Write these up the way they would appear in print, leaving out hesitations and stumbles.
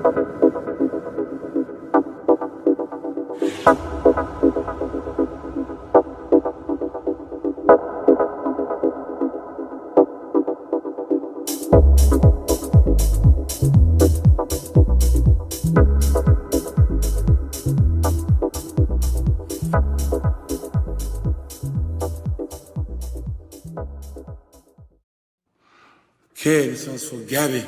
Okay, this one's for Gabby.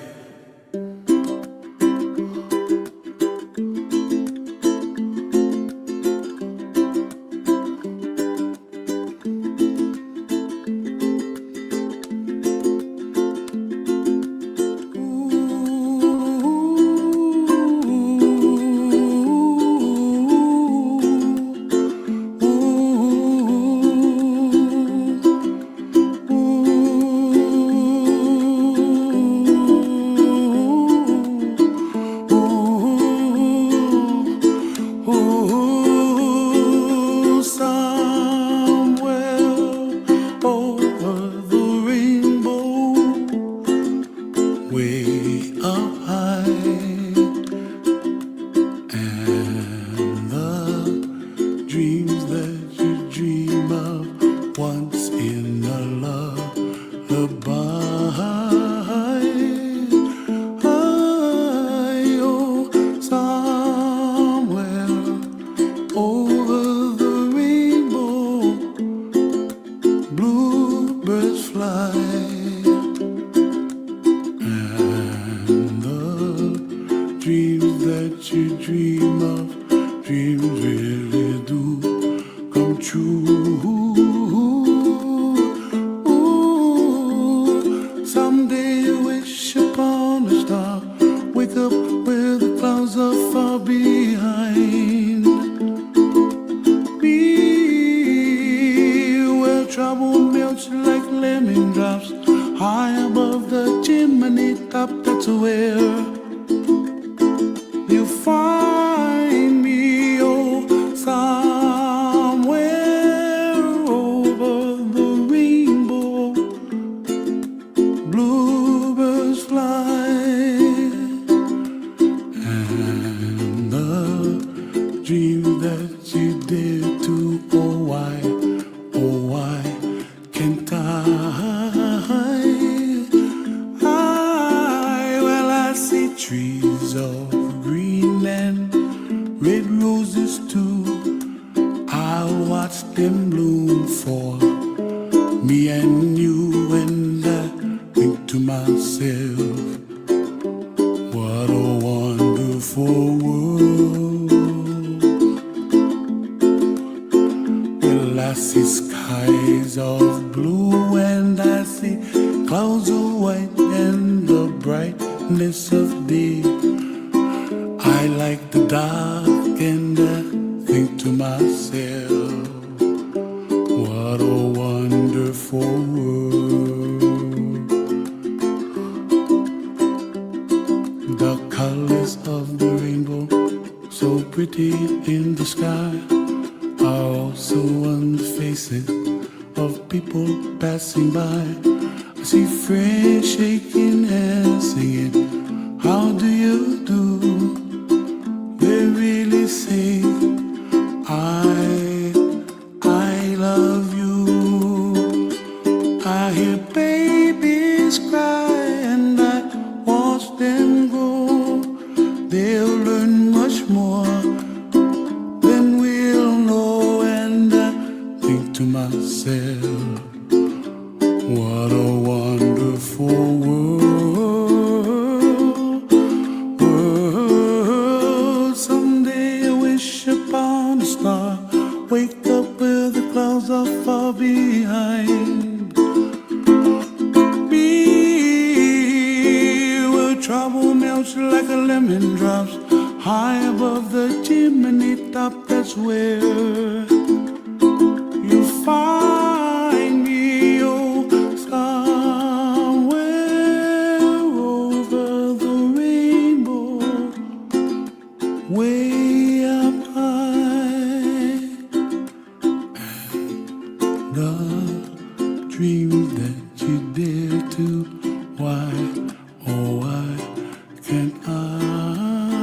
Why, oh why can't I?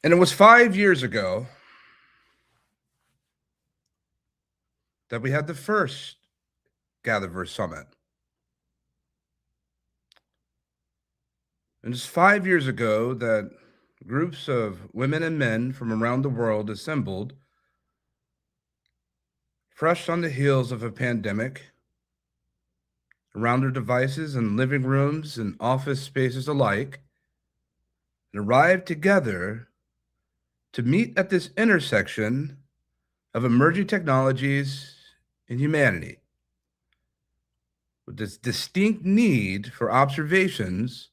And it was 5 years ago that we had the first GatherVerse Summit. And it's 5 years ago that groups of women and men from around the world assembled, fresh on the heels of a pandemic, around their devices in living rooms and office spaces alike, and arrived together to meet at this intersection of emerging technologies and humanity, with this distinct need for observations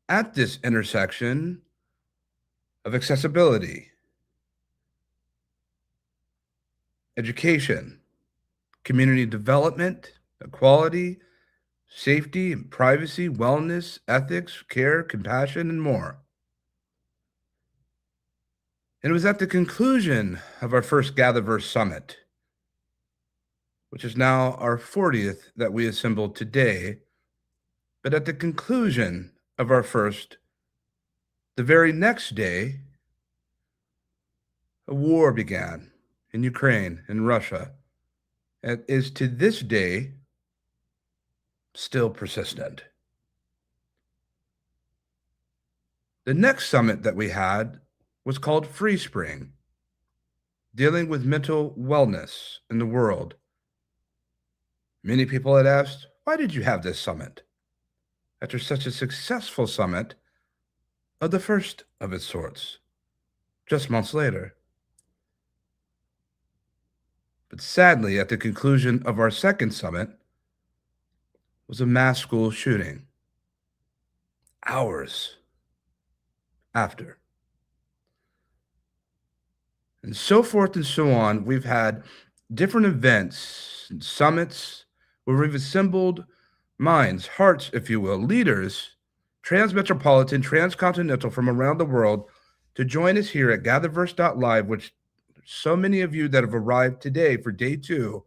at this intersection of accessibility, education, community development, equality, safety and privacy, wellness, ethics, care, compassion, and more. And it was at the conclusion of our first GatherVerse Summit, which is now our 40th that we assembled today, but at the conclusion of our first, the very next day, a war began in Ukraine and Russia, and is to this day still persistent. The next summit that we had was called Free Spring, dealing with mental wellness in the world. Many people had asked, why did you have this summit after such a successful summit of the first of its sorts, just months later? But sadly, at the conclusion of our second summit was a mass school shooting, hours after. And so forth and so on. We've had different events and summits where we've assembled minds, hearts, if you will, leaders, transmetropolitan, transcontinental from around the world to join us here at GatherVerse.live, which so many of you that have arrived today for day 2,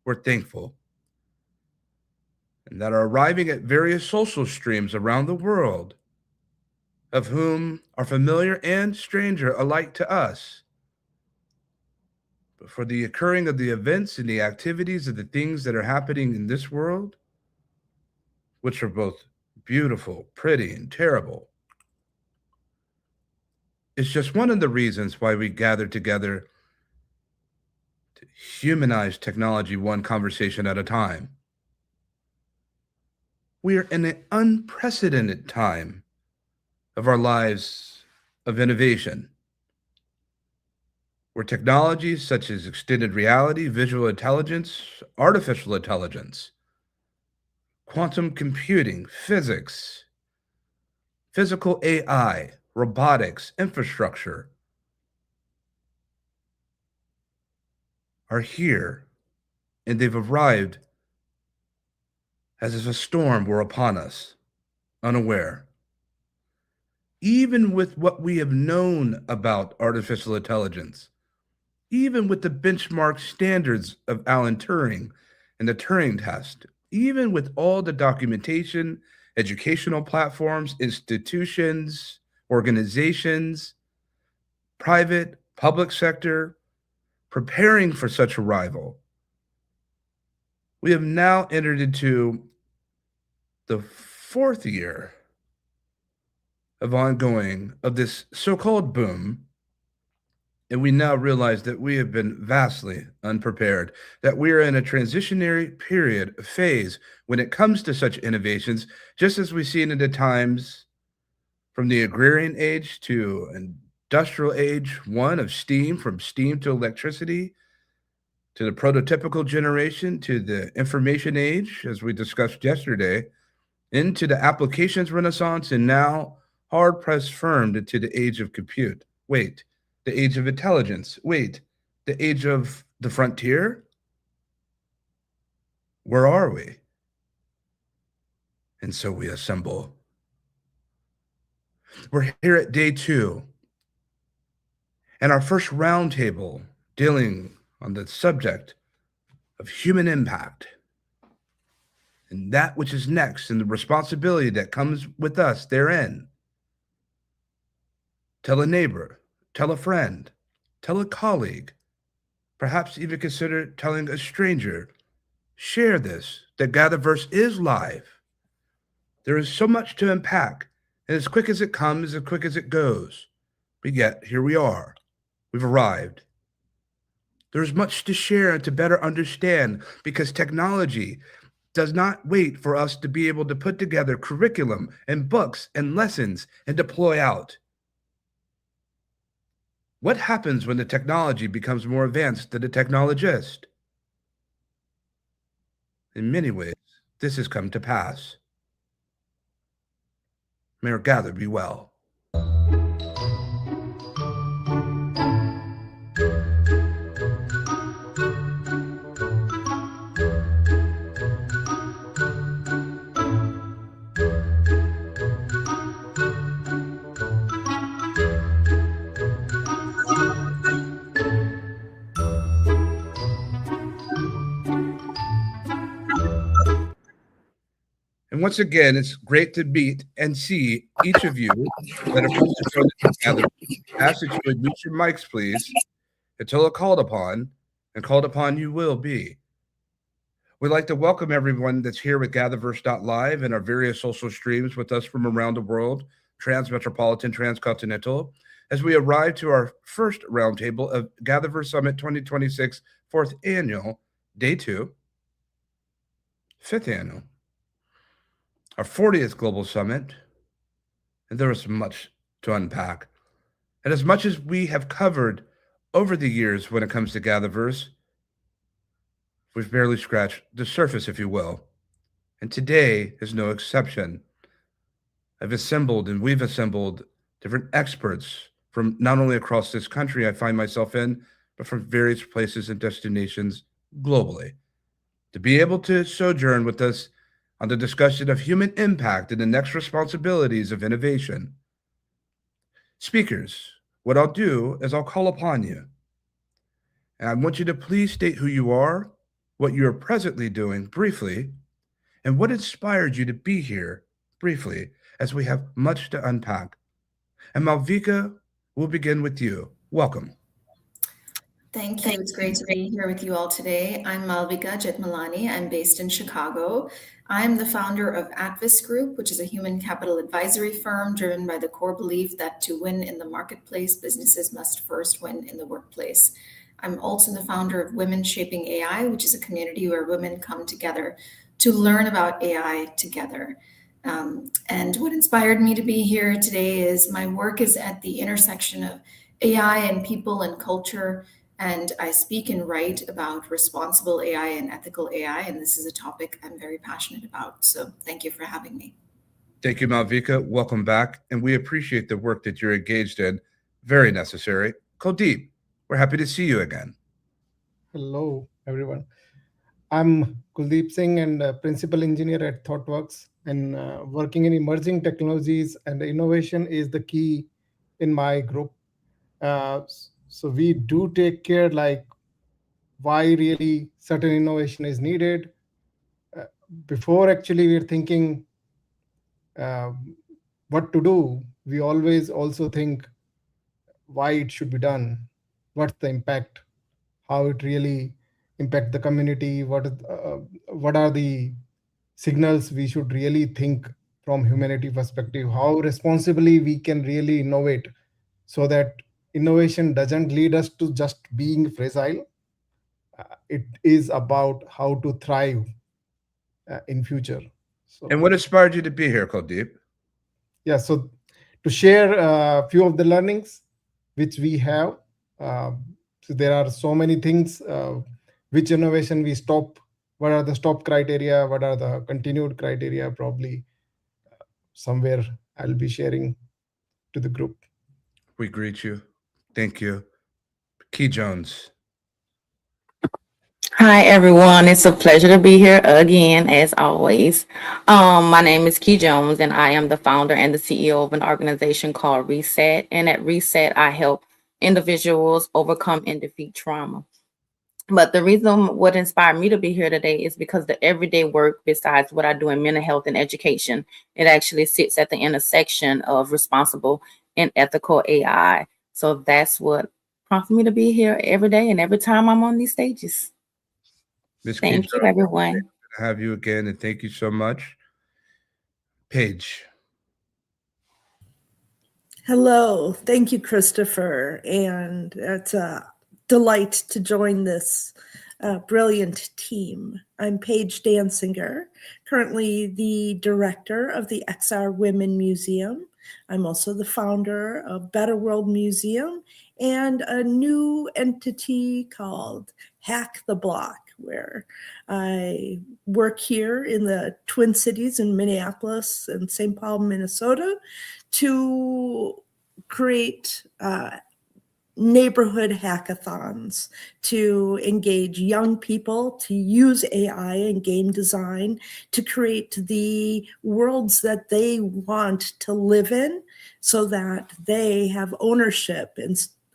we're thankful. And that are arriving at various social streams around the world, of whom are familiar and stranger alike to us. But for the occurring of the events and the activities of the things that are happening in this world, which are both beautiful, pretty, and terrible, it's just one of the reasons why we gather together to humanize technology one conversation at a time. We are in an unprecedented time of our lives of innovation, where technologies such as extended reality, visual intelligence, artificial intelligence, quantum computing, physics, physical AI, robotics, infrastructure are here, and they've arrived as if a storm were upon us, unaware. Even with what we have known about artificial intelligence, even with the benchmark standards of Alan Turing and the Turing test, even with all the documentation, educational platforms, institutions, organizations, private, public sector, preparing for such arrival, we have now entered into the 4th year of ongoing of this so-called boom, and we now realize that we have been vastly unprepared, that we are in a transitionary period, phase, when it comes to such innovations, just as we've seen in the times from the agrarian age to industrial age 1 of steam, from steam to electricity, to the prototypical generation, to the information age, as we discussed yesterday, into the applications renaissance, and now hard pressed firm into the age of compute. Wait, the age of intelligence. Wait, the age of the frontier? Where are we? And so we assemble. We're here at day 2, and our first roundtable dealing on the subject of human impact and that which is next and the responsibility that comes with us therein. Tell a neighbor, tell a friend, tell a colleague, perhaps even consider telling a stranger. Share this, that GatherVerse is live. There is so much to unpack, and as quick as it comes, as quick as it goes. But yet, here we are. We've arrived. There's much to share and to better understand because technology does not wait for us to be able to put together curriculum and books and lessons and deploy out. What happens when the technology becomes more advanced than the technologist? In many ways, this has come to pass. May our gather be well. And once again, it's great to meet and see each of you that are present joined us together. Ask that you would mute your mics, please, until called upon, and called upon you will be. We'd like to welcome everyone that's here with GatherVerse.live and our various social streams with us from around the world, transmetropolitan, transcontinental, as we arrive to our first roundtable of GatherVerse Summit 2026, 4th annual, day 2, 5th annual, our 40th Global Summit, and there is much to unpack. And as much as we have covered over the years when it comes to GatherVerse, we've barely scratched the surface, if you will. And today is no exception. We've assembled different experts from not only across this country I find myself in, but from various places and destinations globally, to be able to sojourn with us on the discussion of human impact and the next responsibilities of innovation. Speakers, what I'll do is I'll call upon you. And I want you to please state who you are, what you are presently doing briefly, and what inspired you to be here briefly, as we have much to unpack. And Malvika, we'll begin with you. Welcome. Thank you. It's great to be here with you all today. I'm Malvika Jetmalani. I'm based in Chicago. I'm the founder of Atvis Group, which is a human capital advisory firm driven by the core belief that to win in the marketplace, businesses must first win in the workplace. I'm also the founder of Women Shaping AI, which is a community where women come together to learn about AI together. And what inspired me to be here today is my work is at the intersection of AI and people and culture. And I speak and write about responsible AI and ethical AI, and this is a topic I'm very passionate about. So thank you for having me. Thank you, Malvika. Welcome back. And we appreciate the work that you're engaged in. Very necessary. Kuldeep, we're happy to see you again. Hello, everyone. I'm Kuldeep Singh and principal engineer at ThoughtWorks, and working in emerging technologies and innovation is the key in my group. So we do take care like why really certain innovation is needed. Before actually we're thinking what to do, we always also think why it should be done, what's the impact, how it really impact the community, what are the signals we should really think from humanity perspective, how responsibly we can really innovate so that innovation doesn't lead us to just being fragile. It is about how to thrive in future. So, and what inspired you to be here, Kuldeep? Yeah, so to share a few of the learnings which we have. So there are so many things which innovation we stop, what are the stop criteria, what are the continued criteria, probably somewhere I'll be sharing to the group. We greet you. Thank you. Key Jones. Hi, everyone. It's a pleasure to be here again, as always. My name is Key Jones, and I am the founder and the CEO of an organization called Reset. And at Reset, I help individuals overcome and defeat trauma. But the reason what inspired me to be here today is because the everyday work, besides what I do in mental health and education, it actually sits at the intersection of responsible and ethical AI. So that's what prompted me to be here every day and every time I'm on these stages. Ms. Thank Key you, Jones, everyone. good to have you again, and thank you so much. Paige. Hello. Thank you, Christopher. And it's a delight to join this brilliant team. I'm Paige Dansinger, currently the director of the XR Women Museum. I'm also the founder of Better World Museum and a new entity called Hack the Block, where I work here in the Twin Cities in Minneapolis and St. Paul, Minnesota, to create neighborhood hackathons to engage young people to use AI and game design to create the worlds that they want to live in so that they have ownership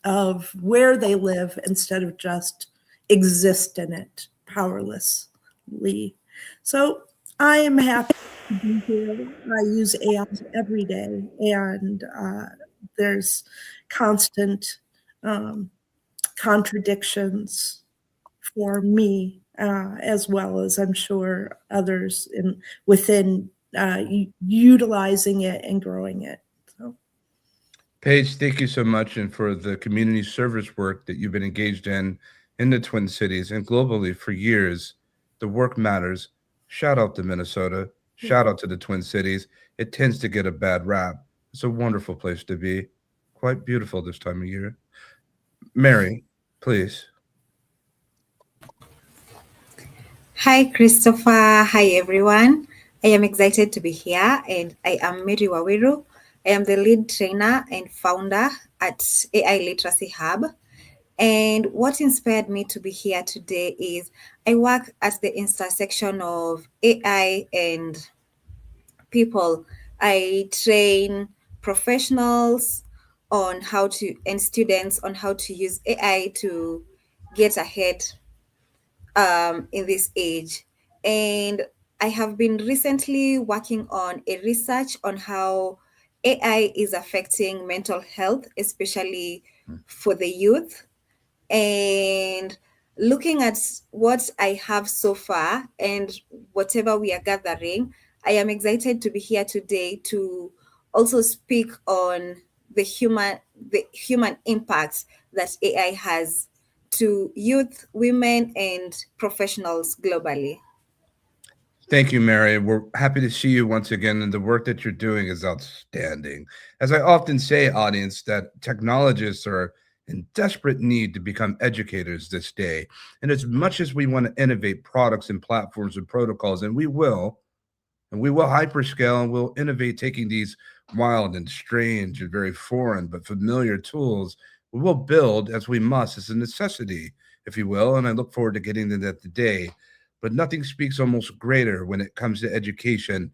of where they live instead of just exist in it powerlessly. So I am happy to be here. I use AI every day, and there's constant contradictions for me, as well as I'm sure others within utilizing it and growing it. So. Paige, thank you so much, and for the community service work that you've been engaged in the Twin Cities and globally for years. The work matters. Shout out to Minnesota. Shout out to the Twin Cities. It tends to get a bad rap. It's a wonderful place to be. Quite beautiful this time of year. Mary, please. Hi, Christopher. Hi, everyone. I am excited to be here, and I am Mary Wawiru. I am the lead trainer and founder at AI Literacy Hub. And what inspired me to be here today is I work at the intersection of AI and people. I train professionals on how to, and students on how to use AI to get ahead in this age. And I have been recently working on a research on how AI is affecting mental health, especially for the youth. And looking at what I have so far and whatever we are gathering, I am excited to be here today to also speak on the human impact that AI has to youth, women, and professionals globally. Thank you, Mary. We're happy to see you once again, and the work that you're doing is outstanding. As I often say, audience, that technologists are in desperate need to become educators this day. And as much as we want to innovate products and platforms and protocols, and we will hyperscale and we'll innovate, taking these wild and strange and very foreign but familiar tools, we will build as we must, as a necessity, if you will. And I look forward to getting to that today. But nothing speaks almost greater when it comes to education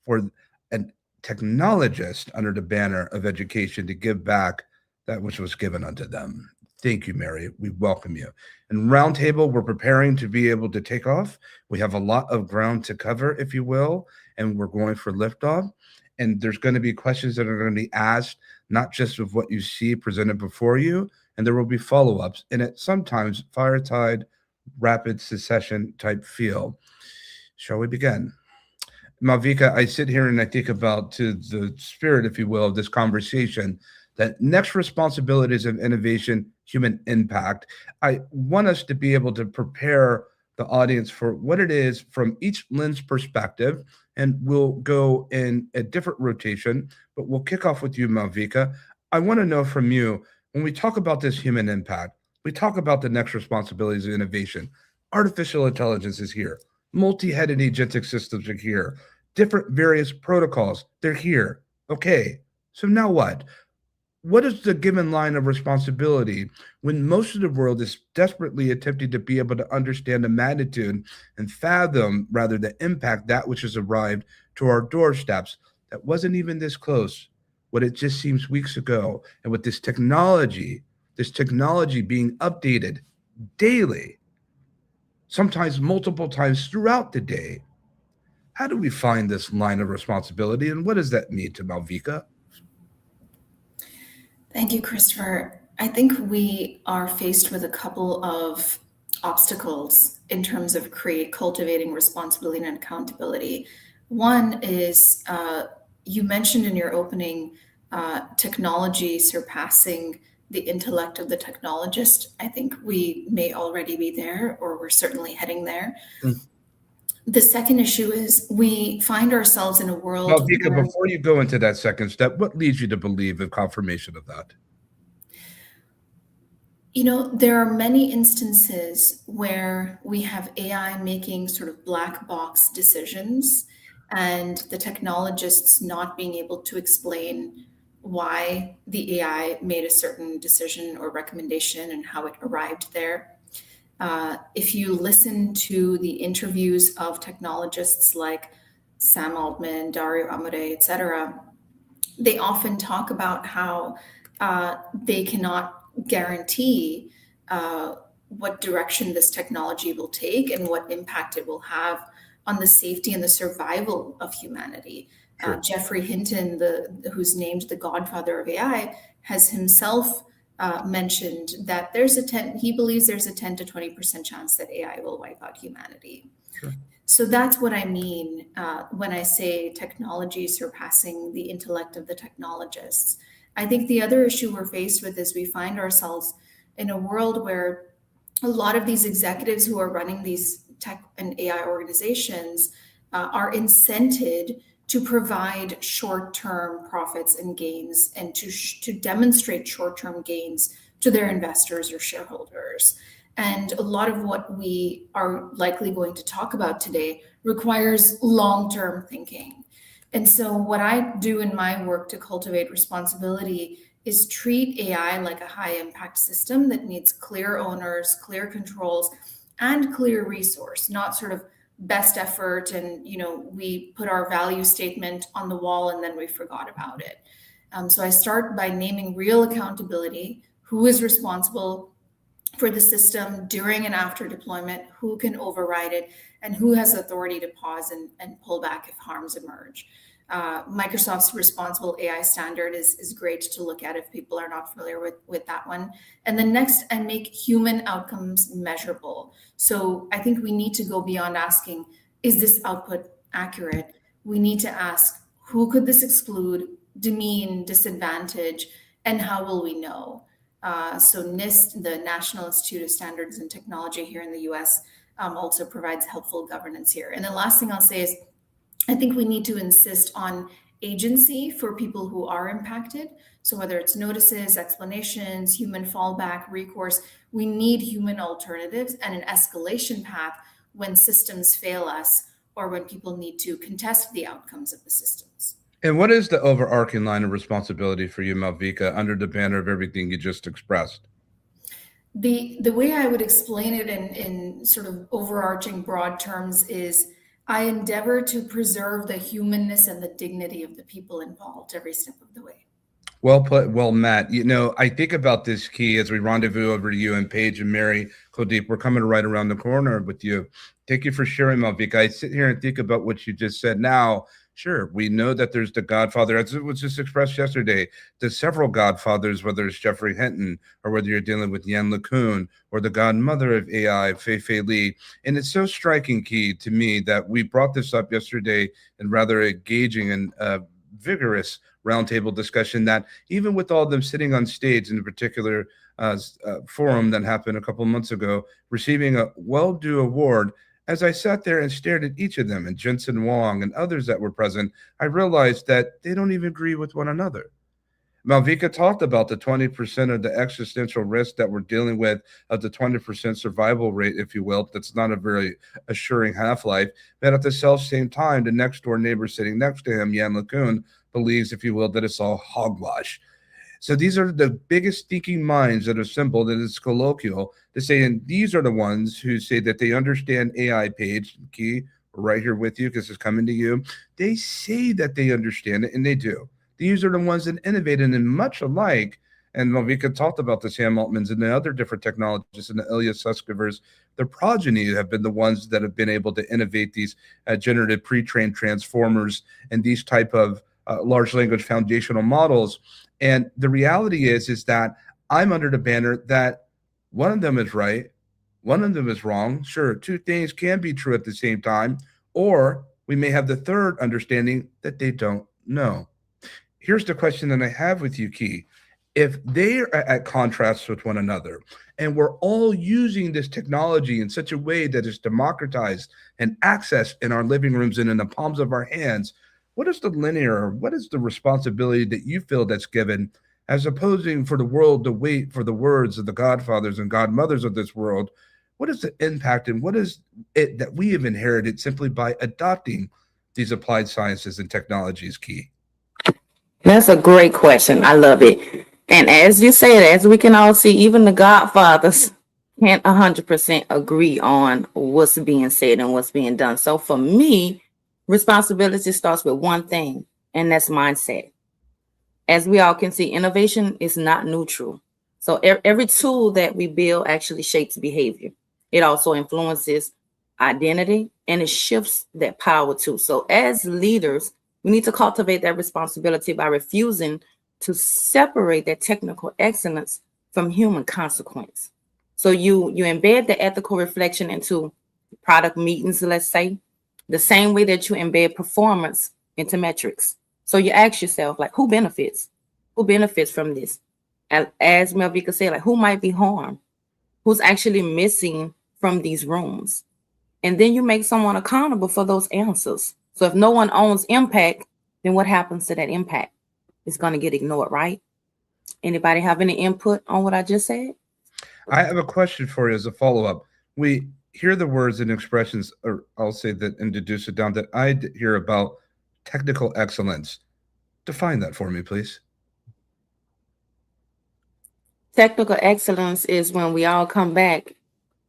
for a technologist under the banner of education to give back that which was given unto them. Thank you, Mary. We welcome you. And Roundtable, we're preparing to be able to take off. We have a lot of ground to cover, if you will, and we're going for liftoff. And there's going to be questions that are going to be asked, not just of what you see presented before you, and there will be follow-ups, and it sometimes fireside, rapid succession type feel. Shall we begin? Malvika, I sit here and I think about, to the spirit, if you will, of this conversation, that next responsibilities of innovation, human impact. I want us to be able to prepare the audience for what it is from each lens perspective, and we'll go in a different rotation, but we'll kick off with you, Malvika. I want to know from you, when we talk about this human impact, we talk about the next responsibilities of innovation. Artificial intelligence is here. Multi-headed agentic systems are here. Different various protocols, they're here. Okay, so now what? What is the given line of responsibility when most of the world is desperately attempting to be able to understand the magnitude and fathom, rather, the impact that which has arrived to our doorsteps that wasn't even this close, what it just seems weeks ago, and with this technology being updated daily, sometimes multiple times throughout the day? How do we find this line of responsibility, and what does that mean to Malvika? Thank you, Christopher. I think we are faced with a couple of obstacles in terms of cultivating responsibility and accountability. One is you mentioned in your opening technology surpassing the intellect of the technologist. I think we may already be there, or we're certainly heading there. The second issue is we find ourselves in a world. Malvika, before you go into that second step, what leads you to believe in confirmation of that? You know, there are many instances where we have AI making sort of black box decisions and the technologists not being able to explain why the AI made a certain decision or recommendation and how it arrived there. If you listen to the interviews of technologists like Sam Altman, Dario Amore, et cetera, they often talk about how they cannot guarantee what direction this technology will take and what impact it will have on the safety and the survival of humanity. Sure. Geoffrey Hinton, who's named the godfather of AI, has himself mentioned that he believes there's a 10 to 20% chance that AI will wipe out humanity. Sure. So that's what I mean when I say technology surpassing the intellect of the technologists. I think the other issue we're faced with is we find ourselves in a world where a lot of these executives who are running these tech and AI organizations are incented to provide short-term profits and gains and to demonstrate short-term gains to their investors or shareholders. And a lot of what we are likely going to talk about today requires long-term thinking. And so what I do in my work to cultivate responsibility is treat AI like a high-impact system that needs clear owners, clear controls, and clear resource, not sort of best effort and we put our value statement on the wall and then we forgot about it. So I start by naming real accountability, who is responsible for the system during and after deployment, who can override it, and who has authority to pause and pull back if harms emerge. Microsoft's responsible AI standard is great to look at if people are not familiar with that one. And then next, I make human outcomes measurable. So I think we need to go beyond asking, is this output accurate? We need to ask, who could this exclude, demean, disadvantage, and how will we know? So NIST, the National Institute of Standards and Technology here in the US, also provides helpful governance here. And the last thing I'll say is, I think we need to insist on agency for people who are impacted. So whether it's notices, explanations, human fallback, recourse, we need human alternatives and an escalation path when systems fail us or when people need to contest the outcomes of the systems. And what is the overarching line of responsibility for you, Malvika, under the banner of everything you just expressed? The way I would explain it in sort of overarching broad terms is I endeavor to preserve the humanness and the dignity of the people involved every step of the way. Well put. Well, Matt, I think about this key as we rendezvous over to you and Paige and Mary Kuldeep. We're coming right around the corner with you. Thank you for sharing, Malvika. I sit here and think about what you just said now. Sure, we know that there's the godfather, as it was just expressed yesterday. There's several godfathers, whether it's Geoffrey Hinton or whether you're dealing with Yann LeCun or the godmother of AI, Fei-Fei Li. And it's so striking, Key, to me that we brought this up yesterday in rather engaging and vigorous roundtable discussion that even with all of them sitting on stage in a particular forum that happened a couple months ago, receiving a well-due award, as I sat there and stared at each of them and Jensen Huang and others that were present, I realized that they don't even agree with one another. Malvika talked about the 20% of the existential risk that we're dealing with, of the 20% survival rate, if you will. That's not a very assuring half-life. But at the same time, the next door neighbor sitting next to him, Jan LeCun, believes, if you will, that it's all hogwash. So these are the biggest thinking minds that are assembled, and it's colloquial to say, and these are the ones who say that they understand AI. Page Key, right here with you because it's coming to you. They say that they understand it, and they do. These are the ones that innovated, and much alike. And Malvika talked about the Sam Altmans and the other different technologists and the Ilya Sutskever's. Their progeny have been the ones that have been able to innovate these generative pre-trained transformers and these type of large language foundational models. And the reality is that I'm under the banner that one of them is right, one of them is wrong. Sure, two things can be true at the same time, or we may have the third understanding that they don't know. Here's the question that I have with you, Key. If they are at contrast with one another, and we're all using this technology in such a way that is democratized and accessed in our living rooms and in the palms of our hands, what is the linear, what is the responsibility that you feel that's given, as opposing for the world to wait for the words of the godfathers and godmothers of this world? What is the impact, and what is it that we have inherited simply by adopting these applied sciences and technologies, Key? That's a great question. I love it. And as you said, as we can all see, even the godfathers can't 100% agree on what's being said and what's being done. So for me, responsibility starts with one thing, and that's mindset. As we all can see, innovation is not neutral. So every tool that we build actually shapes behavior. It also influences identity, and it shifts that power too. So as leaders, we need to cultivate that responsibility by refusing to separate that technical excellence from human consequence. So you embed the ethical reflection into product meetings, let's say, the same way that you embed performance into metrics. So you ask yourself, like, who benefits? Who benefits from this? As Malvika said, like, who might be harmed? Who's actually missing from these rooms? And then you make someone accountable for those answers. So if no one owns impact, then what happens to that impact? It's going to get ignored, right? Anybody have any input on what I just said? I have a question for you as a follow-up. We hear the words and expressions, or I'll say that and deduce it down, that I hear about technical excellence. Define that for me, please. Technical excellence is when we all come back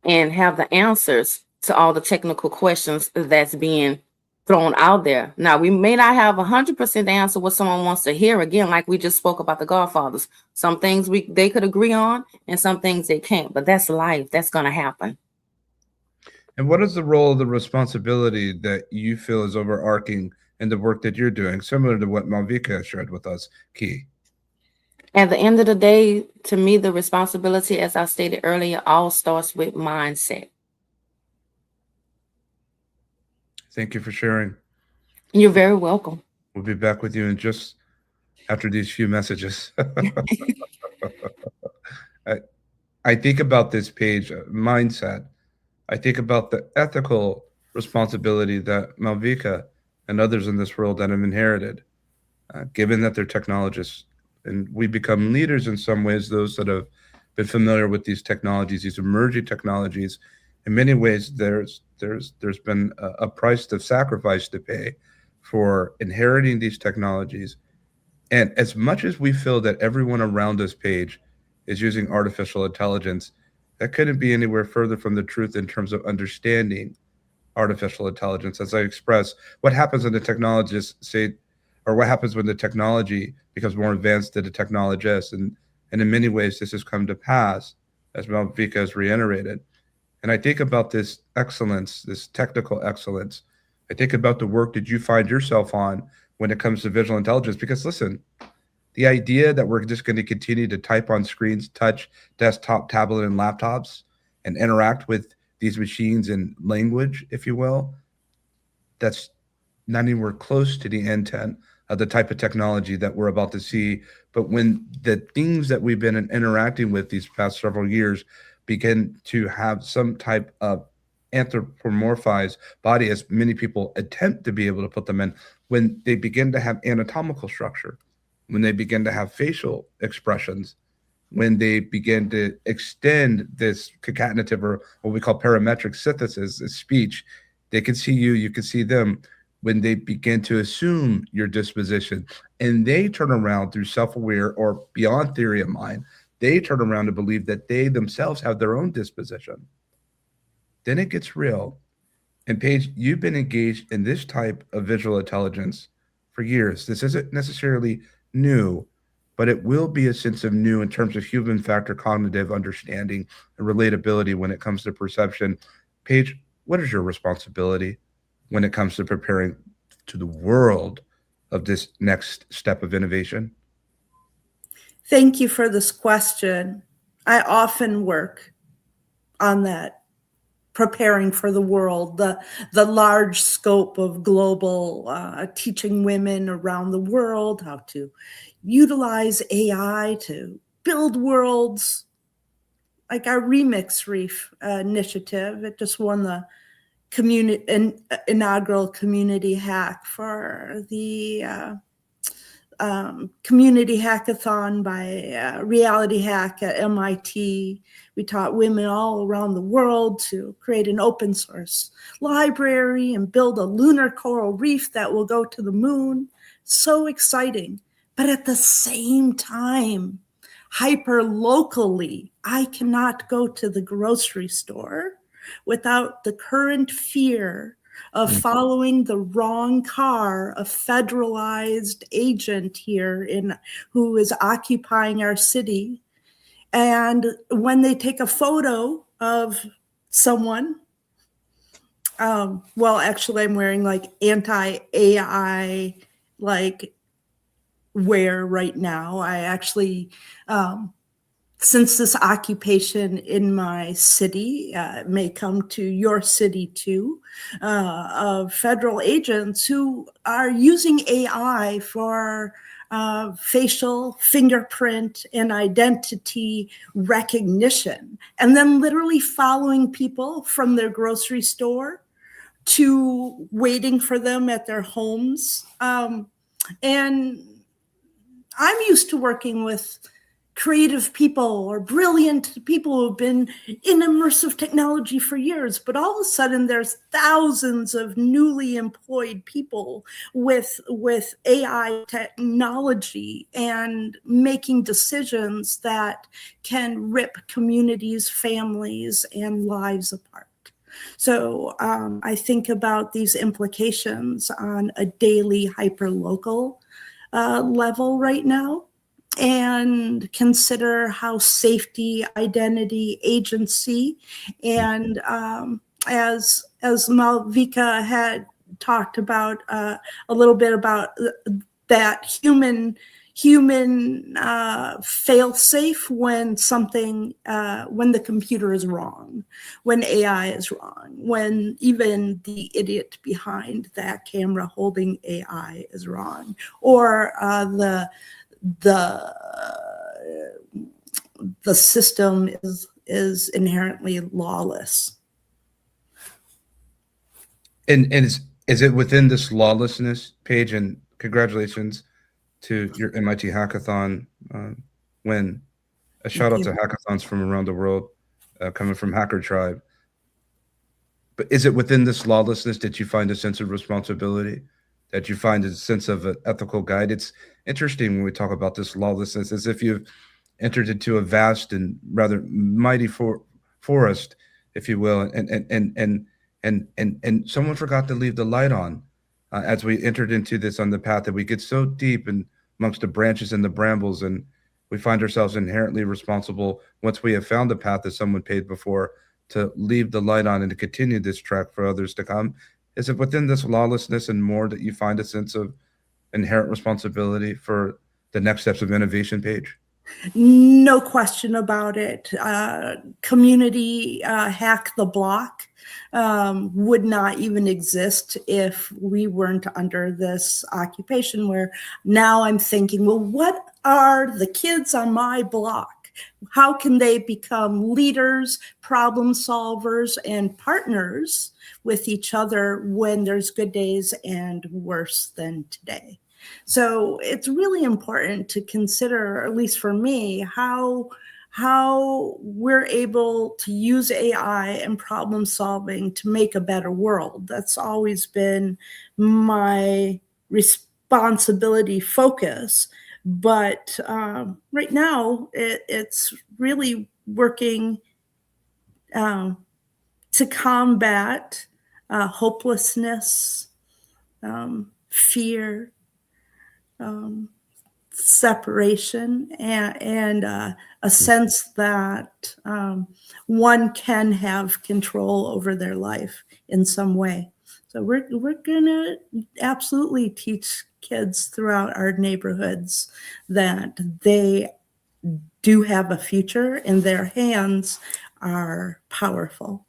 and have the answers to all the technical questions that's being thrown out there. Now, we may not have 100% answer what someone wants to hear. Again, like we just spoke about the godfathers. Some things they could agree on, and some things they can't. But that's life. That's going to happen. And what is the role of the responsibility that you feel is overarching in the work that you're doing, similar to what Malvika shared with us, Key? At the end of the day, to me, the responsibility, as I stated earlier, all starts with mindset. Thank you for sharing. You're very welcome. We'll be back with you in just after these few messages. I think about this page, mindset. I think about the ethical responsibility that Malvika and others in this world that have inherited, given that they're technologists. And we become leaders in some ways, those that have been familiar with these technologies, these emerging technologies. In many ways, there's been a price to sacrifice to pay for inheriting these technologies. And as much as we feel that everyone around this page is using artificial intelligence, that couldn't be anywhere further from the truth in terms of understanding artificial intelligence. As I express, what happens when the technologists say, or what happens when the technology becomes more advanced than the technologists? And in many ways, this has come to pass, as Malvika has reiterated. And I think about this excellence, this technical excellence. I think about the work that you find yourself on when it comes to visual intelligence. Because listen, the idea that we're just going to continue to type on screens, touch desktop, tablet, and laptops, and interact with these machines in language, if you will, that's not anywhere close to the intent of the type of technology that we're about to see. But when the things that we've been interacting with these past several years begin to have some type of anthropomorphized body, as many people attempt to be able to put them in, when they begin to have anatomical structure, when they begin to have facial expressions, when they begin to extend this concatenative or what we call parametric synthesis, speech, they can see you, you can see them. When they begin to assume your disposition and they turn around through self-aware or beyond theory of mind, they turn around to believe that they themselves have their own disposition. Then it gets real. And Paige, you've been engaged in this type of visual intelligence for years. This isn't necessarily new, but it will be a sense of new in terms of human factor cognitive understanding and relatability when it comes to perception. Paige, what is your responsibility when it comes to preparing to the world of this next step of innovation? Thank you for this question. I often work on that, preparing for the world, the large scope of global teaching women around the world how to utilize AI to build worlds. Like our Remix Reef initiative, it just won the inaugural community hack for the community hackathon by Reality Hack at MIT. We taught women all around the world to create an open source library and build a lunar coral reef that will go to the moon. So exciting. But at the same time, hyper locally, I cannot go to the grocery store without the current fear of following the wrong car, a federalized agent here who is occupying our city. And when they take a photo of someone, well, actually I'm wearing like anti-AI like wear right now. I actually, since this occupation in my city may come to your city too, of federal agents who are using AI for facial, fingerprint, and identity recognition, and then literally following people from their grocery store to waiting for them at their homes. And I'm used to working with creative people or brilliant people who have been in immersive technology for years, but all of a sudden there's thousands of newly employed people with AI technology and making decisions that can rip communities, families, and lives apart. So I think about these implications on a daily hyperlocal level right now, and consider how safety, identity, agency, and as Malvika had talked about a little bit about that human fail-safe when something, when the computer is wrong, when AI is wrong, when even the idiot behind that camera holding AI is wrong, or the system is inherently lawless. And is it within this lawlessness, Paige? And congratulations to your MIT hackathon win. A shout out to hackathons from around the world coming from Hacker Tribe. But is it within this lawlessness that you find a sense of responsibility, that you find a sense of an ethical guide? It's interesting when we talk about this lawlessness, as if you've entered into a vast and rather mighty forest, if you will, and someone forgot to leave the light on as we entered into this on the path, that we get so deep in amongst the branches and the brambles, and we find ourselves inherently responsible once we have found the path that someone paid before to leave the light on and to continue this track for others to come. Is it within this lawlessness and more that you find a sense of inherent responsibility for the next steps of innovation, Paige? No question about it. Community Hack the Block would not even exist if we weren't under this occupation, where now I'm thinking, well, what are the kids on my block? How can they become leaders, problem solvers, and partners with each other when there's good days and worse than today? So it's really important to consider, at least for me, how we're able to use AI and problem solving to make a better world. That's always been my responsibility focus. But right now, it's really working to combat hopelessness, fear, separation, and a sense that one can have control over their life in some way. So we're going to absolutely teach kids throughout our neighborhoods that they do have a future and their hands are powerful.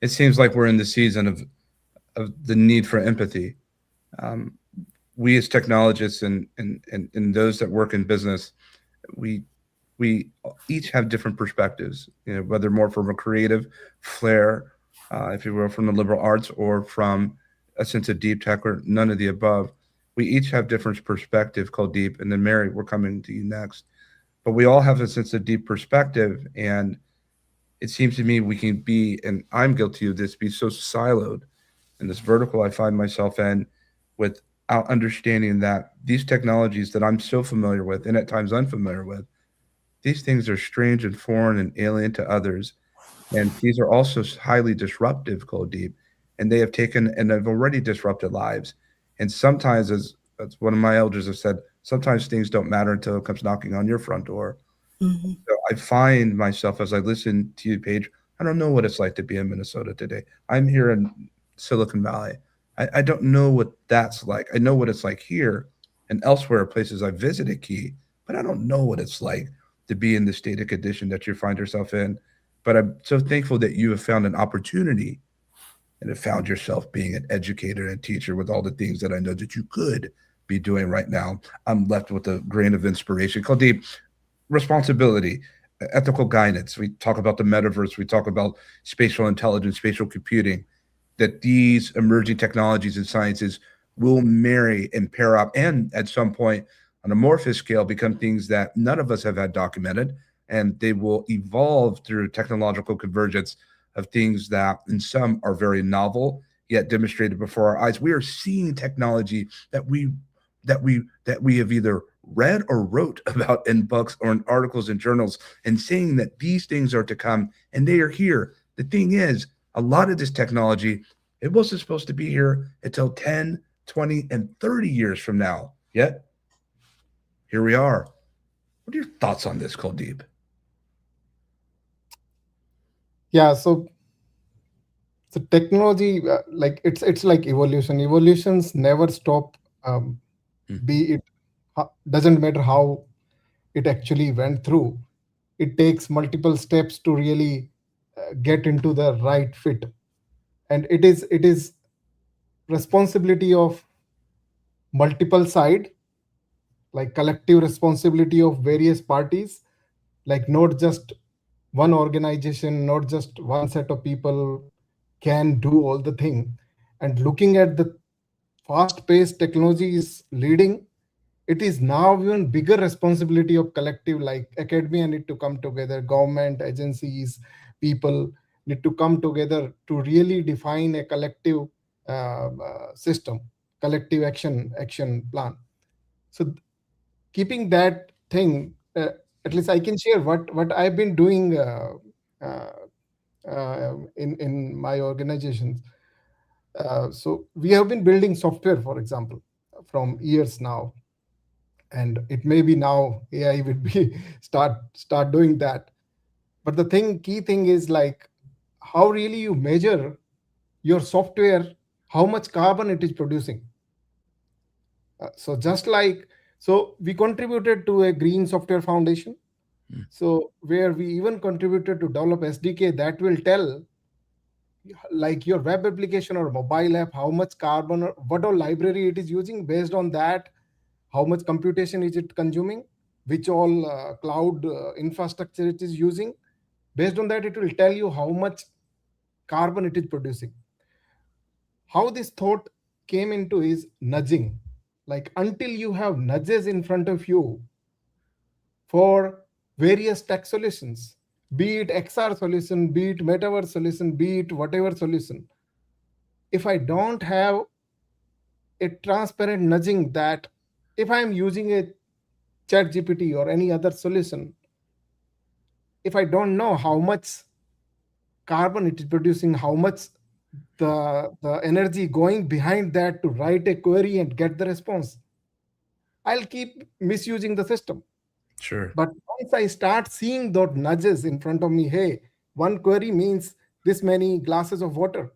It seems like we're in the season of the need for empathy. We as technologists and those that work in business, we each have different perspectives, whether more from a creative flair, if you will, from the liberal arts, or from a sense of deep tech, or none of the above. We each have different perspective called deep. And then Mary, we're coming to you next. But we all have a sense of deep perspective. And it seems to me we can be, and I'm guilty of this, be so siloed in this vertical I find myself in, without understanding that these technologies that I'm so familiar with, and at times unfamiliar with, these things are strange and foreign and alien to others. And these are also highly disruptive, Cold Deep. And they have taken and have already disrupted lives. And sometimes, as one of my elders have said, sometimes things don't matter until it comes knocking on your front door. Mm-hmm. So I find myself, as I listen to you, Paige, I don't know what it's like to be in Minnesota today. I'm here in Silicon Valley. I don't know what that's like. I know what it's like here and elsewhere, places I've visited, Key, but I don't know what it's like to be in the state of condition that you find yourself in. But I'm so thankful that you have found an opportunity and have found yourself being an educator and teacher with all the things that I know that you could be doing right now. I'm left with a grain of inspiration called deep responsibility, ethical guidance. We talk about the metaverse. We talk about spatial intelligence, spatial computing, that these emerging technologies and sciences will marry and pair up, and at some point on a amorphous scale become things that none of us have had documented, and they will evolve through technological convergence of things that in some are very novel yet demonstrated before our eyes. We are seeing technology that we have either read or wrote about in books or in articles and journals, and saying that these things are to come, and they are here. The thing is, a lot of this technology, it wasn't supposed to be here until 10, 20, and 30 years from now. Yet, here we are. What are your thoughts on this, Kuldeep? Yeah, so technology, like it's like evolution. Evolutions never stop. Be it doesn't matter how it actually went through. It takes multiple steps to really get into the right fit, and it is responsibility of multiple side, like collective responsibility of various parties, like not just one organization, not just one set of people can do all the thing. And looking at the fast paced technology is leading, it is now even bigger responsibility of collective, like academia need to come together, government agencies, people need to come together to really define a collective system, collective action plan. So keeping that thing, at least I can share what I've been doing in my organizations. So we have been building software, for example, from years now, and it may be now AI would be start doing that. But the key thing is like how really you measure your software, how much carbon it is producing. So we contributed to a green software foundation. So where we even contributed to develop SDK that will tell like your web application or mobile app, how much carbon or what all library it is using. Based on that, how much computation is it consuming, which all cloud infrastructure it is using. Based on that, it will tell you how much carbon it is producing. How this thought came into is nudging. Like until you have nudges in front of you for various tech solutions, be it XR solution, be it metaverse solution, be it whatever solution, if I don't have a transparent nudging that if I'm using a chat GPT or any other solution, if I don't know how much carbon it is producing, how much the energy going behind that to write a query and get the response, I'll keep misusing the system. Sure. But once I start seeing those nudges in front of me, hey, one query means this many glasses of water,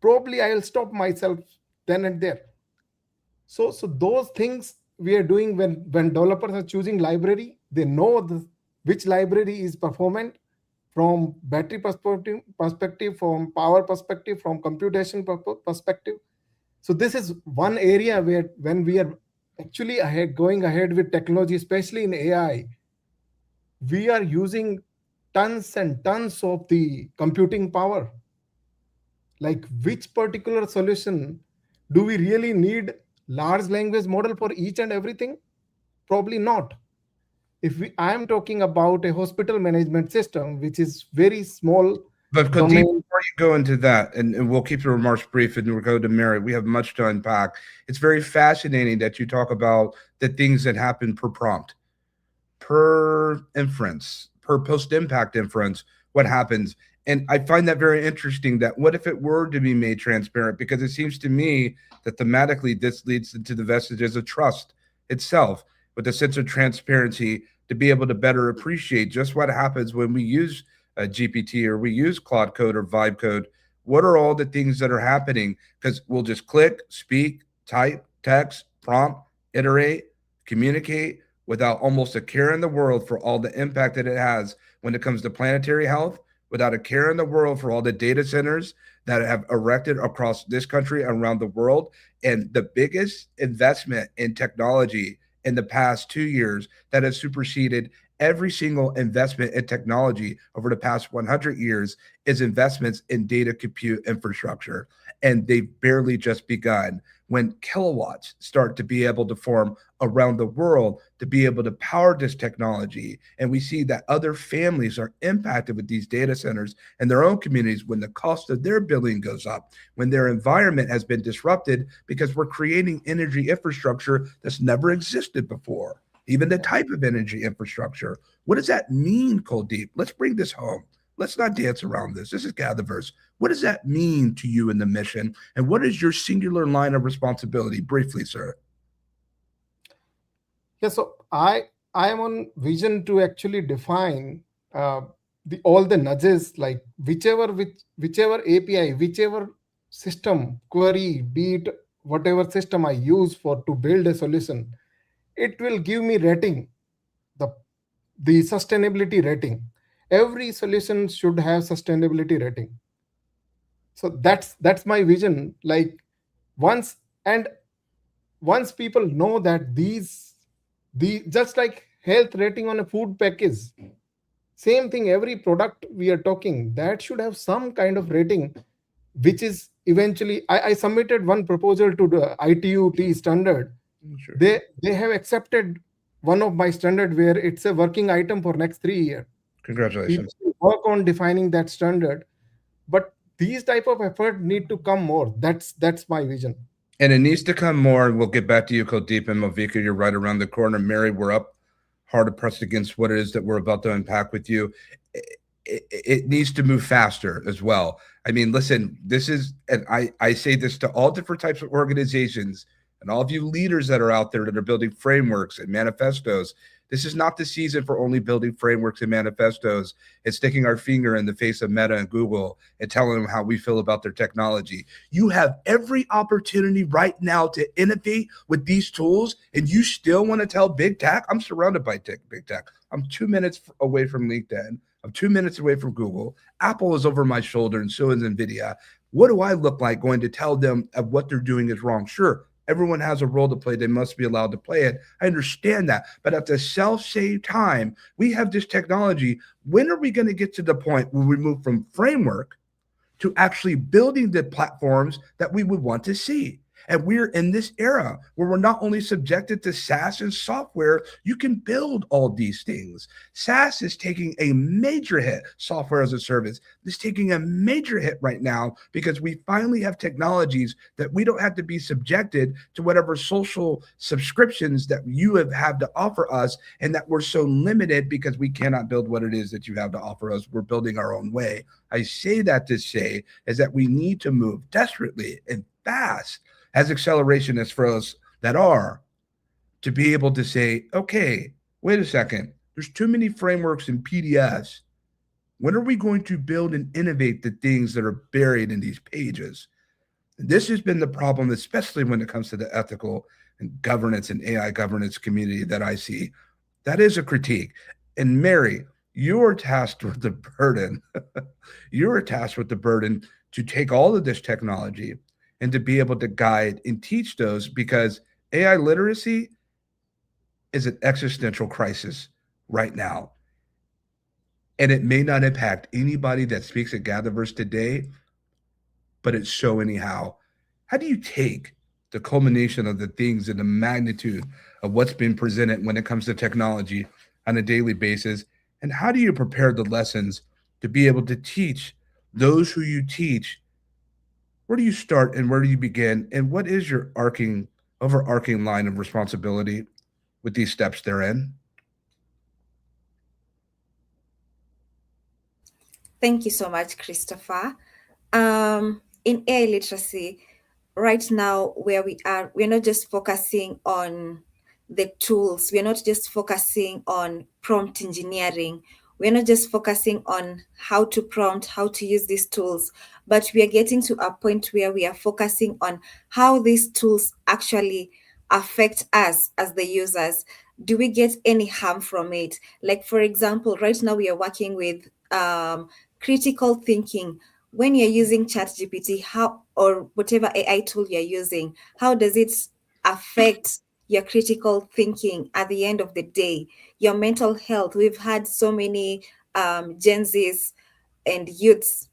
probably I'll stop myself then and there. So those things we are doing when developers are choosing library, they know which library is performant from battery perspective, from power perspective, from computation perspective. So this is one area where when we are actually going ahead with technology, especially in AI, we are using tons and tons of the computing power. Like which particular solution do we really need large language model for each and everything? Probably not. If I am talking about a hospital management system, which is very small But Kuldeep, domain. before you go into that, and we'll keep the remarks brief and we'll go to Mary, we have much to unpack. It's very fascinating that you talk about the things that happen per prompt, per inference, per post-impact inference, what happens. And I find that very interesting that what if it were to be made transparent? Because it seems to me that thematically this leads into the vestiges of trust itself with a sense of transparency to be able to better appreciate just what happens when we use GPT or we use Claude Code or Vibe Code. What are all the things that are happening? Because we'll just click, speak, type, text, prompt, iterate, communicate without almost a care in the world for all the impact that it has when it comes to planetary health, without a care in the world for all the data centers that have erected across this country and around the world. And the biggest investment in technology in the past 2 years that has superseded every single investment in technology over the past 100 years is investments in data compute infrastructure. And they've barely just begun. When kilowatts start to be able to form around the world to be able to power this technology, and we see that other families are impacted with these data centers and their own communities when the cost of their billing goes up, when their environment has been disrupted because we're creating energy infrastructure that's never existed before, even the type of energy infrastructure. What does that mean, Kuldeep? Let's bring this home. Let's not dance around this. This is GatherVerse. What does that mean to you in the mission? And what is your singular line of responsibility? Briefly, sir. Yeah, so I am on vision to actually define all the nudges, like whichever API, whichever system query, be it whatever system I use to build a solution, it will give me rating, the sustainability rating. Every solution should have sustainability rating. So that's my vision. Like once people know that just like health rating on a food package, same thing, every product we are talking, that should have some kind of rating, which is eventually, I submitted one proposal to the ITU-T standard. Sure. They have accepted one of my standard where it's a working item for next 3 years. Congratulations. People work on defining that standard, but these type of effort need to come more. That's my vision. And it needs to come more. We'll get back to you, Kuldeep and Malvika. You're right around the corner. Mary, we're up hard pressed against what it is that we're about to unpack with you. It needs to move faster as well. I mean, listen, this is, and I say this to all different types of organizations and all of you leaders that are out there that are building frameworks and manifestos. This is not the season for only building frameworks and manifestos and sticking our finger in the face of Meta and Google and telling them how we feel about their technology. You have every opportunity right now to innovate with these tools, and you still want to tell big tech? I'm surrounded by big tech. I'm 2 minutes away from LinkedIn. I'm 2 minutes away from Google. Apple is over my shoulder, and so is NVIDIA. What do I look like going to tell them of what they're doing is wrong? Sure, everyone has a role to play. They must be allowed to play it. I understand that. But at the self-same time, we have this technology. When are we going to get to the point where we move from framework to actually building the platforms that we would want to see? And we're in this era where we're not only subjected to SaaS and software, you can build all these things. SaaS is taking a major hit, software as a service is taking a major hit right now because we finally have technologies that we don't have to be subjected to whatever social subscriptions that you have to offer us, and that we're so limited because we cannot build what it is that you have to offer us. We're building our own way. I say that to say is that we need to move desperately and fast as accelerationists for us that are to be able to say, okay, wait a second, there's too many frameworks and PDFs. When are we going to build and innovate the things that are buried in these pages? This has been the problem, especially when it comes to the ethical and governance and AI governance community that I see. That is a critique. And Mary, you are tasked with the burden. You are tasked with the burden to take all of this technology and to be able to guide and teach those, because AI literacy is an existential crisis right now. And it may not impact anybody that speaks at GatherVerse today, but it's so anyhow. How do you take the culmination of the things and the magnitude of what's been presented when it comes to technology on a daily basis? And how do you prepare the lessons to be able to teach those who you teach? Where do you start and where do you begin? And what is your overarching line of responsibility with these steps therein? Thank you so much, Christopher. In AI literacy, right now where we are, we're not just focusing on the tools. We're not just focusing on prompt engineering. We're not just focusing on how to prompt, how to use these tools, but we are getting to a point where we are focusing on how these tools actually affect us as the users. Do we get any harm from it? Like, for example, right now we are working with critical thinking. When you're using ChatGPT, how, or whatever AI tool you're using, how does it affect your critical thinking at the end of the day? Your mental health. We've had so many Gen Zs and youths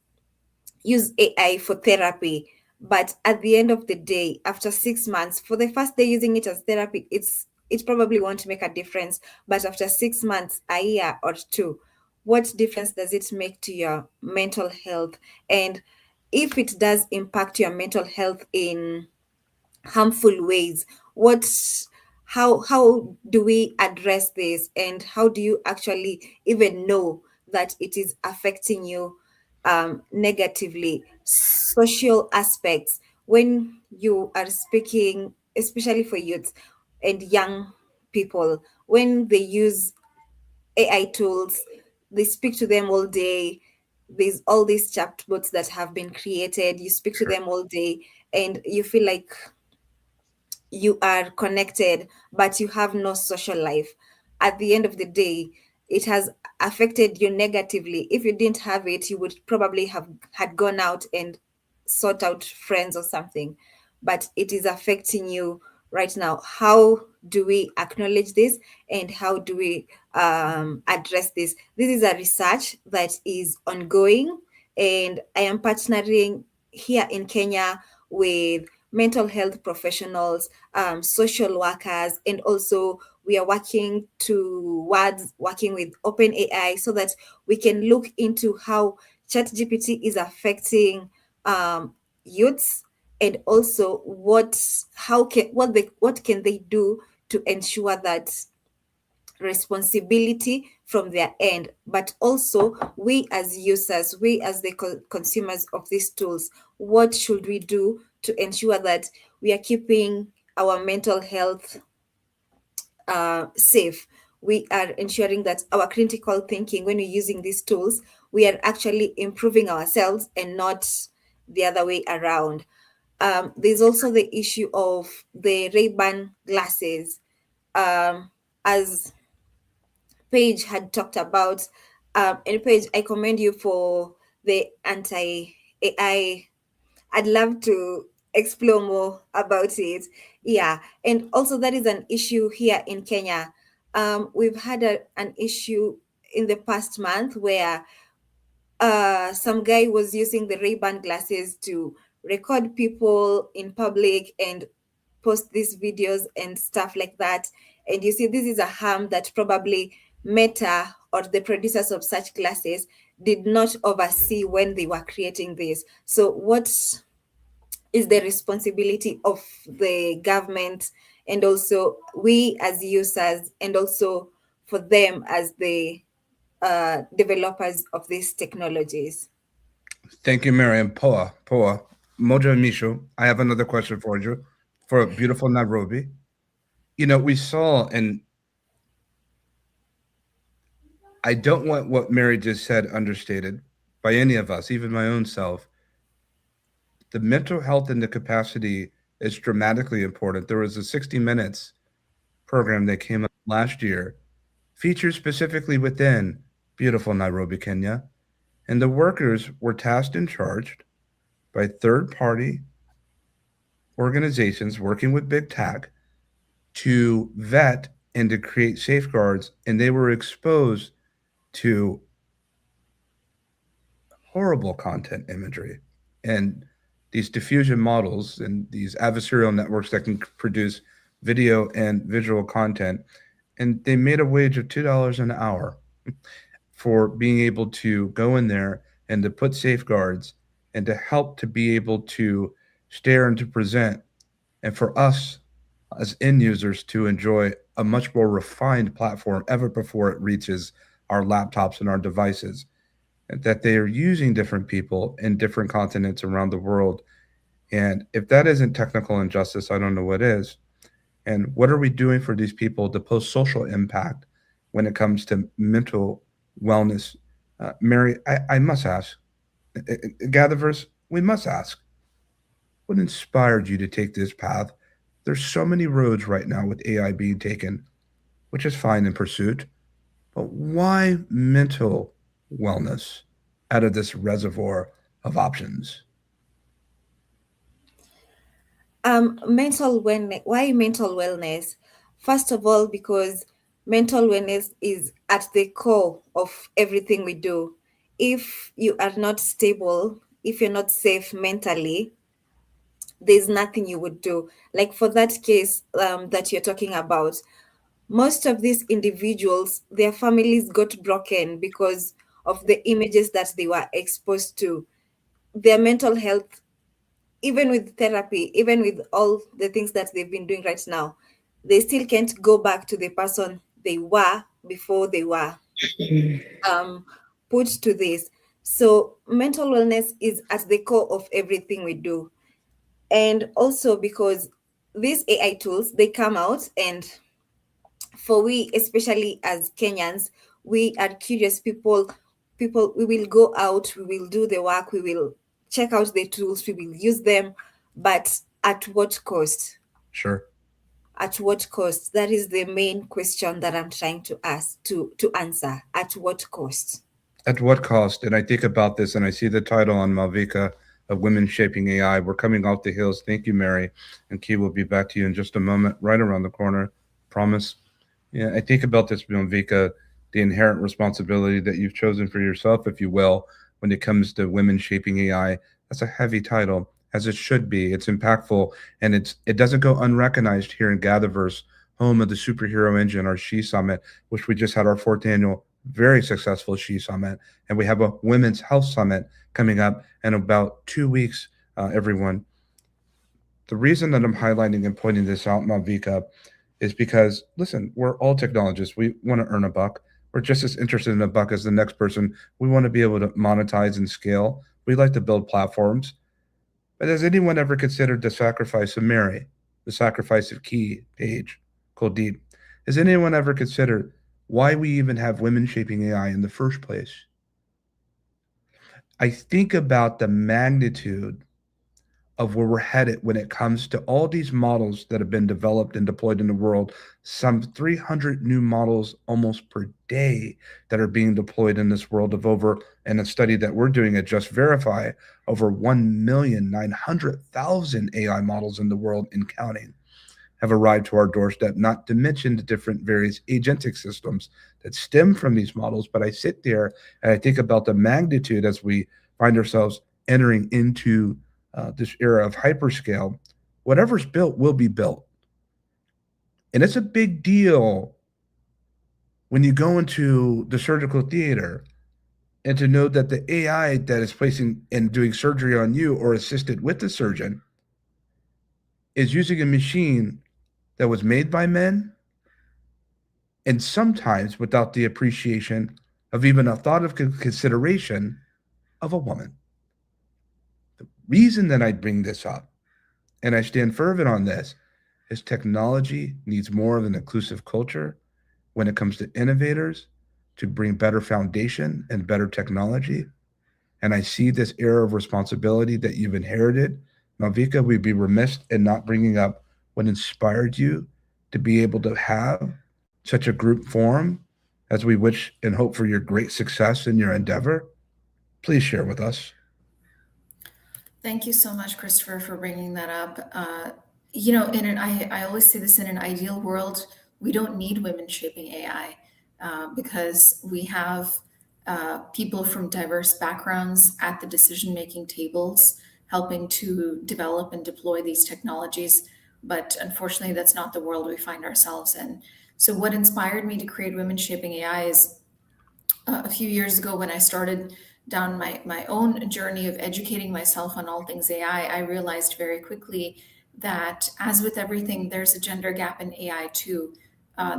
use AI for therapy, but at the end of the day, after 6 months, for the first day using it as therapy, it probably won't make a difference. But after 6 months, a year or two, what difference does it make to your mental health? And if it does impact your mental health in harmful ways, how do we address this, and how do you actually even know that it is affecting you negatively? Social aspects, when you are speaking, especially for youth and young people, when they use AI tools, they speak to them all day. There's all these chatbots that have been created. You speak to them all day and you feel like you are connected, but you have no social life. At the end of the day, it has affected you negatively. If you didn't have it, you would probably have had gone out and sought out friends or something. But it is affecting you right now. How do we acknowledge this, and how do we address this? This is a research that is ongoing, and I am partnering here in Kenya with mental health professionals, social workers, and also we are working towards working with OpenAI so that we can look into how ChatGPT is affecting youths, and also what can they do to ensure that responsibility from their end, but also we as users, we as the consumers of these tools, what should we do to ensure that we are keeping our mental health safe? We are ensuring that our critical thinking, when we're using these tools, we are actually improving ourselves and not the other way around. There's also the issue of the Ray-Ban glasses. As Paige had talked about, and Paige, I commend you for the anti-AI. I'd love to explore more about it. Yeah, and also that is an issue here in Kenya. We've had an issue in the past month where some guy was using the Ray-Ban glasses to record people in public and post these videos and stuff like that. And you see, this is a harm that probably Meta or the producers of such classes did not oversee when they were creating this. So what is the responsibility of the government, and also we as users, and also for them as the developers of these technologies? Thank you, Mary. And Poa, Mojo and Misho, I have another question for you, for beautiful Nairobi. You know, we saw, and I don't want what Mary just said understated by any of us, even my own self. The mental health and the capacity is dramatically important. There was a 60 Minutes program that came up last year, featured specifically within beautiful Nairobi, Kenya. And the workers were tasked and charged by third-party organizations working with big tech to vet and to create safeguards, and they were exposed to horrible content imagery and these diffusion models and these adversarial networks that can produce video and visual content. And they made a wage of $2 an hour for being able to go in there and to put safeguards and to help to be able to stare and to present, and for us as end users to enjoy a much more refined platform ever before it reaches our laptops and our devices. And that they are using different people in different continents around the world. And if that isn't technical injustice, I don't know what is. And what are we doing for these people to post social impact when it comes to mental wellness? Mary, I must ask, GatherVerse, we must ask, what inspired you to take this path? There's so many roads right now with AI being taken, which is fine in pursuit, but why mental wellness out of this reservoir of options? Mental wellness. Why mental wellness? First of all, because mental wellness is at the core of everything we do. If you are not stable, if you're not safe mentally, there's nothing you would do. Like for that case that you're talking about, most of these individuals, their families got broken because of the images that they were exposed to. Their mental health, even with therapy, even with all the things that they've been doing right now, they still can't go back to the person they were before they were put to this. So mental wellness is at the core of everything we do. And also because these AI tools, they come out, and for we, especially as Kenyans, we are curious people. We will go out, we will do the work, we will check out the tools, we will use them, but at what cost? Sure. At what cost? That is the main question that I'm trying to ask, to answer. At what cost? At what cost? And I think about this and I see the title on Malvika of Women Shaping AI. We're coming off the hills. Thank you, Mary. And Key will be back to you in just a moment, right around the corner. Promise. Yeah, I think about this, Malvika, the inherent responsibility that you've chosen for yourself, if you will, when it comes to Women Shaping AI. That's a heavy title, as it should be. It's impactful, and it doesn't go unrecognized here in GatherVerse, home of the Superhero Engine, our She Summit, which we just had our 4th annual very successful She Summit. And we have a Women's Health Summit coming up in about 2 weeks, everyone. The reason that I'm highlighting and pointing this out, Malvika, is because, listen, we're all technologists. We want to earn a buck. We're just as interested in a buck as the next person. We want to be able to monetize and scale. We like to build platforms. But has anyone ever considered the sacrifice of Mary, the sacrifice of Key, Paige, Kuldeep? Has anyone ever considered why we even have Women Shaping AI in the first place? I think about the magnitude of where we're headed when it comes to all these models that have been developed and deployed in the world. Some 300 new models almost per day that are being deployed in this world, of over, in a study that we're doing at Just Verify, over 1,900,000 AI models in the world and counting have arrived to our doorstep, not to mention the different various agentic systems that stem from these models. But I sit there and I think about the magnitude as we find ourselves entering into this era of hyperscale, whatever's built will be built. And it's a big deal when you go into the surgical theater and to know that the AI that is placing and doing surgery on you or assisted with the surgeon is using a machine that was made by men and sometimes without the appreciation of even a thought of consideration of a woman. The reason that I bring this up, and I stand fervent on this, is technology needs more of an inclusive culture when it comes to innovators to bring better foundation and better technology. And I see this era of responsibility that you've inherited. Malvika, we'd be remiss in not bringing up what inspired you to be able to have such a group forum, as we wish and hope for your great success in your endeavor. Please share with us. Thank you so much, Christopher, for bringing that up. You know, I always say this, in an ideal world, we don't need women shaping AI because we have people from diverse backgrounds at the decision-making tables helping to develop and deploy these technologies. But unfortunately, that's not the world we find ourselves in. So what inspired me to create Women Shaping AI is a few years ago when I started down my own journey of educating myself on all things AI, I realized very quickly that, as with everything, there's a gender gap in AI too.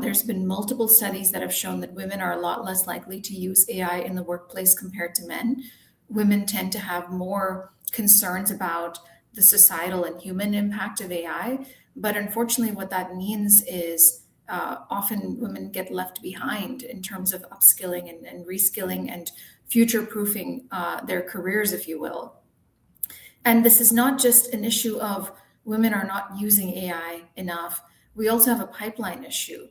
There's been multiple studies that have shown that women are a lot less likely to use AI in the workplace compared to men. Women tend to have more concerns about the societal and human impact of AI. But unfortunately, what that means is often women get left behind in terms of upskilling and reskilling and future-proofing their careers, if you will. And this is not just an issue of women are not using AI enough. We also have a pipeline issue.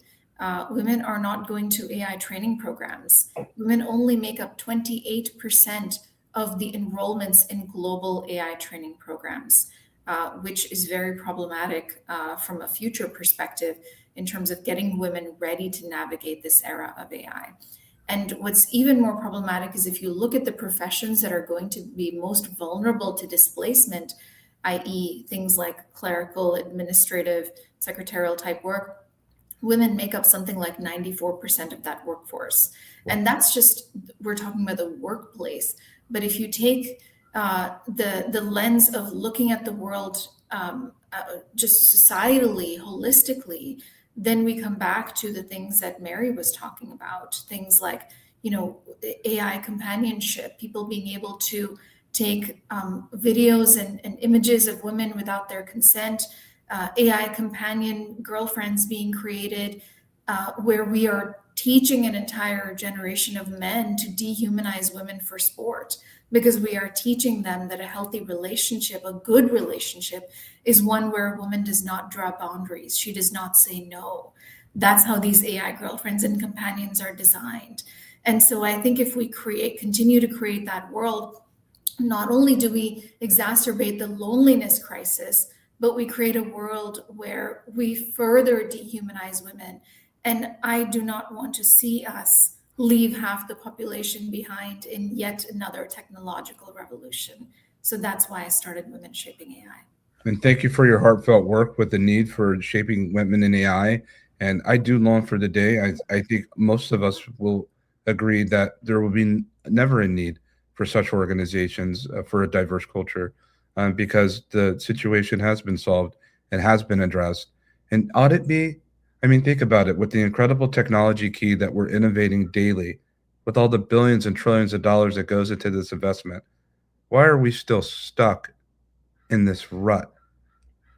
Women are not going to AI training programs. Women only make up 28% of the enrollments in global AI training programs, which is very problematic from a future perspective in terms of getting women ready to navigate this era of AI. And what's even more problematic is if you look at the professions that are going to be most vulnerable to displacement, i.e. things like clerical, administrative, secretarial type work, women make up something like 94% of that workforce. And that's just, we're talking about the workplace. But if you take the lens of looking at the world just societally, holistically, then we come back to the things that Mary was talking about, things like, you know, AI companionship, people being able to take videos and images of women without their consent, AI companion girlfriends being created, where we are teaching an entire generation of men to dehumanize women for sport, because we are teaching them that a healthy relationship, a good relationship, is one where a woman does not draw boundaries. She does not say no. That's how these AI girlfriends and companions are designed. And so I think if we continue to create that world, not only do we exacerbate the loneliness crisis, but we create a world where we further dehumanize women. And I do not want to see us leave half the population behind in yet another technological revolution. So that's why I started Women Shaping AI. And thank you for your heartfelt work with the need for shaping women in AI. And I do long for the day. I think most of us will agree that there will be never a need for such organizations for a diverse culture because the situation has been solved and has been addressed. And audit me. I mean, think about it. With the incredible technology key that we're innovating daily, with all the billions and trillions of dollars that goes into this investment, why are we still stuck in this rut?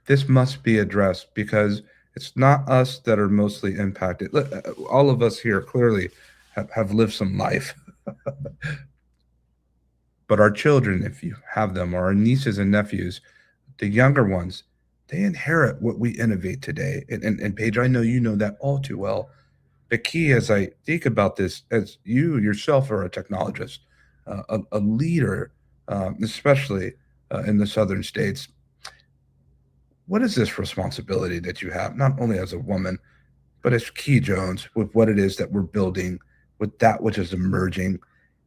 This must be addressed because it's not us that are mostly impacted. All of us here clearly have lived some life. But our children, if you have them, or our nieces and nephews, the younger ones, they inherit what we innovate today. And Paige, I know you know that all too well. The key, as I think about this, as you yourself are a technologist, a leader, especially in the southern states, what is this responsibility that you have, not only as a woman, but as Key Jones, with what it is that we're building, with that which is emerging?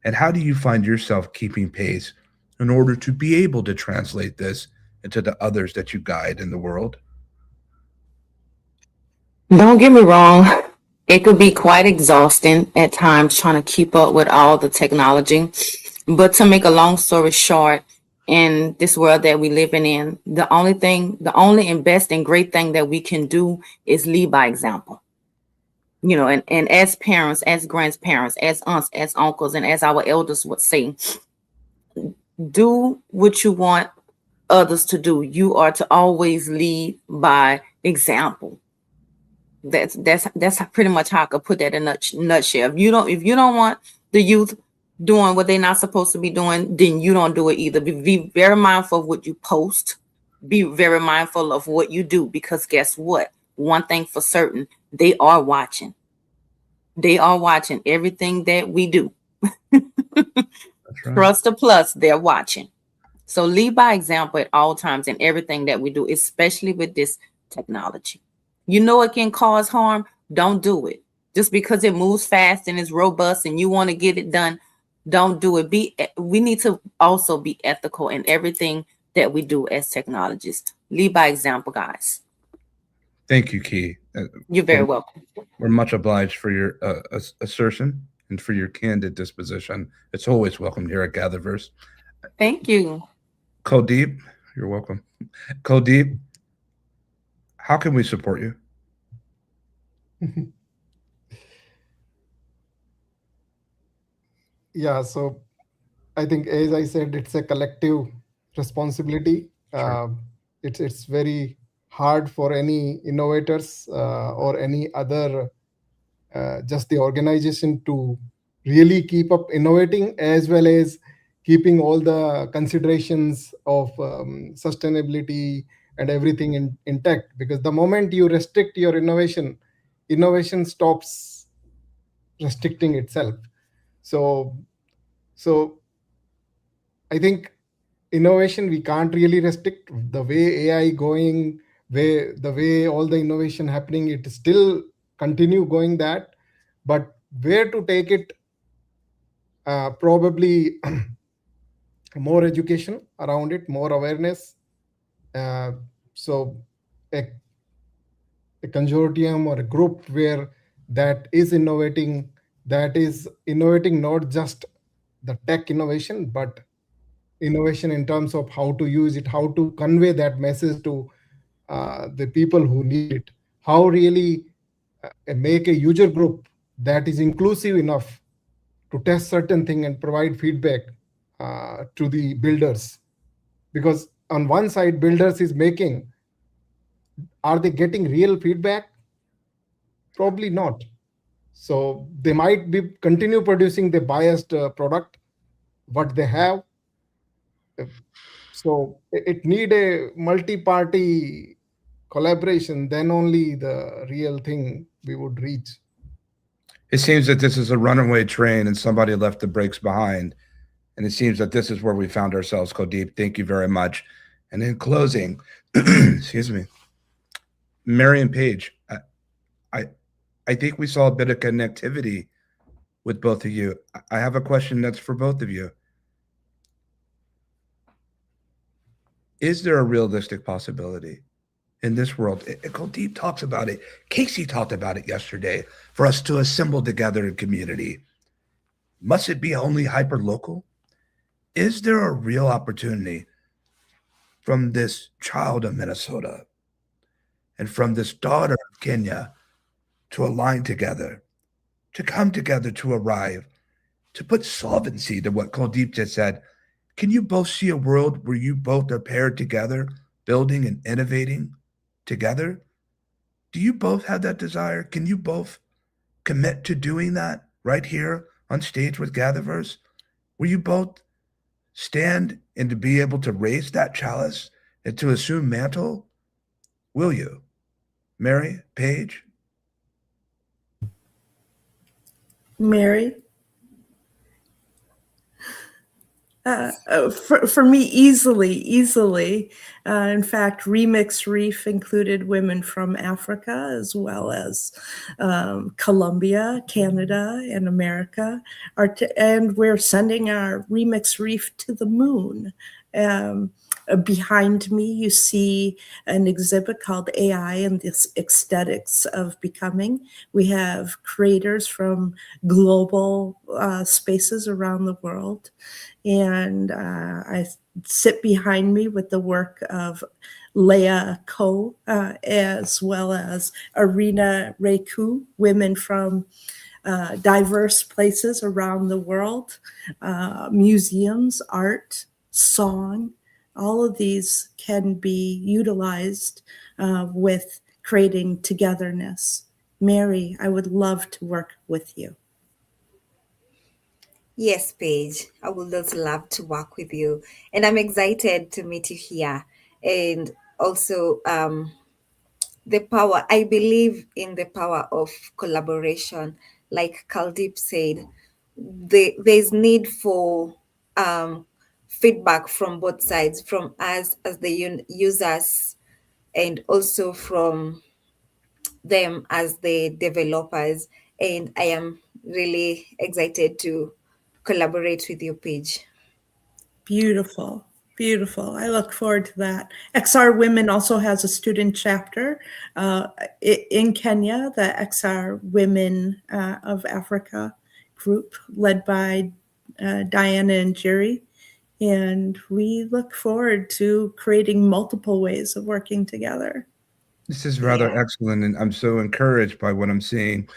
And how do you find yourself keeping pace in order to be able to translate this into the others that you guide in the world? Don't get me wrong, it could be quite exhausting at times trying to keep up with all the technology. But to make a long story short, in this world that we living in, the only and best and great thing that we can do is lead by example. You know, and as parents, as grandparents, as aunts, as uncles, and as our elders would say, do what you want others to do. You are to always lead by example. That's pretty much how I could put that in a nutshell. If you don't want the youth doing what they're not supposed to be doing, then you don't do it either. Be very mindful of what you post. Be very mindful of what you do, because guess what? One thing for certain, they are watching. They are watching everything that we do. That's right. Trust a plus, they're watching. So lead by example at all times in everything that we do, especially with this technology. You know it can cause harm, don't do it. Just because it moves fast and is robust and you want to get it done, don't do it. We need to also be ethical in everything that we do as technologists. Lead by example, guys. Thank you, Key. You're very welcome. We're much obliged for your assertion and for your candid disposition. It's always welcome here at GatherVerse. Thank you. Kuldeep, you're welcome. Kuldeep, how can we support you? Yeah, so I think, as I said, it's a collective responsibility. Sure. It's very hard for any innovators or any other, just the organization, to really keep up innovating, as well as keeping all the considerations of sustainability and everything intact. Because the moment you restrict your innovation stops restricting itself. So I think innovation we can't really restrict. The way AI going, the way all the innovation happening, it still continue going that. But where to take it, probably more education around it, more awareness. So a consortium or a group where that is innovating not just the tech innovation, but innovation in terms of how to use it, how to convey that message to the people who need it, how really make a user group that is inclusive enough to test certain thing and provide feedback to the builders. Because on one side, builders is making, are they getting real feedback? Probably not. So they might be continue producing the biased product, what they have. So it need a multi-party collaboration, then only the real thing we would reach. It seems that this is a runaway train and somebody left the brakes behind. And it seems that this is where we found ourselves. Kuldeep, thank you very much. And in closing, excuse me, Mary and Paige, I think we saw a bit of connectivity with both of you. I have a question that's for both of you. Is there a realistic possibility in this world? Kuldeep talks about it. Casey talked about it yesterday, for us to assemble together in community. Must it be only hyper-local? Is there a real opportunity from this child of Minnesota and from this daughter of Kenya to align together, to come together, to arrive, to put solvency to what Kuldeep just said? Can you both see a world where you both are paired together, building and innovating together? Do you both have that desire? Can you both commit to doing that right here on stage with GatherVerse? Will you both stand and to be able to raise that chalice and to assume mantle? Will you? Mary, Paige? Mary? For me, easily. In fact, Remix Reef included women from Africa as well as Colombia, Canada, and America. And we're sending our Remix Reef to the moon. Behind me, you see an exhibit called AI and the Aesthetics of Becoming. We have creators from global spaces around the world. And I sit behind me with the work of Leah Ko, as well as Arena Reku, women from diverse places around the world, museums, art, song. All of these can be utilized with creating togetherness. Mary, I would love to work with you. Yes, Paige, I would also love to work with you. And I'm excited to meet you here. And also, I believe in the power of collaboration. Like Kaldeep said, there's need for feedback from both sides, from us as the users, and also from them as the developers. And I am really excited to collaborate with you, Paige. Beautiful. I look forward to that. XR Women also has a student chapter in Kenya, the XR Women of Africa group led by Diana and Jerry. And we look forward to creating multiple ways of working together. This is rather excellent, and I'm so encouraged by what I'm seeing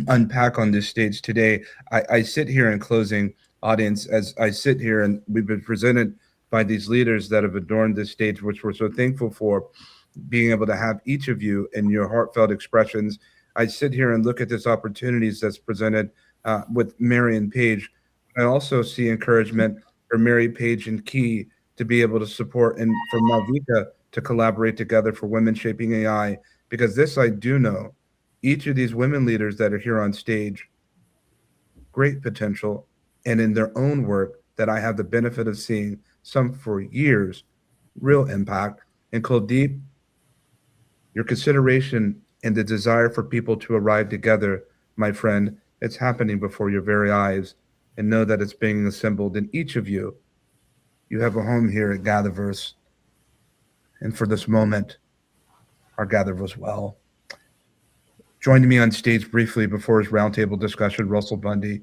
unpack on this stage today. I sit here in closing, audience, as I sit here and we've been presented by these leaders that have adorned this stage, which we're so thankful for, being able to have each of you in your heartfelt expressions. I sit here and look at this opportunities that's presented with Mary and Paige. I also see encouragement for Mary, Paige, and Key to be able to support, and for Malvika to collaborate together for Women Shaping AI, because this I do know, each of these women leaders that are here on stage, great potential, and in their own work that I have the benefit of seeing, some for years, real impact. And Kuldeep, your consideration and the desire for people to arrive together, my friend, it's happening before your very eyes, and know that it's being assembled in each of you. You have a home here at GatherVerse. And for this moment, our GatherVerse well. Joining me on stage briefly before his roundtable discussion, Russell Bundy,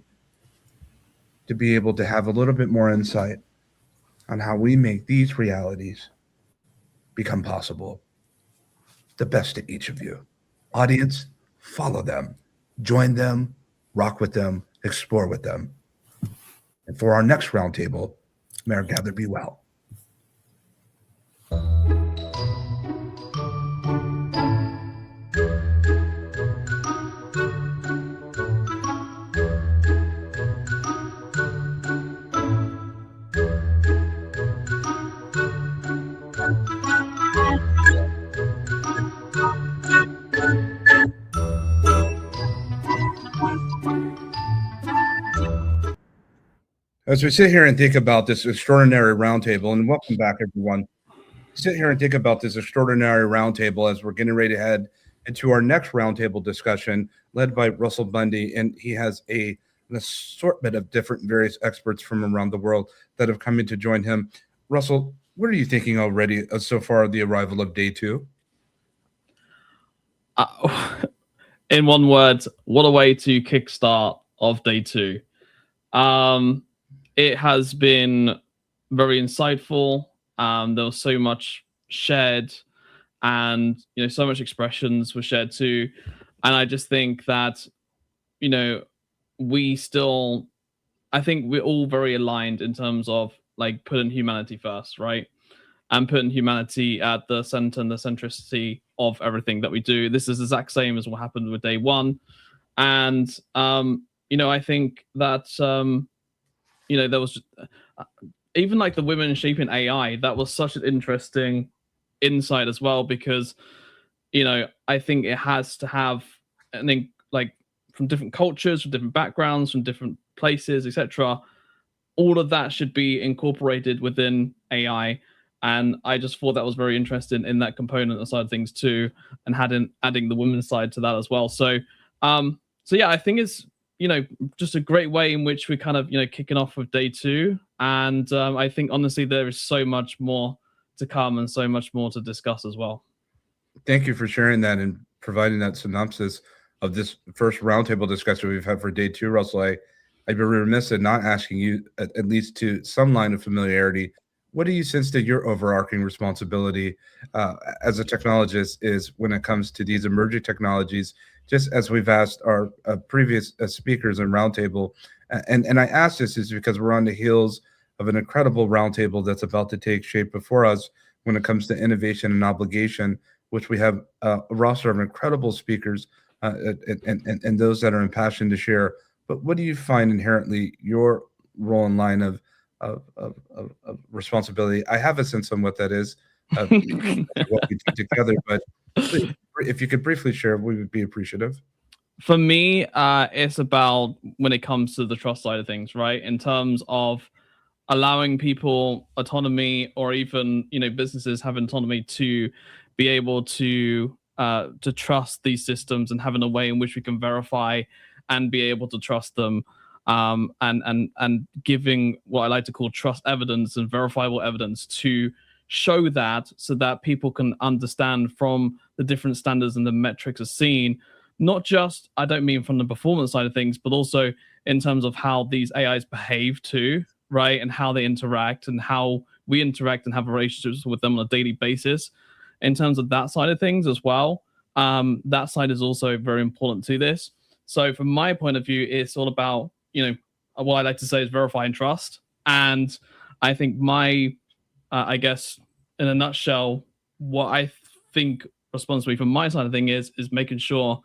to be able to have a little bit more insight on how we make these realities become possible. The best to each of you. Audience, follow them, join them, rock with them, explore with them. And for our next roundtable, may our gather be well. As we sit here and think about this extraordinary roundtable, and welcome back, everyone. Sit here and think about this extraordinary roundtable as we're getting ready to head into our next roundtable discussion, led by Russell Bundy, and he has an assortment of different various experts from around the world that have come in to join him. Russell, what are you thinking already so far of the arrival of day two? In one word, what a way to kickstart of day two. It has been very insightful. There was so much shared, and so much expressions were shared too. And I just think that I think we're all very aligned in terms of like putting humanity first, right? And putting humanity at the center and the centricity of everything that we do. This is the exact same as what happened with day one. And I think that there was even like the women shaping AI, that was such an interesting insight as well, because I think it has to have, I think, like from different cultures, from different backgrounds, from different places, etc., all of that should be incorporated within AI. And I just thought that was very interesting in that component side of things too, and adding the women's side to that as well. So, yeah, I think it's, just a great way in which we're kind of, kicking off with day 2. And I think honestly, there is so much more to come and so much more to discuss as well. Thank you for sharing that and providing that synopsis of this first roundtable discussion we've had for day 2, Russell. I'd be remiss in not asking you, at least to some line of familiarity, what do you sense that your overarching responsibility as a technologist is when it comes to these emerging technologies, just as we've asked our previous speakers in roundtable? And I ask this is because we're on the heels of an incredible roundtable that's about to take shape before us when it comes to innovation and obligation, which we have a roster of incredible speakers and those that are impassioned to share. But what do you find inherently your role in line of responsibility? I have a sense on what that is, what we do together, but please, if you could briefly share, we would be appreciative. For me, it's about when it comes to the trust side of things, right? In terms of allowing people autonomy, or even businesses have autonomy to be able to trust these systems, and having a way in which we can verify and be able to trust them, and giving what I like to call trust evidence and verifiable evidence to show that, so that people can understand from the different standards and the metrics are seen, not just, I don't mean from the performance side of things, but also in terms of how these AIs behave too, right? And how they interact, and how we interact and have relationships with them on a daily basis. In terms of that side of things as well, that side is also very important to this. So from my point of view, it's all about, what I like to say is verify and trust. And I think I guess in a nutshell, what I think responsibility from my side of thing is making sure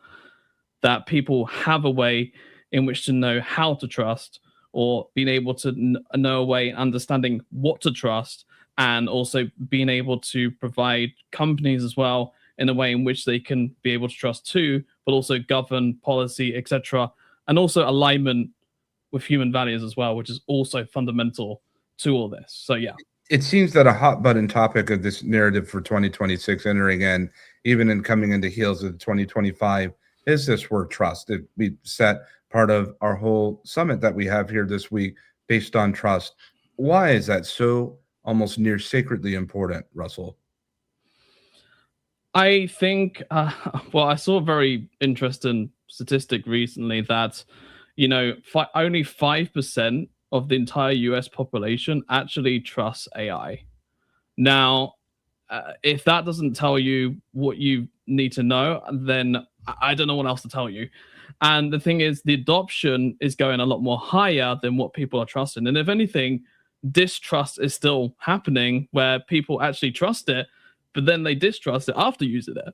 that people have a way in which to know how to trust, or being able to know a way, understanding what to trust, and also being able to provide companies as well in a way in which they can be able to trust too, but also govern policy, etc. And also alignment with human values as well, which is also fundamental to all this. So yeah. It seems that a hot button topic of this narrative for 2026 entering in, even in coming into heels of 2025, is this word trust. We set part of our whole summit that we have here this week based on trust. Why is that so almost near sacredly important, Russell? I think, I saw a very interesting statistic recently that, only 5% of the entire US population actually trusts AI. Now, if that doesn't tell you what you need to know, then I don't know what else to tell you. And the thing is, the adoption is going a lot more higher than what people are trusting. And if anything, distrust is still happening, where people actually trust it, but then they distrust it after using it.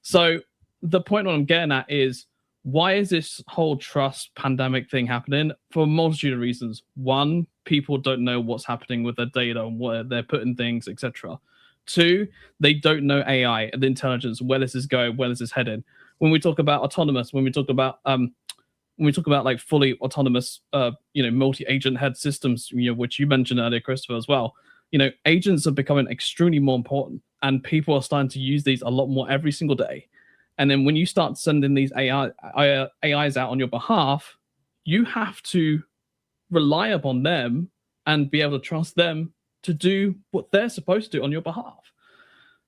So the point what I'm getting at is, why is this whole trust pandemic thing happening? For a multitude of reasons. One, people don't know what's happening with their data and where they're putting things, etc. Two, they don't know AI and the intelligence, where this is going, where this is heading. When we talk about autonomous, when we talk about like fully autonomous, multi-agent head systems, which you mentioned earlier, Christopher, as well. Agents are becoming extremely more important, and people are starting to use these a lot more every single day. And then when you start sending these AIs out on your behalf, you have to rely upon them and be able to trust them to do what they're supposed to on your behalf.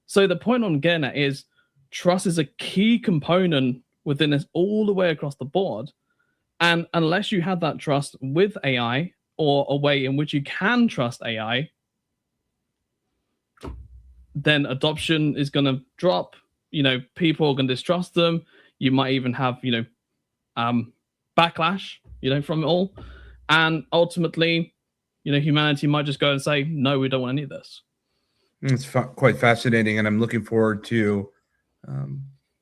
So the point I'm getting at is, trust is a key component within this all the way across the board. And unless you have that trust with AI, or a way in which you can trust AI, then adoption is going to drop. People are going to distrust them. You might even have, backlash, from it all. And ultimately, humanity might just go and say, no, we don't want any of this. It's quite fascinating. And I'm looking forward to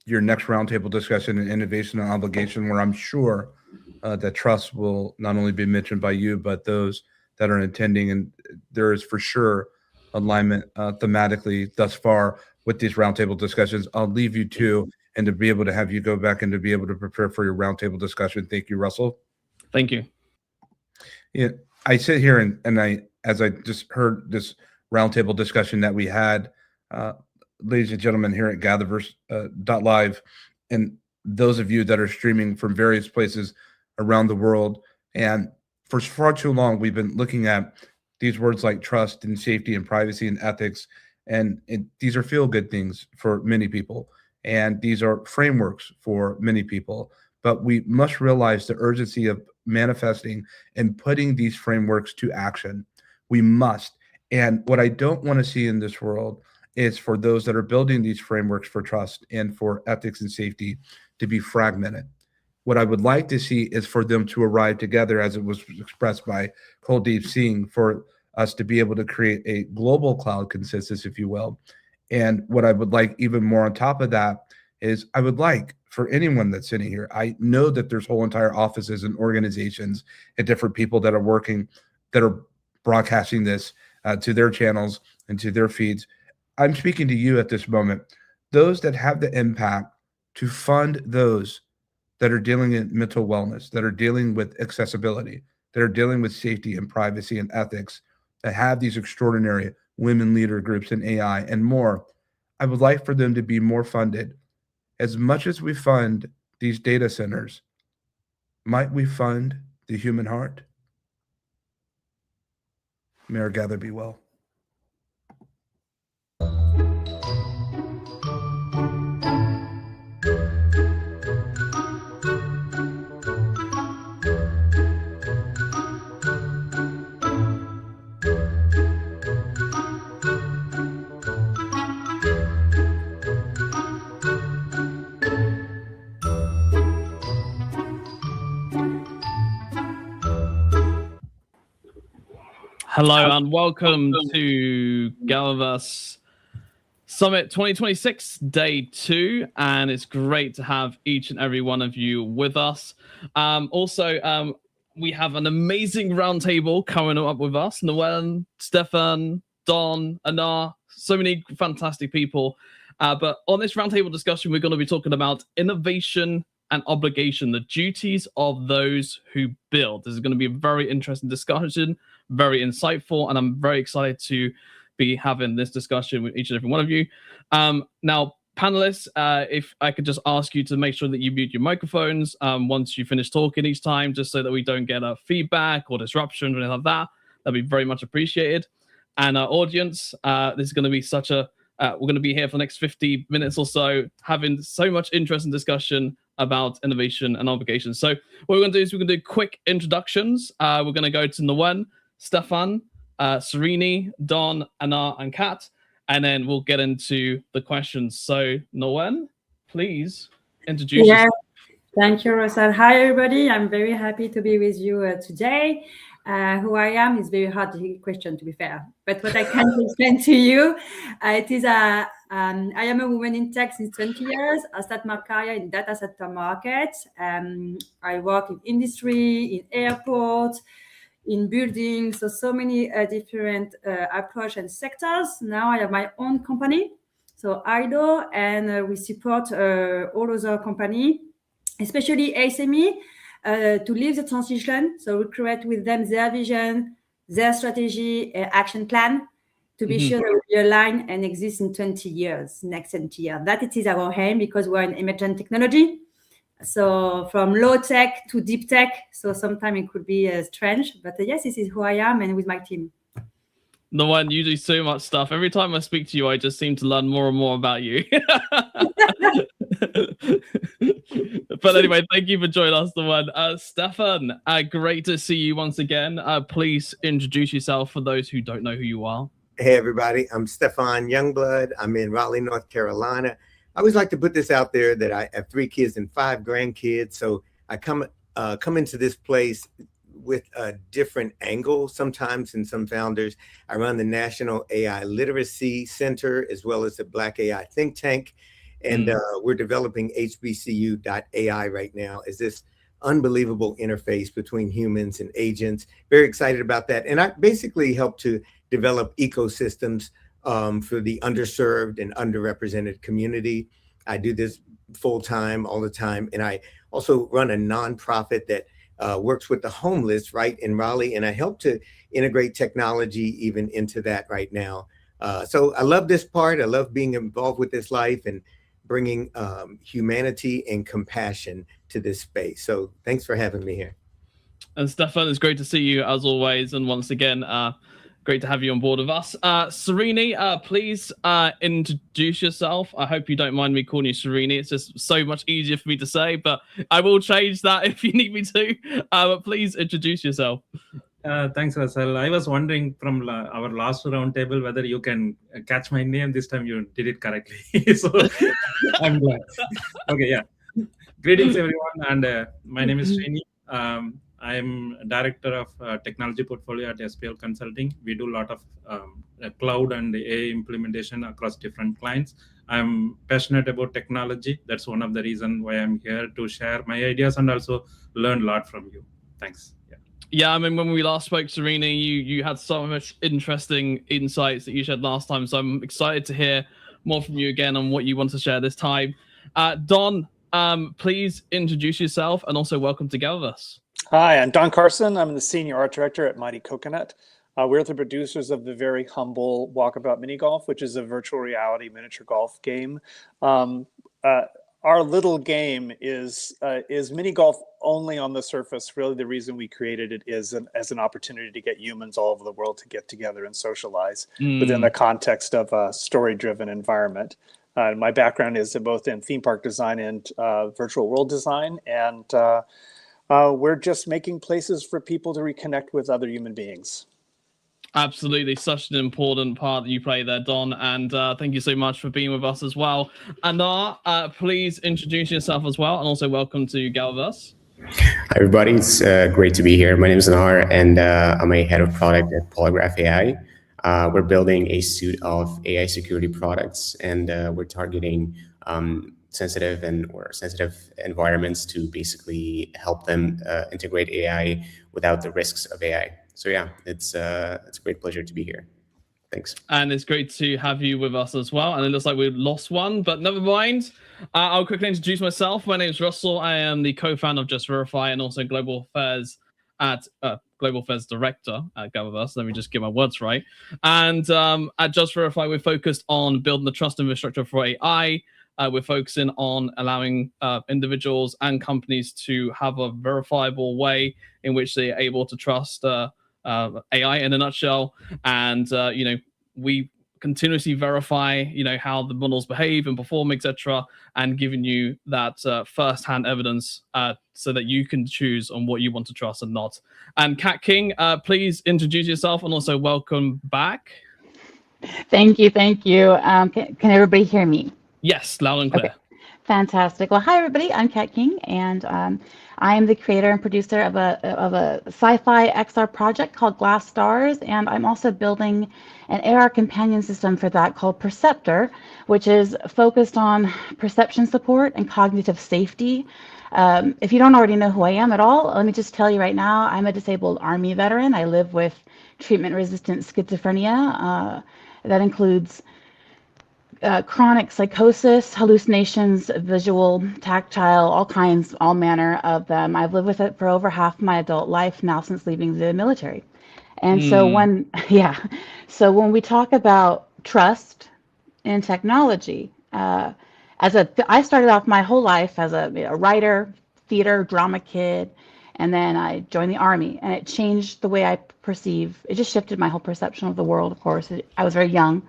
your next roundtable discussion in innovation and obligation, where I'm sure that trust will not only be mentioned by you, but those that are attending. And there is for sure alignment thematically thus far with these roundtable discussions. I'll leave you to, and to be able to have you go back and to be able to prepare for your roundtable discussion. Thank you, Russell. Thank you. Yeah, I sit here and as I just heard this roundtable discussion that we had, ladies and gentlemen here at GatherVerse .live, and those of you that are streaming from various places around the world. And for far too long, we've been looking at these words like trust and safety and privacy and ethics. And these are feel-good things for many people. And these are frameworks for many people. But we must realize the urgency of manifesting and putting these frameworks to action. We must. And what I don't want to see in this world is for those that are building these frameworks for trust and for ethics and safety to be fragmented. What I would like to see is for them to arrive together, as it was expressed by Kuldeep Singh, for us to be able to create a global cloud consensus, if you will. And what I would like even more on top of that is I would like for anyone that's sitting here, I know that there's whole entire offices and organizations and different people that are working, that are broadcasting this to their channels and to their feeds. I'm speaking to you at this moment, those that have the impact to fund those that are dealing in mental wellness, that are dealing with accessibility, that are dealing with safety and privacy and ethics, that have these extraordinary women leader groups in AI and more. I would like for them to be more funded. As much as we fund these data centers, might we fund the human heart? May our gather be well. Hello and welcome to GatherVerse Summit 2026, day 2, and it's great to have each and every one of you with us. We have an amazing roundtable coming up with us. Noel, Stefan, Don, Anar, so many fantastic people. But on this roundtable discussion, we're going to be talking about innovation and obligation, the duties of those who build. This is going to be a very interesting discussion, very insightful, and I'm very excited to be having this discussion with each and every one of you. Now, panelists, if I could just ask you to make sure that you mute your microphones once you finish talking each time, just so that we don't get a feedback or disruption or anything like that. That'd be very much appreciated. And our audience, this is going to be such a, we're going to be here for the next 50 minutes or so, having so much interesting discussion about innovation and obligation. So what we're going to do is we're going to do quick introductions. We're going to go to Noen, Stefan, Serini, Don, Anar, and Kat, and then we'll get into the questions. So Noen, please introduce yourself. Thank you, Russell. Hi, everybody. I'm very happy to be with you today. Who I am is very hard question, to be fair. But what I can explain to you, it is I am a woman in tech since 20 years. I started my career in data center market. I work in industry, in airports, in buildings, so many different approach and sectors. Now I have my own company, so IDO, and we support all other company, especially SME, to lead the transition. So we create with them their vision, their strategy, action plan, to be sure that we align and exist in 20 years, next 20 years. That it is our aim, because we're an emergent technology. So from low tech to deep tech. So sometimes it could be strange, but yes, this is who I am and with my team. The one, you do so much stuff. Every time I speak to you, I just seem to learn more and more about you. But anyway, thank you for joining us, the one. Stefan, great to see you once again. Please introduce yourself for those who don't know who you are. Hey, everybody. I'm Stefan Youngblood. I'm in Raleigh, North Carolina. I always like to put this out there that I have 3 kids and 5 grandkids. So I come into this place with a different angle sometimes than some founders. I run the National AI Literacy Center as well as the Black AI think tank. And we're developing HBCU.ai right now as this unbelievable interface between humans and agents. Very excited about that. And I basically help to develop ecosystems for the underserved and underrepresented community. I do this full time, all the time. And I also run a nonprofit that works with the homeless right in Raleigh, and I help to integrate technology even into that right now. So I love this part. I love being involved with this life and bringing humanity and compassion to this space. So thanks for having me here. And Stefan, it's great to see you as always. And once again, great to have you on board with us. Serini, please introduce yourself. I hope you don't mind me calling you Serini. It's just so much easier for me to say, but I will change that if you need me to. But please introduce yourself. Thanks, Russell. I was wondering from our last roundtable whether you can catch my name. This time you did it correctly. So I'm glad. Okay, yeah. Greetings, everyone. And my name is Srini. I'm director of technology portfolio at SPL Consulting. We do a lot of cloud and AI implementation across different clients. I'm passionate about technology. That's one of the reasons why I'm here, to share my ideas and also learn a lot from you. Thanks. Yeah, I mean, when we last spoke, Serena, you had so much interesting insights that you shared last time. So I'm excited to hear more from you again on what you want to share this time. Don, please introduce yourself and also welcome to GatherVerse. Hi, I'm Don Carson. I'm the Senior Art Director at Mighty Coconut. We're the producers of the very humble Walkabout Mini Golf, which is a virtual reality miniature golf game. Our little game is mini golf only on the surface. Really, the reason we created it is as an opportunity to get humans all over the world to get together and socialize within the context of a story-driven environment. My background is both in theme park design and virtual world design, and we're just making places for people to reconnect with other human beings. Absolutely, such an important part that you play there, Don, and thank you so much for being with us as well. Anar, please introduce yourself as well, and also welcome to GatherVerse. Hi everybody, it's great to be here. My name is Anar, and I'm a head of product at Polygraph AI. We're building a suite of AI security products, and we're targeting sensitive environments to basically help them integrate AI without the risks of AI. So yeah, it's a great pleasure to be here. Thanks. And it's great to have you with us as well. And it looks like we've lost one, but never mind. I'll quickly introduce myself. My name is Russell. I am the co-founder of Just Verify and also Global Affairs Director at GatherVerse. Let me just get my words right. And at Just Verify, we're focused on building the trust infrastructure for AI. We're focusing on allowing individuals and companies to have a verifiable way in which they are able to trust AI in a nutshell. And, we continuously verify, how the models behave and perform, etc., and giving you that first-hand evidence so that you can choose on what you want to trust and not. And Kat King, please introduce yourself and also welcome back. Thank you. Can everybody hear me? Yes, loud and clear. Okay. Fantastic. Well, hi everybody. I'm Kat King, and I am the creator and producer of a sci-fi XR project called Glass Stars, and I'm also building an AR companion system for that called Perceptor, which is focused on perception support and cognitive safety. If you don't already know who I am at all, let me just tell you right now, I'm a disabled Army veteran. I live with treatment-resistant schizophrenia. That includes chronic psychosis, hallucinations, visual, tactile, all kinds, all manner of them. I've lived with it for over half my adult life now since leaving the military. And so when we talk about trust in technology, I started off my whole life as a writer, theater, drama kid, and then I joined the Army, and it changed the way I perceive. It just shifted my whole perception of the world, of course. I was very young.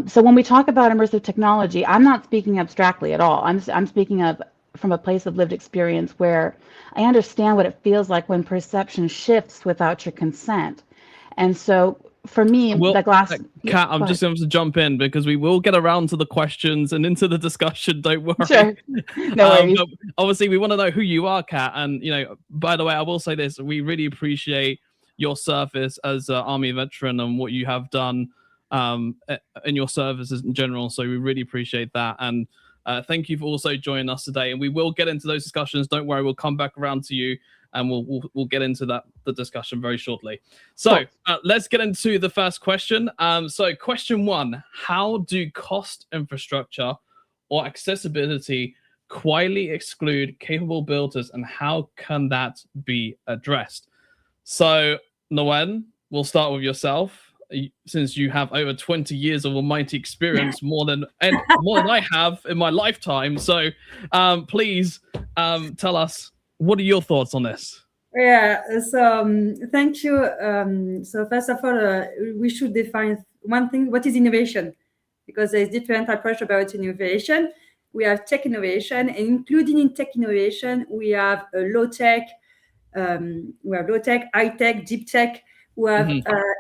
So when we talk about immersive technology, I'm not speaking abstractly at all. I'm speaking of from a place of lived experience where I understand what it feels like when perception shifts without your consent. And so for me, the glass... Kat, I'm just going to jump in because we will get around to the questions and into the discussion. Don't worry. Sure. No worries. Obviously, we want to know who you are, Kat. And, by the way, I will say this. We really appreciate your service as an Army veteran and what you have done in your services in general. So we really appreciate that. And thank you for also joining us today. And we will get into those discussions. Don't worry, we'll come back around to you and we'll get into the discussion very shortly. So let's get into the first question. So question one, how do cost, infrastructure, or accessibility quietly exclude capable builders, and how can that be addressed? So, Nguyen, we'll start with yourself, since you have over 20 years of almighty experience, more than I have in my lifetime. So, please tell us, what are your thoughts on this? Yeah, so thank you. So first of all, we should define one thing: what is innovation? Because there's different approach about innovation. We have tech innovation, and including in tech innovation, we have low tech, high tech, deep tech. We have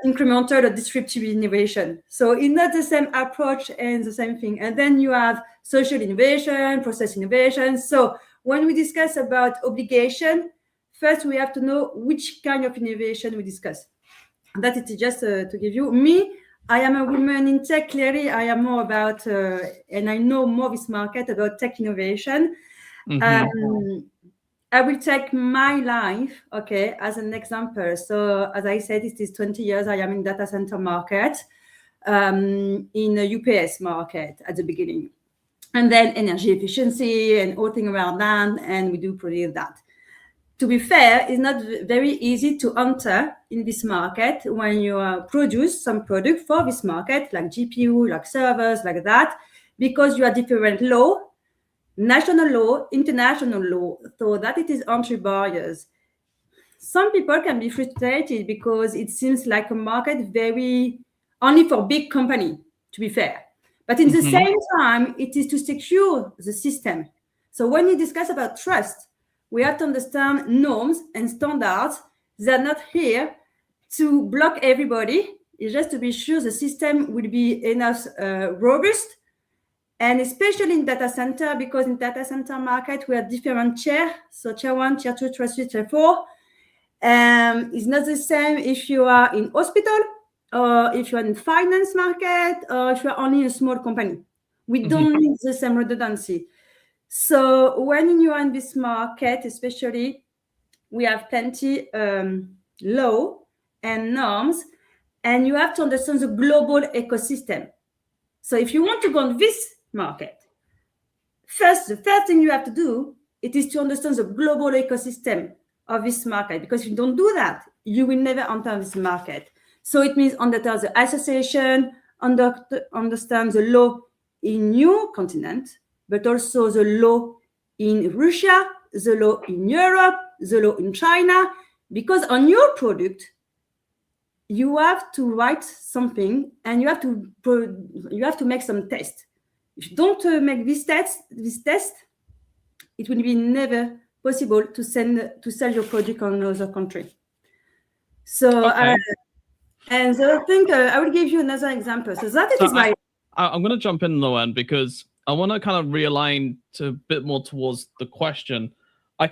incremental or disruptive innovation. So it's not the same approach and the same thing. And then you have social innovation, process innovation. So when we discuss about obligation, first we have to know which kind of innovation we discuss. That is just to give you. Me, I am a woman in tech. Clearly, I am more about, and I know more this market about tech innovation. I will take my life, okay, as an example. So as I said, it is 20 years I am in data center market, in a UPS market at the beginning. And then energy efficiency and all things around that, and we do produce that. To be fair, it's not very easy to enter in this market when you produce some product for this market, like GPU, like servers, like that, because you have different law, national law, international law, so that it is entry barriers. Some people can be frustrated because it seems like a market very only for big company, to be fair. But in the same time, it is to secure the system. So when you discuss about trust, we have to understand norms and standards. They're not here to block everybody. It's just to be sure the system will be enough robust. And especially in data center, because in data center market, we have different tier. So tier 1, tier 2, tier 3, tier 4. It's not the same if you are in hospital, or if you're in finance market, or if you're only a small company. We don't need the same redundancy. So when you are in this market, especially, we have plenty law and norms, and you have to understand the global ecosystem. So if you want to go on this market, the first thing you have to do, it is to understand the global ecosystem of this market, because if you don't do that, you will never enter this market. So it means understand the association, understand the law in your continent, but also the law in Russia, the law in Europe, the law in China, because on your product, you have to write something and you have to make some tests. If you don't make this test, it will be never possible to sell your product on another country. So, and so I think I will give you another example. So that is my. I'm going to jump in, Nguyen, because I want to kind of realign to a bit more towards the question. I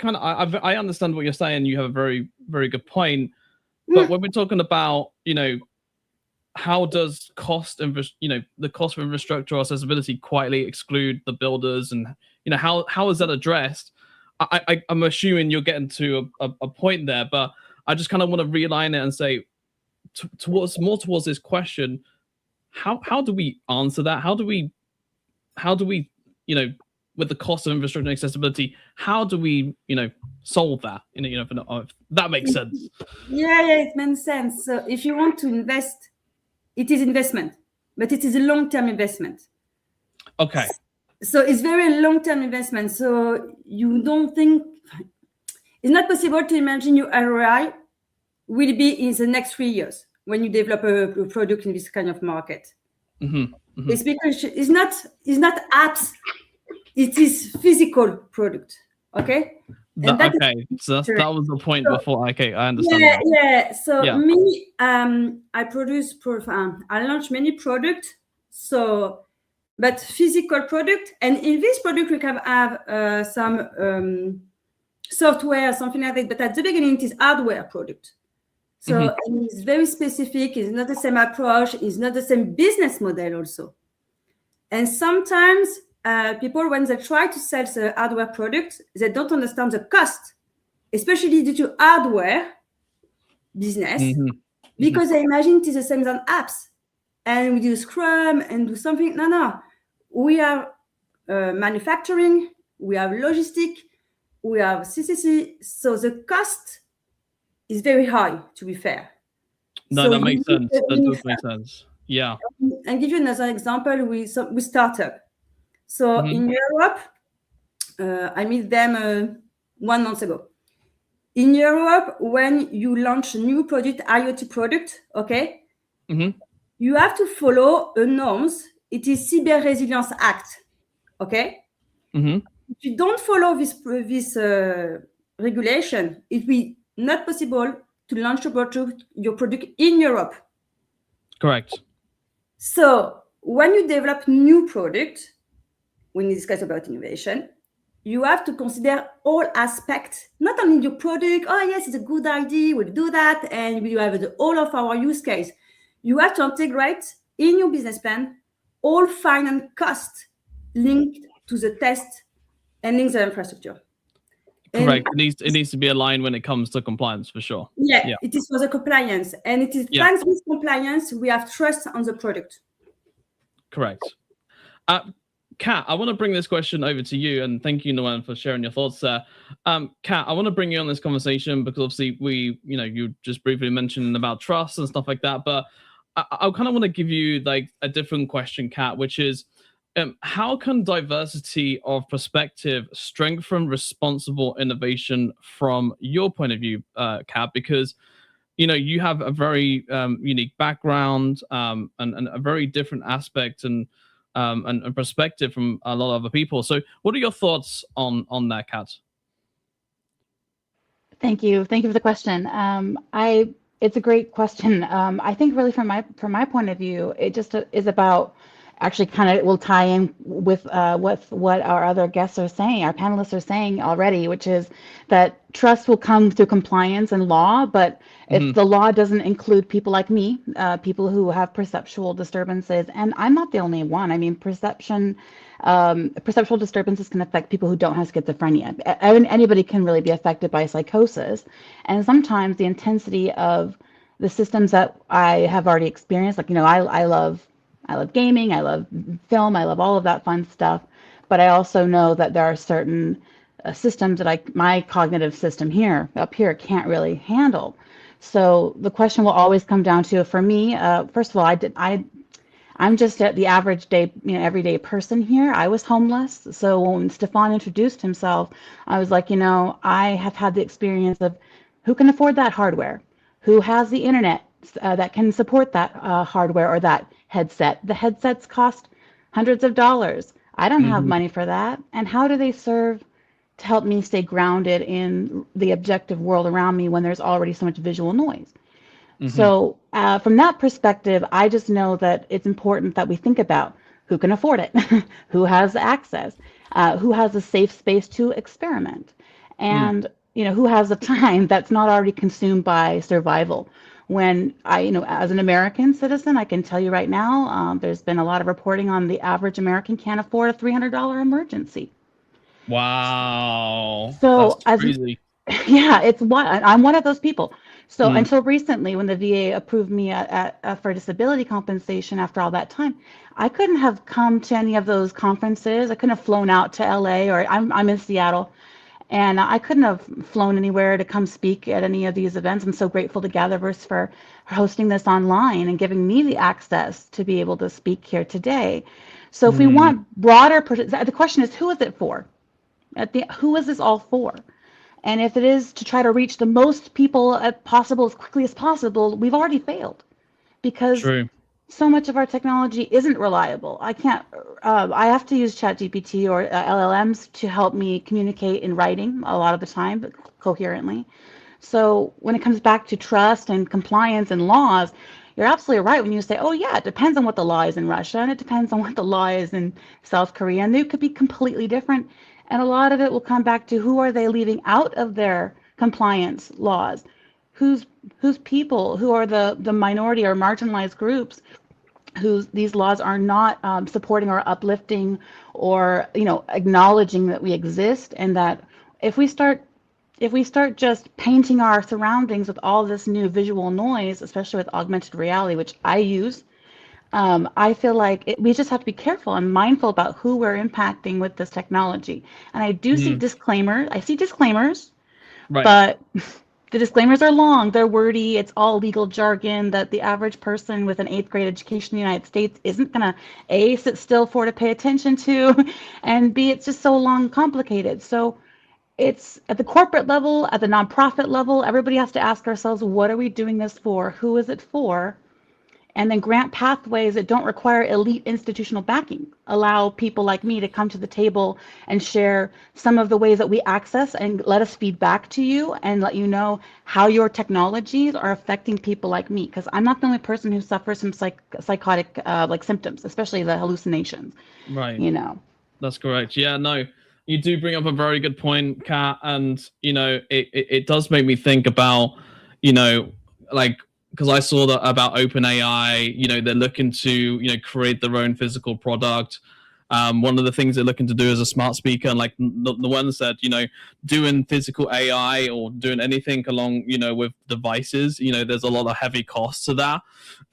understand what you're saying. You have a very, very good point. But when we're talking about, how does the cost of infrastructure or accessibility quietly exclude the builders, and how is that addressed? I'm assuming you're getting to a point there, but I just kind of want to realign it and say towards this question. How do we answer that? How do we with the cost of infrastructure and accessibility, how do we solve that? If that makes sense. Yeah, it makes sense. So if you want to invest, it is investment, but it is a long-term investment. Okay. So it's very long-term investment. So you don't think it's not possible to imagine your ROI will be in the next 3 years when you develop a product in this kind of market. It's because it's not apps. It is physical product. Okay. So that was the point before. Okay, I understand. Yeah. So me, I produce. I launch many products. So, but physical product, and in this product we can have some software, something like that. But at the beginning, it is hardware product. So it's very specific. It's not the same approach. It's not the same business model also. And sometimes people, when they try to sell the hardware product, they don't understand the cost, especially due to hardware business, because they imagine it is the same as apps. And we do Scrum and do something. No. We are manufacturing, we have logistic, we have CCC. So the cost is very high, to be fair. No, So that makes we sense. need- That does make sense. Yeah. And give you another example with startup. So Mhm. in Europe, I met them 1 month ago. In Europe, when you launch a new product, IoT product, okay, Mhm. you have to follow a norms. It is Cyber Resilience Act, okay. Mhm. If you don't follow this regulation, it will be not possible to launch your product in Europe. Correct. So when you develop new product, when you discuss about innovation, you have to consider all aspects, not only your product. Oh yes, it's a good idea, we'll do that, and we have all of our use case. You have to integrate in your business plan all finance costs linked to the test and link the infrastructure. Correct. And It needs to be aligned when it comes to compliance for sure. yeah, it is for the compliance, and it is thanks to this compliance we have trust on the product. Correct. Kat, I want to bring this question over to you, and thank you, Noan, for sharing your thoughts there. Kat, I want to bring you on this conversation because obviously you just briefly mentioned about trust and stuff like that, but I kind of want to give you like a different question, Kat, which is, how can diversity of perspective strengthen responsible innovation from your point of view, Kat? Because you have a very unique background and a very different aspect and perspective from a lot of other people. So what are your thoughts on that, Kat? Thank you for the question. It's a great question. I think really from my point of view, it just is about actually kind of will tie in with what our other guests are saying, our panelists are saying already, which is that trust will come through compliance and law, but if the law doesn't include people like me, people who have perceptual disturbances, and I'm not the only one. I mean, perceptual disturbances can affect people who don't have schizophrenia. Anybody can really be affected by psychosis, and sometimes the intensity of the systems that I have already experienced, like I love gaming, I love film, I love all of that fun stuff, but I also know that there are certain systems that my cognitive system up here can't really handle. So the question will always come down to, for me, first of all, I'm just the average day, everyday person here. I was homeless, so when Stefan introduced himself, I was like, I have had the experience of who can afford that hardware, who has the internet that can support that hardware or that headset. The headsets cost hundreds of dollars. I don't have money for that. And how do they serve to help me stay grounded in the objective world around me when there's already so much visual noise? So from that perspective, I just know that it's important that we think about who can afford it, who has access, who has a safe space to experiment, and who has the time that's not already consumed by survival. When as an American citizen, I can tell you right now, there's been a lot of reporting on the average American can't afford a $300 emergency. Wow. So that's crazy. I'm one of those people. So until recently, when the VA approved me for disability compensation after all that time, I couldn't have come to any of those conferences. I couldn't have flown out to LA, or I'm in Seattle, and I couldn't have flown anywhere to come speak at any of these events. I'm so grateful to GatherVerse for hosting this online and giving me the access to be able to speak here today. So if we want broader, the question is, who is it for? Who is this all for? And if it is to try to reach the most people as quickly as possible, we've already failed, because so much of our technology isn't reliable. I have to use ChatGPT or LLMs to help me communicate in writing a lot of the time, but coherently. So when it comes back to trust and compliance and laws, you're absolutely right when you say, oh yeah, it depends on what the law is in Russia, and it depends on what the law is in South Korea, and they could be completely different. And a lot of it will come back to who are they leaving out of their compliance laws? Whose people, who are the minority or marginalized groups who these laws are not supporting or uplifting or acknowledging that we exist, and that if we start just painting our surroundings with all this new visual noise, especially with augmented reality, which I use, I feel like we just have to be careful and mindful about who we're impacting with this technology. And I do see disclaimers. I see disclaimers, Right. but the disclaimers are long. They're wordy. It's all legal jargon that the average person with an 8th grade education in the United States isn't going to A, sit still for to pay attention to, and B, it's just so long and complicated. So it's at the corporate level, at the nonprofit level, everybody has to ask ourselves, what are we doing this for? Who is it for? And then grant pathways that don't require elite institutional backing. Allow people like me to come to the table and share some of the ways that we access and let us feed back to you and let you know how your technologies are affecting people like me. Because I'm not the only person who suffers from psychotic like symptoms, especially the hallucinations. Right. You know. That's correct. Yeah, no, you do bring up a very good point, Kat. And, you know, it does make me think about, you know, like, because I saw that about OpenAI, you know, they're looking to, you know, create their own physical product. One of the things they're looking to do is a smart speaker. And like the one said, you know, doing physical AI or doing anything along, you know, with devices, you know, there's a lot of heavy costs to that.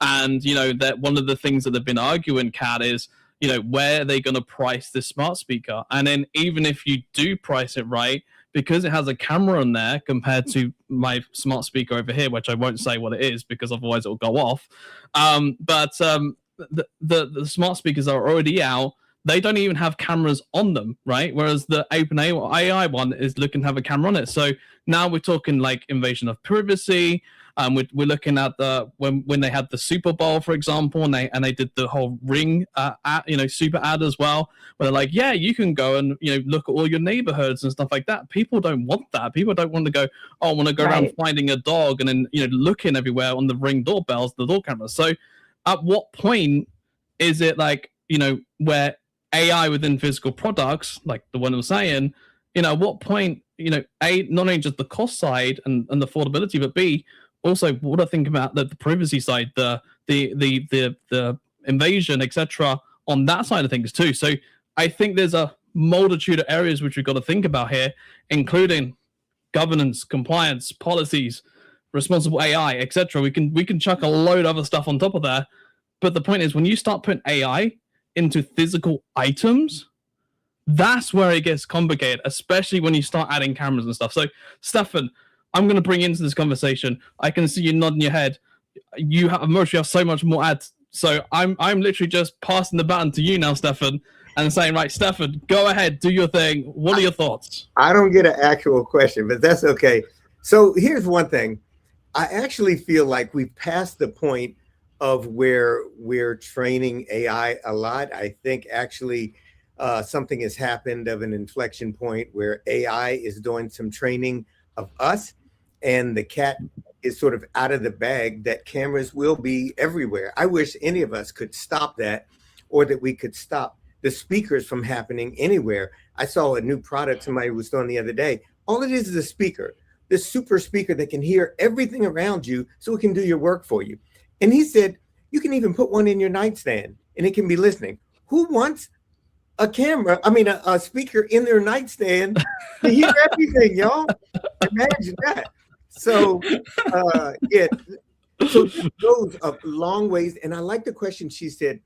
And, you know, that one of the things that they've been arguing, Kat, is, you know, where are they going to price this smart speaker? And then even if you do price it right, because it has a camera on there compared to my smart speaker over here, which I won't say what it is because otherwise it'll go off. But the smart speakers that are already out, they don't even have cameras on them, right? Whereas the OpenAI one is looking to have a camera on it. So now we're talking like invasion of privacy. We're looking at when they had the Super Bowl, for example, and they did the whole Ring, ad, you know, super ad as well, where they're like, yeah, you can go and, you know, look at all your neighborhoods and stuff like that. People don't want that. People don't want to go, oh, I want to go around finding a dog and then, you know, looking everywhere on the Ring doorbells, the door cameras. So at what point is it like, you know, where AI within physical products, like the one I'm saying, you know, at what point, you know, A, not only just the cost side and the affordability, but B, also what I think about the privacy side, the invasion, etc., on that side of things too. So I think there's a multitude of areas which we've got to think about here, including governance, compliance, policies, responsible AI, etc. We can chuck a load of other stuff on top of that. But the point is, when you start putting AI into physical items, that's where it gets complicated, especially when you start adding cameras and stuff. So, Stefan, I'm going to bring into this conversation. I can see you nodding your head. You have so much more ads. So I'm literally just passing the baton to you now, Stefan, and saying, right, Stefan, go ahead, do your thing. What are your thoughts? I don't get an actual question, but that's okay. So here's one thing. I actually feel like we've passed the point of where we're training AI a lot. I think actually something has happened of an inflection point where AI is doing some training of us, and the cat is sort of out of the bag that cameras will be everywhere. I wish any of us could stop that, or that we could stop the speakers from happening anywhere. I saw a new product somebody was doing the other day. All it is a speaker, this super speaker that can hear everything around you so it can do your work for you. And he said, you can even put one in your nightstand and it can be listening. Who wants a speaker in their nightstand to hear everything, y'all? Imagine that. So, so it goes a long ways. And I like the question she said,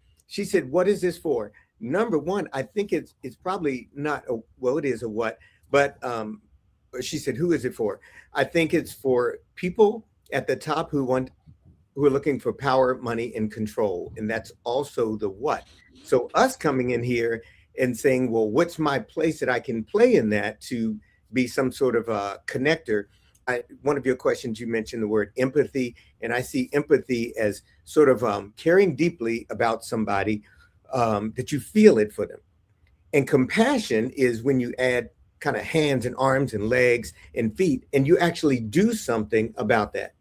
what is this for? Number one, I think it's probably not, it is a what, but she said, who is it for? I think it's for people at the top who are looking for power, money, and control. And that's also the what. So us coming in here and saying, well, what's my place that I can play in that to be some sort of a connector? One of your questions, you mentioned the word empathy, and I see empathy as sort of caring deeply about somebody, that you feel it for them. And compassion is when you add kind of hands and arms and legs and feet, and you actually do something about that.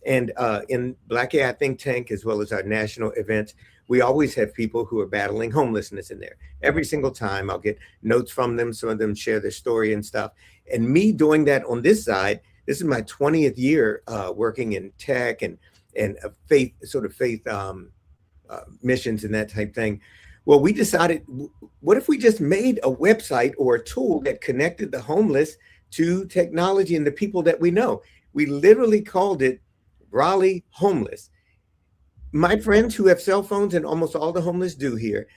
And in Black AI Think Tank, as well as our national events, we always have people who are battling homelessness in there. Every single time I'll get notes from them. Some of them share their story and stuff. And me doing that on this side, this is my 20th year working in tech and faith missions and that type thing. Well, we decided, what if we just made a website or a tool that connected the homeless to technology and the people that we know? We literally called it Raleigh Homeless. my friends who have cell phones, and almost all the homeless do here,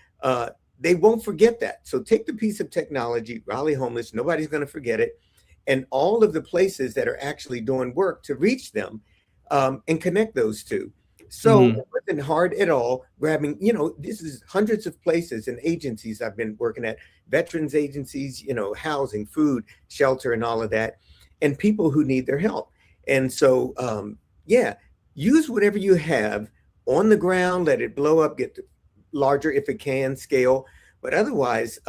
they won't forget that. So take the piece of technology, Raleigh Homeless, nobody's going to forget it, and all of the places that are actually doing work to reach them, and connect those two. So it wasn't hard at all grabbing, this is hundreds of places and agencies I've been working at, veterans agencies, housing, food, shelter, and all of that, and people who need their help. And so, use whatever you have on the ground, let it blow up, get larger if it can, scale, but otherwise,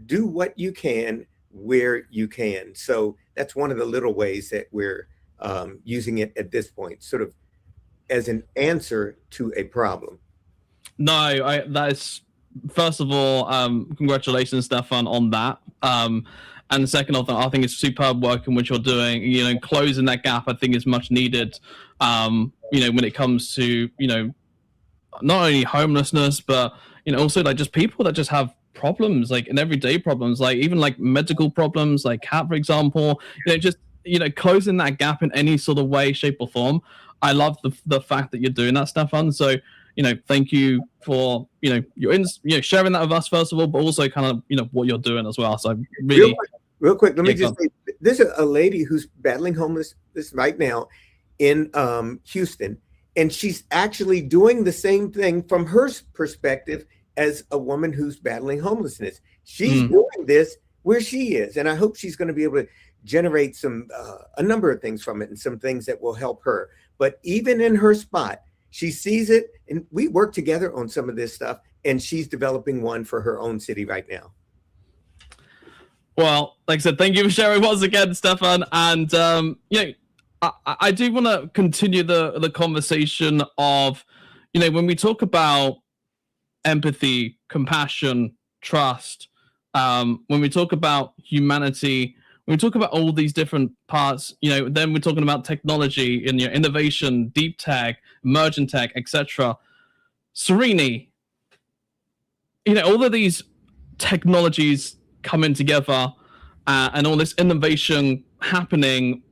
do what you can where you can. So that's one of the little ways that we're using it at this point, sort of as an answer to a problem. No, that is, first of all, congratulations, Stefan, on that. And second of all, I think it's superb work in what you're doing. Closing that gap, I think, is much needed. When it comes to not only homelessness, but also like just people that just have problems, like in everyday problems, like even like medical problems, like CAT, for example. Closing that gap in any sort of way, shape, or form. I love the fact that you're doing that, Stefan. So thank you for sharing that with us first of all, but also kind of what you're doing as well. So really, real quick, let me just say, there's a lady who's battling homelessness right now in Houston, and she's actually doing the same thing from her perspective as a woman who's battling homelessness. She's doing this where she is, and I hope she's going to be able to generate a number of things from it, and some things that will help her. But even in her spot, she sees it, and we work together on some of this stuff, and she's developing one for her own city right now. Well, like I said, thank you for sharing once again, Stefan. And I do want to continue the conversation of, when we talk about empathy, compassion, trust, when we talk about humanity, when we talk about all these different parts, then we're talking about technology and innovation, deep tech, emergent tech, etc. Serini, all of these technologies coming together and all this innovation happening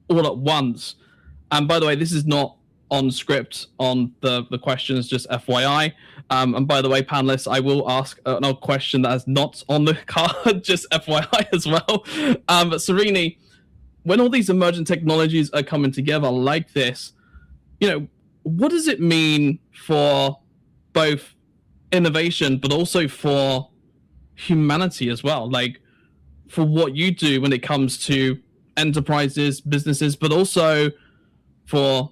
all at once. And by the way, this is not on script on the questions, just FYI. And by the way, panelists, I will ask another question that is not on the card, just FYI as well. But Serini, when all these emergent technologies are coming together like this, what does it mean for both innovation, but also for humanity as well? Like for what you do when it comes to enterprises, businesses, but also for,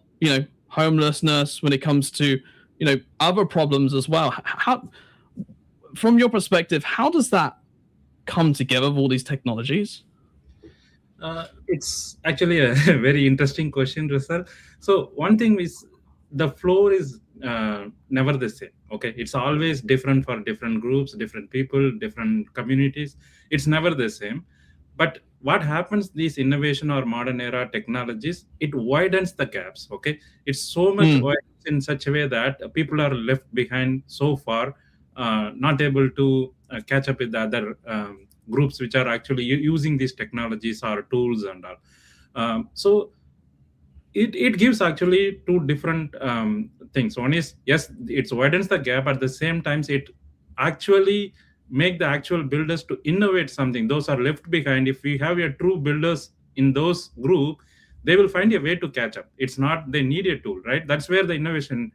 homelessness, when it comes to, other problems as well. How, from your perspective, how does that come together with all these technologies? It's actually a very interesting question, Russell. So one thing is the flow is never the same. Okay, it's always different for different groups, different people, different communities. It's never the same. But what happens, these innovation or modern era technologies, it widens the gaps. Okay, it's so much widens in such a way that people are left behind so far, not able to catch up with the other groups which are actually using these technologies or tools and all. So it gives actually two different things. One is, yes, it widens the gap. At the same time, it actually make the actual builders to innovate something. Those are left behind. If we have a true builders in those group, they will find a way to catch up. It's not they need a tool, right? That's where the innovation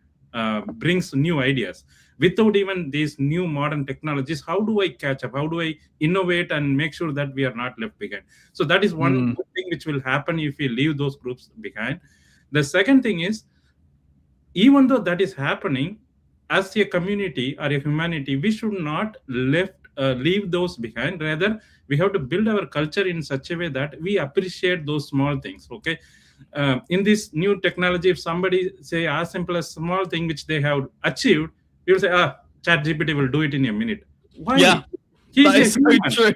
brings new ideas. Without even these new modern technologies, how do I catch up? How do I innovate and make sure that we are not left behind? So that is one thing which will happen if we leave those groups behind. The second thing is, even though that is happening, as a community or a humanity, we should not leave those behind. Rather, we have to build our culture in such a way that we appreciate those small things. Okay, in this new technology, if somebody say as simple as small thing which they have achieved, you will say, ChatGPT will do it in a minute. Why? Yeah, that is so true.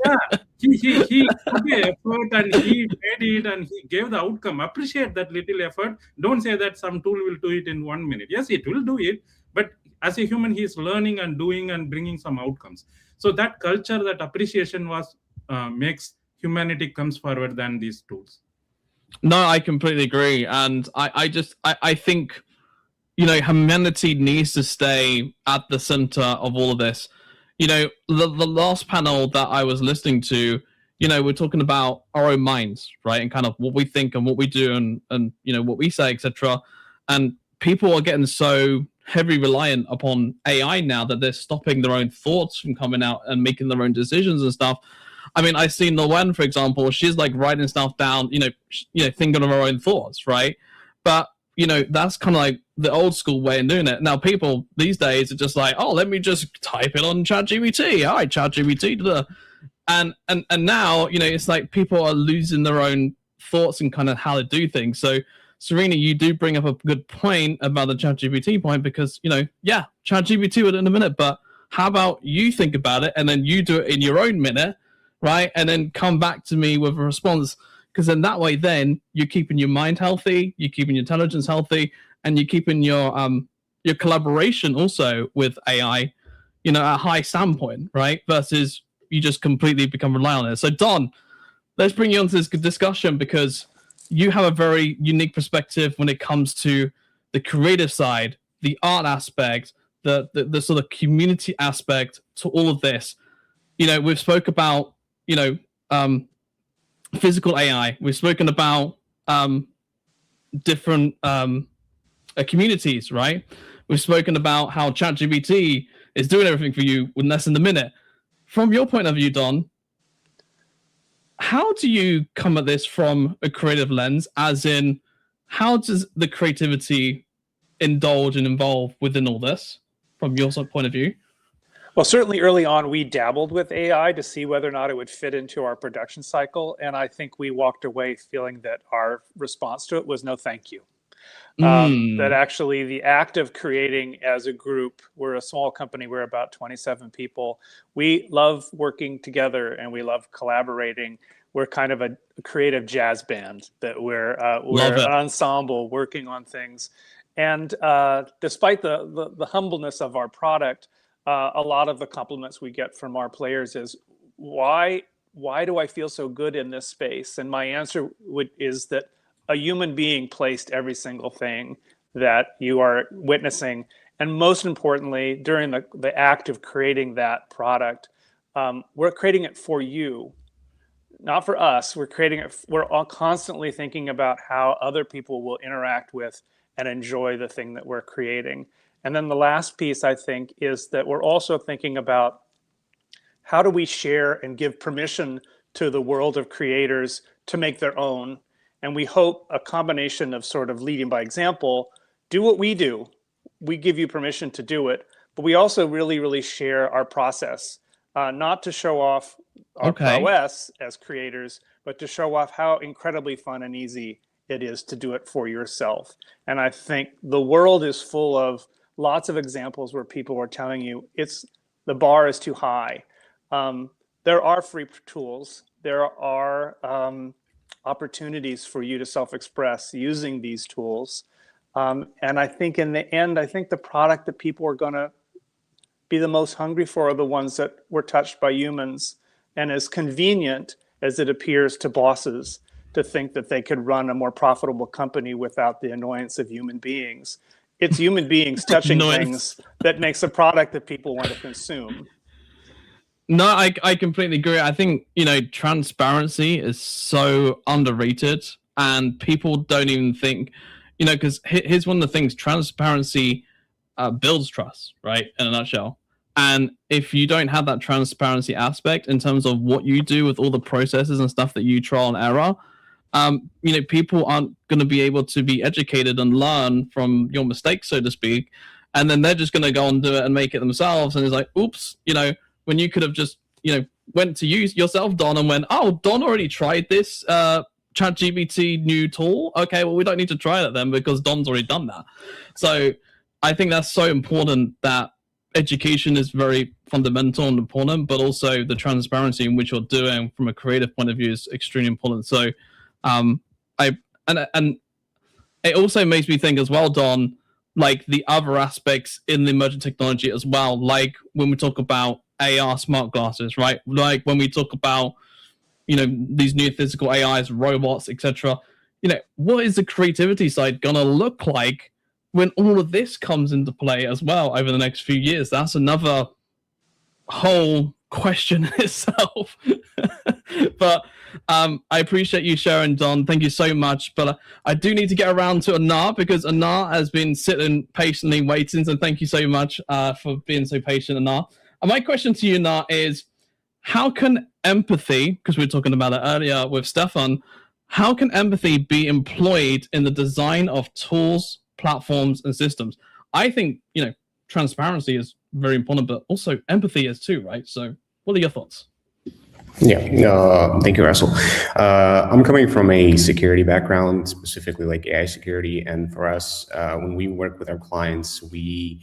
Yeah, he put the effort and he made it and he gave the outcome. Appreciate that little effort. Don't say that some tool will do it in 1 minute. Yes, it will do it, but as a human, he is learning and doing and bringing some outcomes. So that culture, that appreciation was makes humanity comes forward than these tools. No, I completely agree, and I think, humanity needs to stay at the center of all of this. The last panel that I was listening to, we're talking about our own minds, right? And kind of what we think and what we do and what we say, etc. And people are getting so heavily reliant upon AI now that they're stopping their own thoughts from coming out and making their own decisions and stuff. I mean, I've seen Noen, for example, she's like writing stuff down, thinking of her own thoughts, right? But, that's kind of like the old school way of doing it. Now, people these days are just like, oh, let me just type it on ChatGPT. All right, ChatGPT. And now, it's like people are losing their own thoughts and kind of how to do things. So, Serena, you do bring up a good point about the ChatGPT point because, ChatGPT will in a minute, but how about you think about it and then you do it in your own minute, right? And then come back to me with a response. Because in that way, then you're keeping your mind healthy, you're keeping your intelligence healthy, and you're keeping your collaboration also with AI, at a high standpoint, right? Versus you just completely become reliant on it. So Don, let's bring you onto this discussion because you have a very unique perspective when it comes to the creative side, the art aspect, the sort of community aspect to all of this. We've spoke about, physical AI. We've spoken about different communities, right? We've spoken about how ChatGPT is doing everything for you in less than a minute. From your point of view, Don, how do you come at this from a creative lens? As in, how does the creativity indulge and involve within all this from your point of view? Well, certainly early on, we dabbled with AI to see whether or not it would fit into our production cycle. And I think we walked away feeling that our response to it was no, thank you. That actually the act of creating as a group, we're a small company, we're about 27 people. We love working together and we love collaborating. We're kind of a creative jazz band that we're an ensemble working on things. And despite the humbleness of our product, a lot of the compliments we get from our players is, why do I feel so good in this space? And my answer is that a human being placed every single thing that you are witnessing. And most importantly, during the act of creating that product, we're creating it for you, not for us. We're creating it. We're all constantly thinking about how other people will interact with and enjoy the thing that we're creating. And then the last piece, I think, is that we're also thinking about how do we share and give permission to the world of creators to make their own. And we hope a combination of sort of leading by example, do what we do. We give you permission to do it, but we also really, really share our process, not to show off our prowess as creators, but to show off how incredibly fun and easy it is to do it for yourself. And I think the world is full of lots of examples where people are telling you the bar is too high. There are free tools. There are opportunities for you to self-express using these tools. And I think in the end, the product that people are going to be the most hungry for are the ones that were touched by humans. And as convenient as it appears to bosses to think that they could run a more profitable company without the annoyance of human beings, it's human beings touching things that makes a product that people want to consume. No, I completely agree. I think, transparency is so underrated and people don't even think, because here's one of the things, transparency builds trust, right? In a nutshell. And if you don't have that transparency aspect in terms of what you do with all the processes and stuff that you trial and error, people aren't going to be able to be educated and learn from your mistakes, so to speak. And then they're just going to go and do it and make it themselves. And it's like, oops, when you could have just, went to use yourself, Don, and went, oh, Don already tried this ChatGPT new tool. Okay, well, we don't need to try that then because Don's already done that. So I think that's so important that education is very fundamental and important, but also the transparency in which you're doing from a creative point of view is extremely important. So and it also makes me think as well, Don, like the other aspects in the emerging technology as well, like when we talk about AR smart glasses, right? Like when we talk about, these new physical AIs, robots, etc. What is the creativity side gonna look like when all of this comes into play as well over the next few years, that's another whole question in itself. But I appreciate you sharing, Don. Thank you so much. But I do need to get around to Anar, because Anar has been sitting patiently waiting. So thank you so much for being so patient, Anar. And my question to you, Anar, is how can empathy, because we were talking about it earlier with Stefan, how can empathy be employed in the design of tools, platforms, and systems? I think, transparency is very important, but also empathy is too, right? So what are your thoughts? Yeah, thank you, Russell. I'm coming from a security background, specifically like AI security. And for us, when we work with our clients, we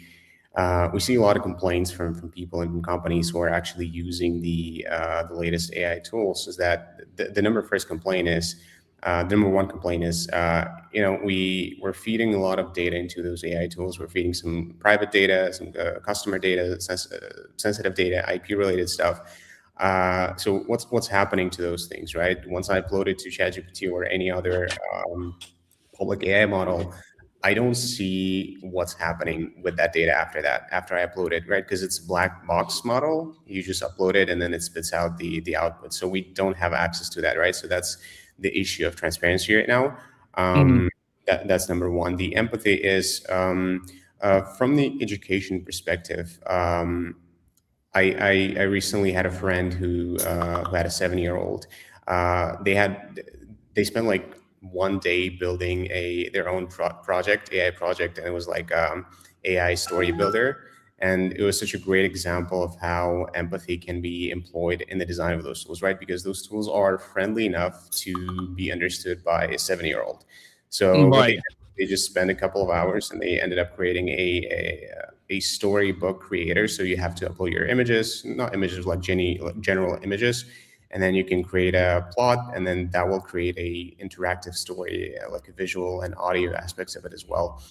see a lot of complaints from people and from companies who are actually using the latest AI tools. Is that the number one complaint is, we're feeding a lot of data into those AI tools. We're feeding some private data, some customer data, sensitive data, IP related stuff. So what's happening to those things, right? Once I upload it to ChatGPT or any other public AI model, I don't see what's happening with that data after I upload it, right? Because it's a black box model. You just upload it and then it spits out the output. So we don't have access to that, right? So that's the issue of transparency right now. That's number one. The empathy is from the education perspective. I recently had a friend who had a 7-year-old. They spent like one day building their own AI project, and it was like AI story builder. And it was such a great example of how empathy can be employed in the design of those tools, right? Because those tools are friendly enough to be understood by a 7-year-old. So right. They just spent a couple of hours and they ended up creating a storybook creator. So you have to upload your images, not images like general images, and then you can create a plot, and then that will create a interactive story, like a visual and audio aspects of it as well.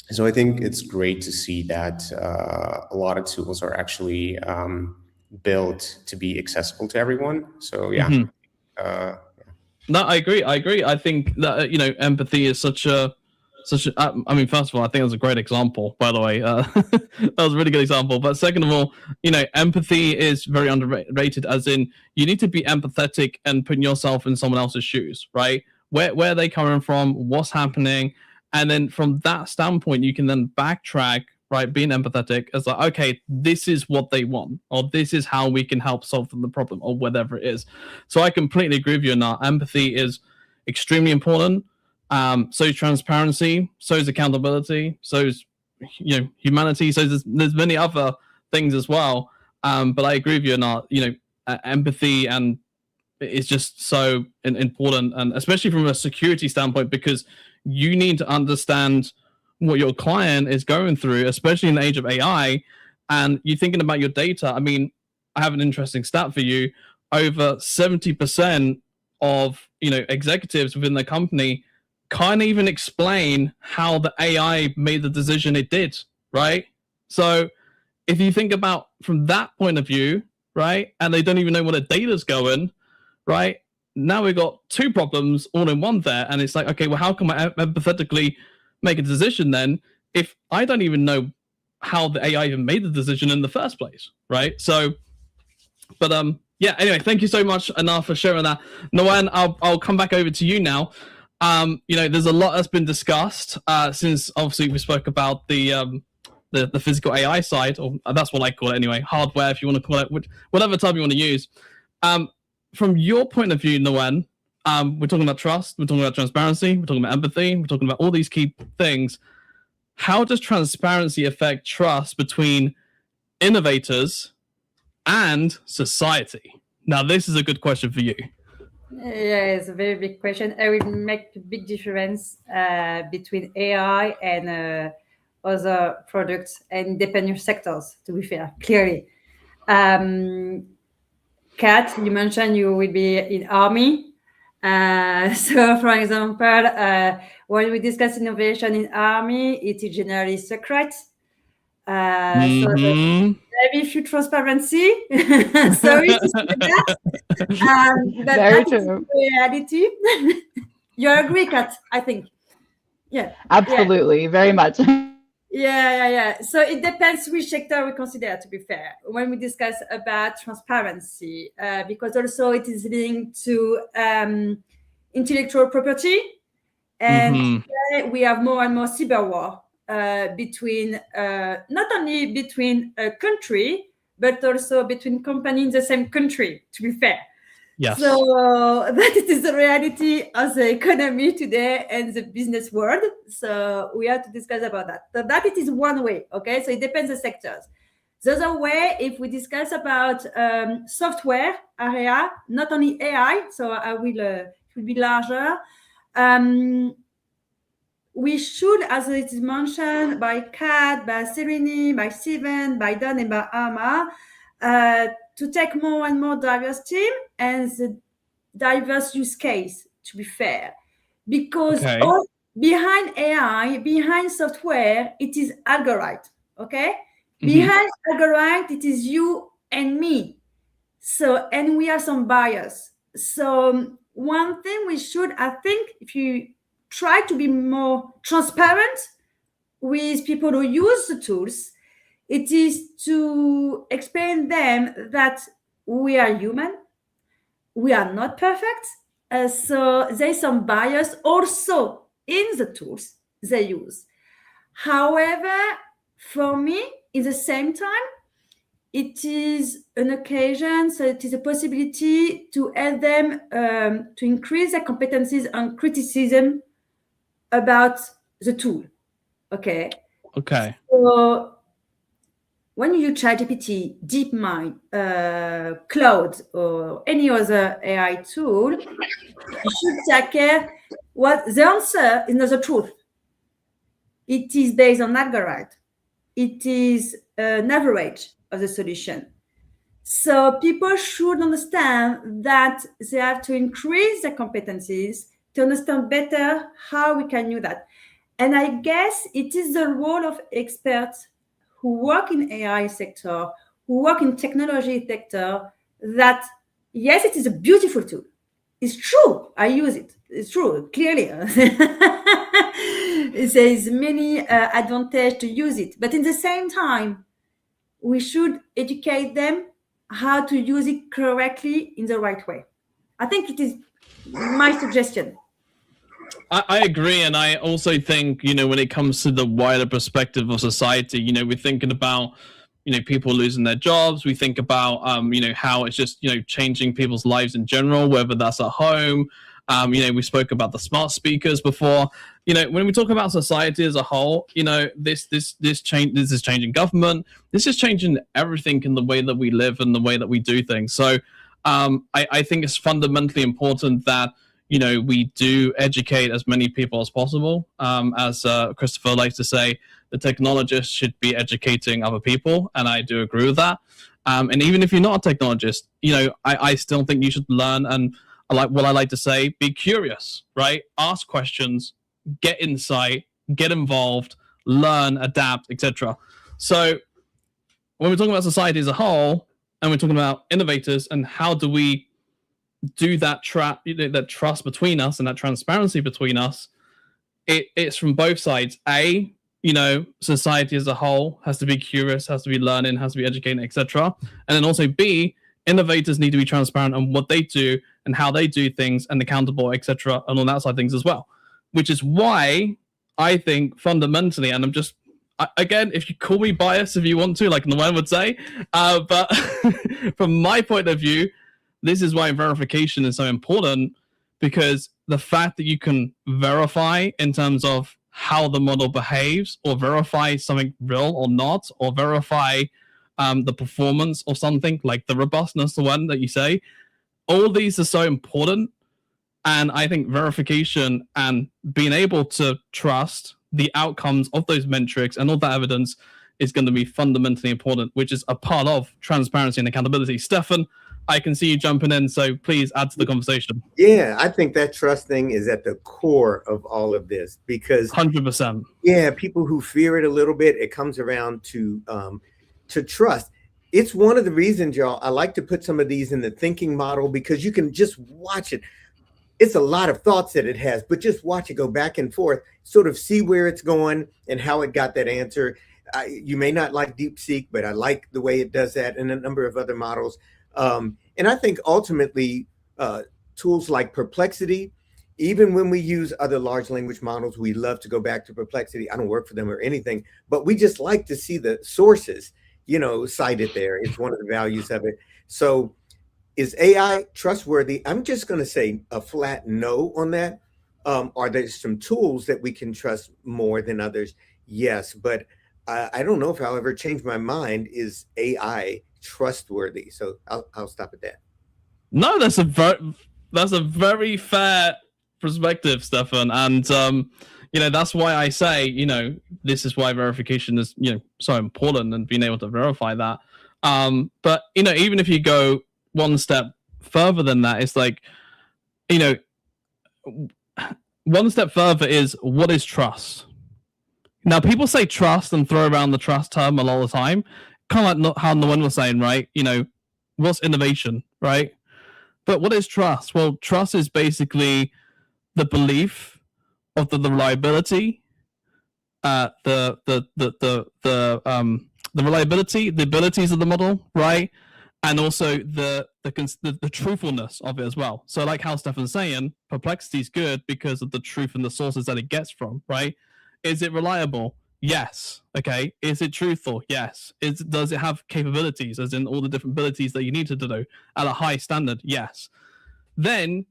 So I think it's great to see that a lot of tools are actually built to be accessible to everyone. So yeah. No, I agree. I think that empathy is such a. I mean, first of all, I think it was a great example. By the way, that was a really good example. But second of all, empathy is very underrated. As in, you need to be empathetic and putting yourself in someone else's shoes, right? Where are they coming from? What's happening? And then from that standpoint, you can then backtrack, right? Being empathetic as like, okay, this is what they want, or this is how we can help solve the problem, or whatever it is. So I completely agree with you on that. Empathy is extremely important. So is transparency, so is accountability, so is humanity, so there's many other things as well. But I agree with you on that. Empathy and is just so important, and especially from a security standpoint, because you need to understand what your client is going through, especially in the age of AI, and you're thinking about your data. I mean, I have an interesting stat for you. Over 70% of executives within the company can't even explain how the AI made the decision it did, right? So if you think about from that point of view, right, and they don't even know where the data's going, right? Now we've got two problems all in one there, and it's like, okay, well, how can I empathetically make a decision then if I don't even know how the AI even made the decision in the first place, right? So, but yeah. Anyway, thank you so much, Anar, for sharing that. Noan, I'll come back over to you now. There's a lot that's been discussed since obviously we spoke about the physical AI side, or that's what I call it anyway, hardware, if you want to call it, whatever term you want to use. From your point of view, Noan, we're talking about trust, we're talking about transparency, we're talking about empathy, we're talking about all these key things. How does transparency affect trust between innovators and society? Now, this is a good question for you. Yeah, it's a very big question. I will make a big difference between AI and other products and dependent sectors, to be fair, clearly. Kat, you mentioned you will be in army. So, for example, when we discuss innovation in army, it is generally secret. So maybe few transparency. Sorry to say that. But Very that is true. the reality. You agree, Kat, I think. Yeah. Absolutely, very much. Yeah. So it depends which sector we consider, to be fair, when we discuss about transparency, because also it is linked to intellectual property. And we have more and more cyber war between, not only between a country, but also between companies in the same country, to be fair. Yes. So that is the reality of the economy today and the business world. So we have to discuss about that. So that it is one way, okay? So it depends on sectors. The other way, if we discuss about software area, not only AI, so I will, it will be larger. We should, as it is mentioned by Kat, by Sereni, by Steven, by Dan, and by Ama, to take more and more diverse team and the diverse use case, to be fair. Because all behind AI, behind software, it is algorithm, okay? Behind algorithm, it is you and me. So, and we have some bias. So one thing we should, I think, if you try to be more transparent with people who use the tools, it is to explain them that we are human, we are not perfect. So there's some bias also in the tools they use. However, for me, at the same time, it is an occasion, so it is a possibility to help them to increase their competencies on criticism about the tool. Okay. So when you use ChatGPT, DeepMind, Cloud, or any other AI tool, you should take care what the answer is not the truth. It is based on algorithm. It is an average of the solution. So people should understand that they have to increase their competencies to understand better how we can do that. And I guess it is the role of experts who work in AI sector, who work in technology sector, that yes, it is a beautiful tool. It's true. I use it. It's true, clearly. There is many advantages to use it. But in the same time, we should educate them how to use it correctly in the right way. I think it is my suggestion. I agree, and I also think, when it comes to the wider perspective of society, we're thinking about, people losing their jobs. We think about, how it's just, changing people's lives in general, whether that's at home. We spoke about the smart speakers before. When we talk about society as a whole, this is changing government. This is changing everything in the way that we live and the way that we do things. So I think it's fundamentally important that we do educate as many people as possible. As Christopher likes to say, the technologist should be educating other people, and I do agree with that. And even if you're not a technologist, I still think you should learn. And I like to say, be curious, right? Ask questions, get insight, get involved, learn, adapt, etc. So when we're talking about society as a whole, and we're talking about innovators and how do we do that that trust between us and that transparency between us, it's from both sides. Society as a whole has to be curious, has to be learning, has to be educating, etc. And then also B, innovators need to be transparent on what they do and how they do things and accountable, etc. and all that side of things as well. Which is why I think fundamentally, and I'm just, again, if you call me biased if you want to, like Noel would say, but from my point of view, this is why verification is so important, because the fact that you can verify in terms of how the model behaves, or verify something real or not, or verify the performance of something, like the robustness, the one that you say, all these are so important. And I think verification and being able to trust the outcomes of those metrics and all that evidence is going to be fundamentally important, which is a part of transparency and accountability. Stefan, I can see you jumping in, so please add to the conversation. Yeah, I think that trust thing is at the core of all of this, because 100%. Yeah, people who fear it a little bit, it comes around to trust. It's one of the reasons, y'all, I like to put some of these in the thinking model, because you can just watch it. it's a lot of thoughts that it has, but just watch it go back and forth, sort of see where it's going and how it got that answer. You may not like DeepSeek, but I like the way it does that, and a number of other models. And I think ultimately tools like Perplexity, even when we use other large language models, we love to go back to Perplexity. I don't work for them or anything, but we just like to see the sources, cited there. It's one of the values of it. So is AI trustworthy? I'm just going to say a flat no on that. Are there some tools that we can trust more than others? Yes, but I don't know if I'll ever change my mind. Is AI trustworthy? So I'll stop at that. No, that's a very fair perspective, Stefan, and that's why I say this is why verification is so important, and being able to verify that. But even if you go one step further than that, it's like one step further is, what is trust? Now, people say trust and throw around the trust term a lot of the time, kind of like how Noel was saying, right? What's innovation, right? But what is trust? Well, trust is basically the belief of the reliability, the reliability, the abilities of the model, right? And also the truthfulness of it as well. So like how Stefan's saying, Perplexity is good because of the truth and the sources that it gets from, right? Is it reliable? Yes. Okay. Is it truthful? Yes. Does it have capabilities, as in all the different abilities that you need to do at a high standard? Yes. Then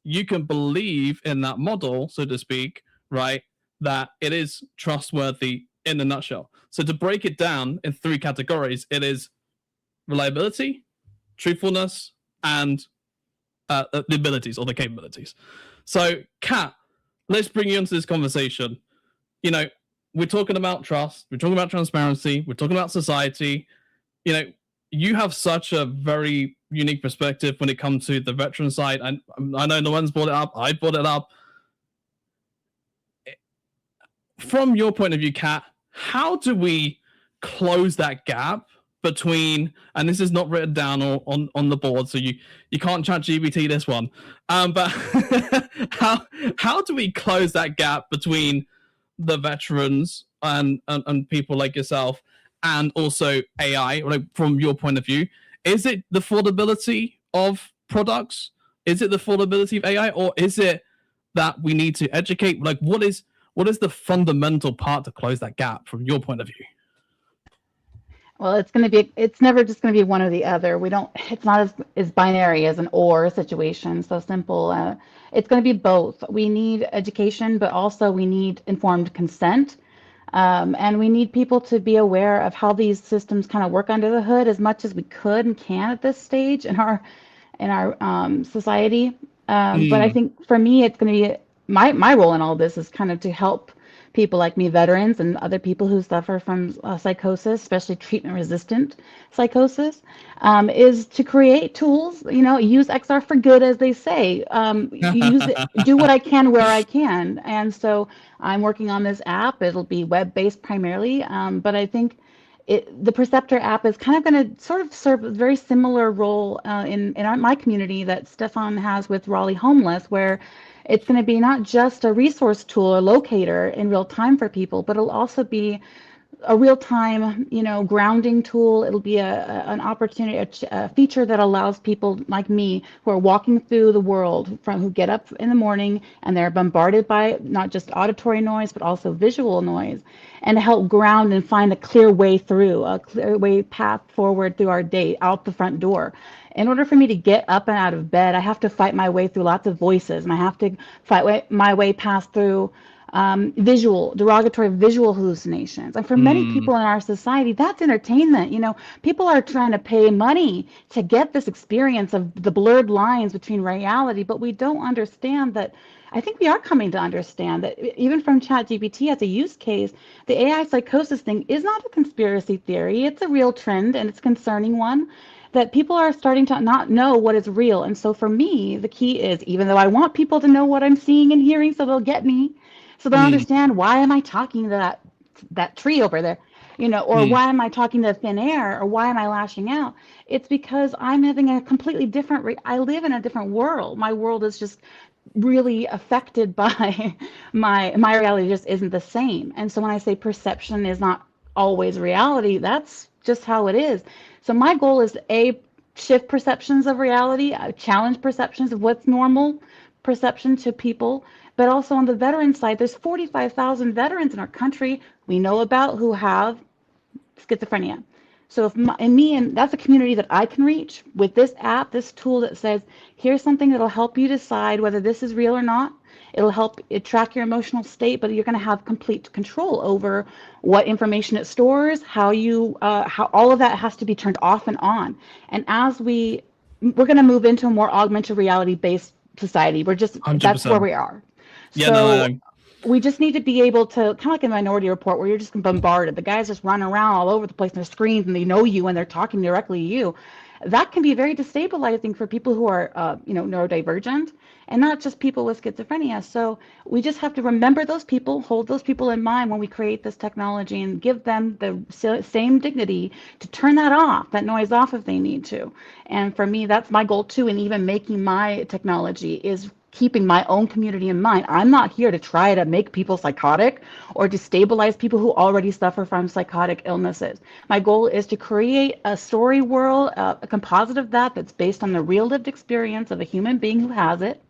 you can believe in that model, so to speak, right, that it is trustworthy in a nutshell. So to break it down in 3 categories, it is reliability, truthfulness, and the abilities or the capabilities. So, Kat, let's bring you into this conversation. We're talking about trust, we're talking about transparency, we're talking about society. You have such a very unique perspective when it comes to the veteran side. And I know no one's brought it up, I brought it up. From your point of view, Kat, how do we close that gap between, and this is not written down on the board, so you can't chat GPT this one, but how do we close that gap between the veterans and people like yourself, and also AI, like from your point of view? Is it the affordability of products? Is it the affordability of AI, or is it that we need to educate? Like, what is the fundamental part to close that gap from your point of view? Well, it's never just going to be one or the other. It's not as binary as an or situation, so simple. It's going to be both. We need education, but also we need informed consent. And we need people to be aware of how these systems kind of work under the hood as much as we could and can at this stage in our society. But I think for me, it's going to be my role in all this is kind of to help people like me, veterans, and other people who suffer from psychosis, especially treatment-resistant psychosis, is to create tools. Use XR for good, as they say. Use it, do what I can where I can, and so I'm working on this app. It'll be web-based primarily, but I think the Perceptor app is kind of going to sort of serve a very similar role in my community that Stefan has with Raleigh Homeless, where it's going to be not just a resource tool or locator in real time for people, but it'll also be a real-time, grounding tool. It'll be an opportunity, a feature that allows people like me who are walking through the world, who get up in the morning and they're bombarded by not just auditory noise, but also visual noise, and to help ground and find a clear way through, a clear way path forward through our day, out the front door. In order for me to get up and out of bed, I have to fight my way through lots of voices, and I have to fight my way past through derogatory visual hallucinations. And for many people in our society, that's entertainment. People are trying to pay money to get this experience of the blurred lines between reality, but we don't understand that. I think we are coming to understand that even from ChatGPT as a use case, the AI psychosis thing is not a conspiracy theory. It's a real trend, and it's a concerning one, that people are starting to not know what is real. And so for me, the key is, even though I want people to know what I'm seeing and hearing so they'll get me, so they'll understand, why am I talking to that tree over there? or why am I talking to thin air, or why am I lashing out? It's because I'm having a completely different, I live in a different world. My world is just really affected by my reality just isn't the same. And so when I say perception is not always reality, that's just how it is. So my goal is to shift perceptions of reality, challenge perceptions of what's normal perception to people. But also on the veteran side, there's 45,000 veterans in our country we know about who have schizophrenia. So that's a community that I can reach with this app, this tool that says, here's something that'll help you decide whether this is real or not. It'll help track your emotional state, but you're going to have complete control over what information it stores, how all of that has to be turned off and on. And as we're going to move into a more augmented reality based society. That's 100%. where we are. Yeah, So no. we just need to be able to, kind of like a Minority Report, where you're just bombarded. The guys just run around all over the place on their screens, and they know you, and they're talking directly to you. That can be very destabilizing for people who are, neurodivergent, and not just people with schizophrenia. So we just have to remember those people, hold those people in mind when we create this technology, and give them the same dignity to turn that noise off if they need to. And for me, that's my goal too. And even making my technology is keeping my own community in mind. I'm not here to try to make people psychotic or destabilize people who already suffer from psychotic illnesses. My goal is to create a story world, a composite of that's based on the real lived experience of a human being who has it,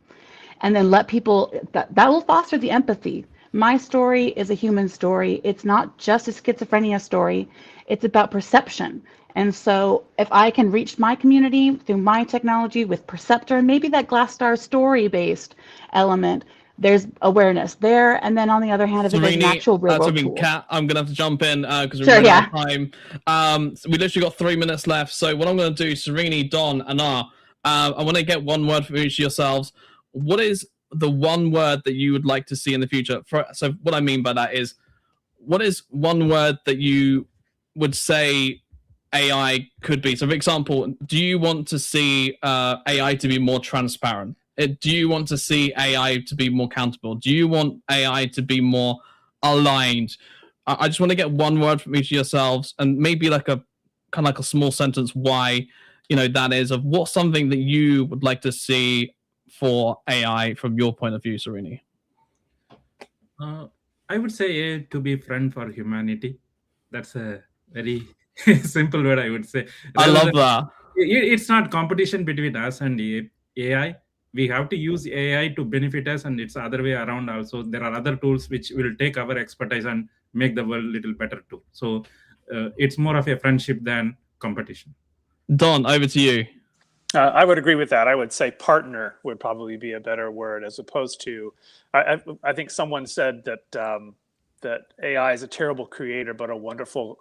and then let people, that will foster the empathy. My story is a human story. It's not just a schizophrenia story. It's about perception. And so if I can reach my community through my technology with Perceptor, and maybe that Glassdoor story-based element, there's awareness there. And then on the other hand, if there's an actual real-world tool. Kat, I'm going to have to jump in because we're Sure, running out of time. So we literally got 3 minutes left. So what I'm going to do, Serini, Don, and I want to get one word from each of yourselves. What is the one word that you would like to see in the future? So what I mean by that is, what is one word that you would say AI could be? So for example, do you want to see AI to be more transparent? Do you want to see AI to be more accountable? Do you want AI to be more aligned? I just want to get one word from each of yourselves, and maybe like a kind of like a small sentence why that is, of what's something that you would like to see for AI from your point of view, Serini. I would say to be friend for humanity. That's a very simple word, I would say. I love that. It's not competition between us and AI. We have to use AI to benefit us, and it's the other way around also. There are other tools which will take our expertise and make the world a little better too. So it's more of a friendship than competition. Don, over to you. I would agree with that. I would say partner would probably be a better word, as opposed to, I think someone said that that AI is a terrible creator, but a wonderful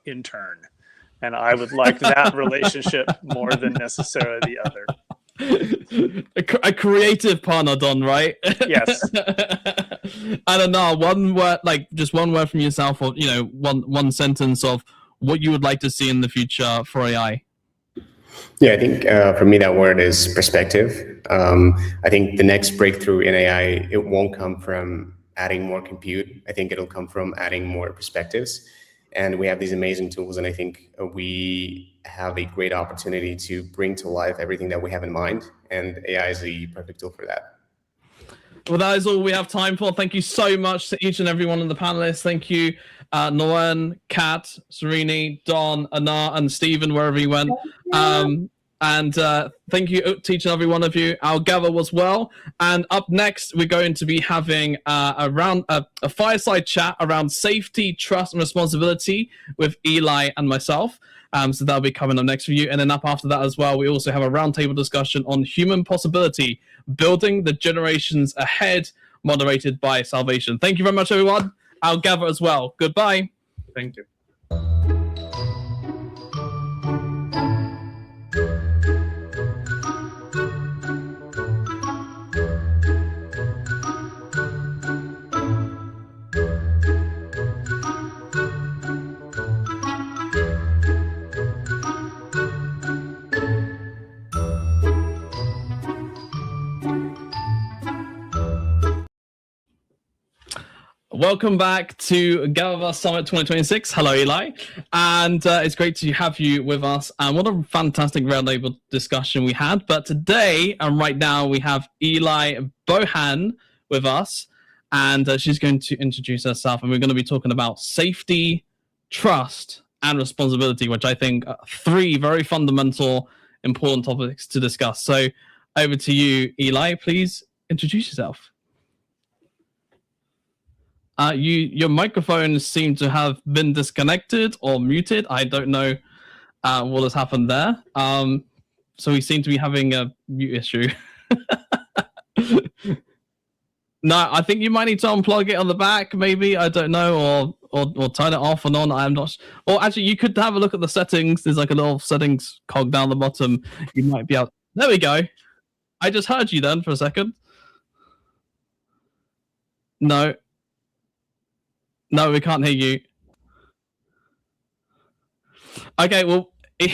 intern. And I would like that relationship more than necessarily the other. A creative partner, Don, right? Yes. I don't know, one word, like just one word from yourself, or one sentence of what you would like to see in the future for AI. Yeah, I think for me that word is perspective. I think the next breakthrough in AI, it won't come from adding more compute. I think it'll come from adding more perspectives. And we have these amazing tools, and I think we have a great opportunity to bring to life everything that we have in mind, and AI is the perfect tool for that. Well, that is all we have time for. Thank you so much to each and every one of the panelists. Thank you, Noen, Kat, Serini, Don, Anar, and Stephen, wherever you went. And thank you to each and every one of you. Our Gather was well. And up next, we're going to be having a fireside chat around safety, trust, and responsibility with Eli and myself. So that'll be coming up next for you. And then up after that as well, we also have a roundtable discussion on human possibility, building the generations ahead, moderated by Salvation. Thank you very much, everyone. I'll Gather as well. Goodbye. Thank you. welcome back to GatherVerse Summit 2026. Hello, Eli. And it's great to have you with us. And what a fantastic roundtable discussion we had. But today and right now, we have Eli Bohan with us. And she's going to introduce herself. And we're going to be talking about safety, trust, and responsibility, which I think are three very fundamental, important topics to discuss. So over to you, Eli. Please introduce yourself. Your microphone seemed to have been disconnected or muted. I don't know what has happened there. So we seem to be having a mute issue. No, I think you might need to unplug it on the back, maybe. I don't know, or turn it off and on. I'm not. Or actually, you could have a look at the settings. There's like a little settings cog down the bottom. You might be able. There we go. I just heard you then for a second. No. No, we can't hear you. Okay, well, there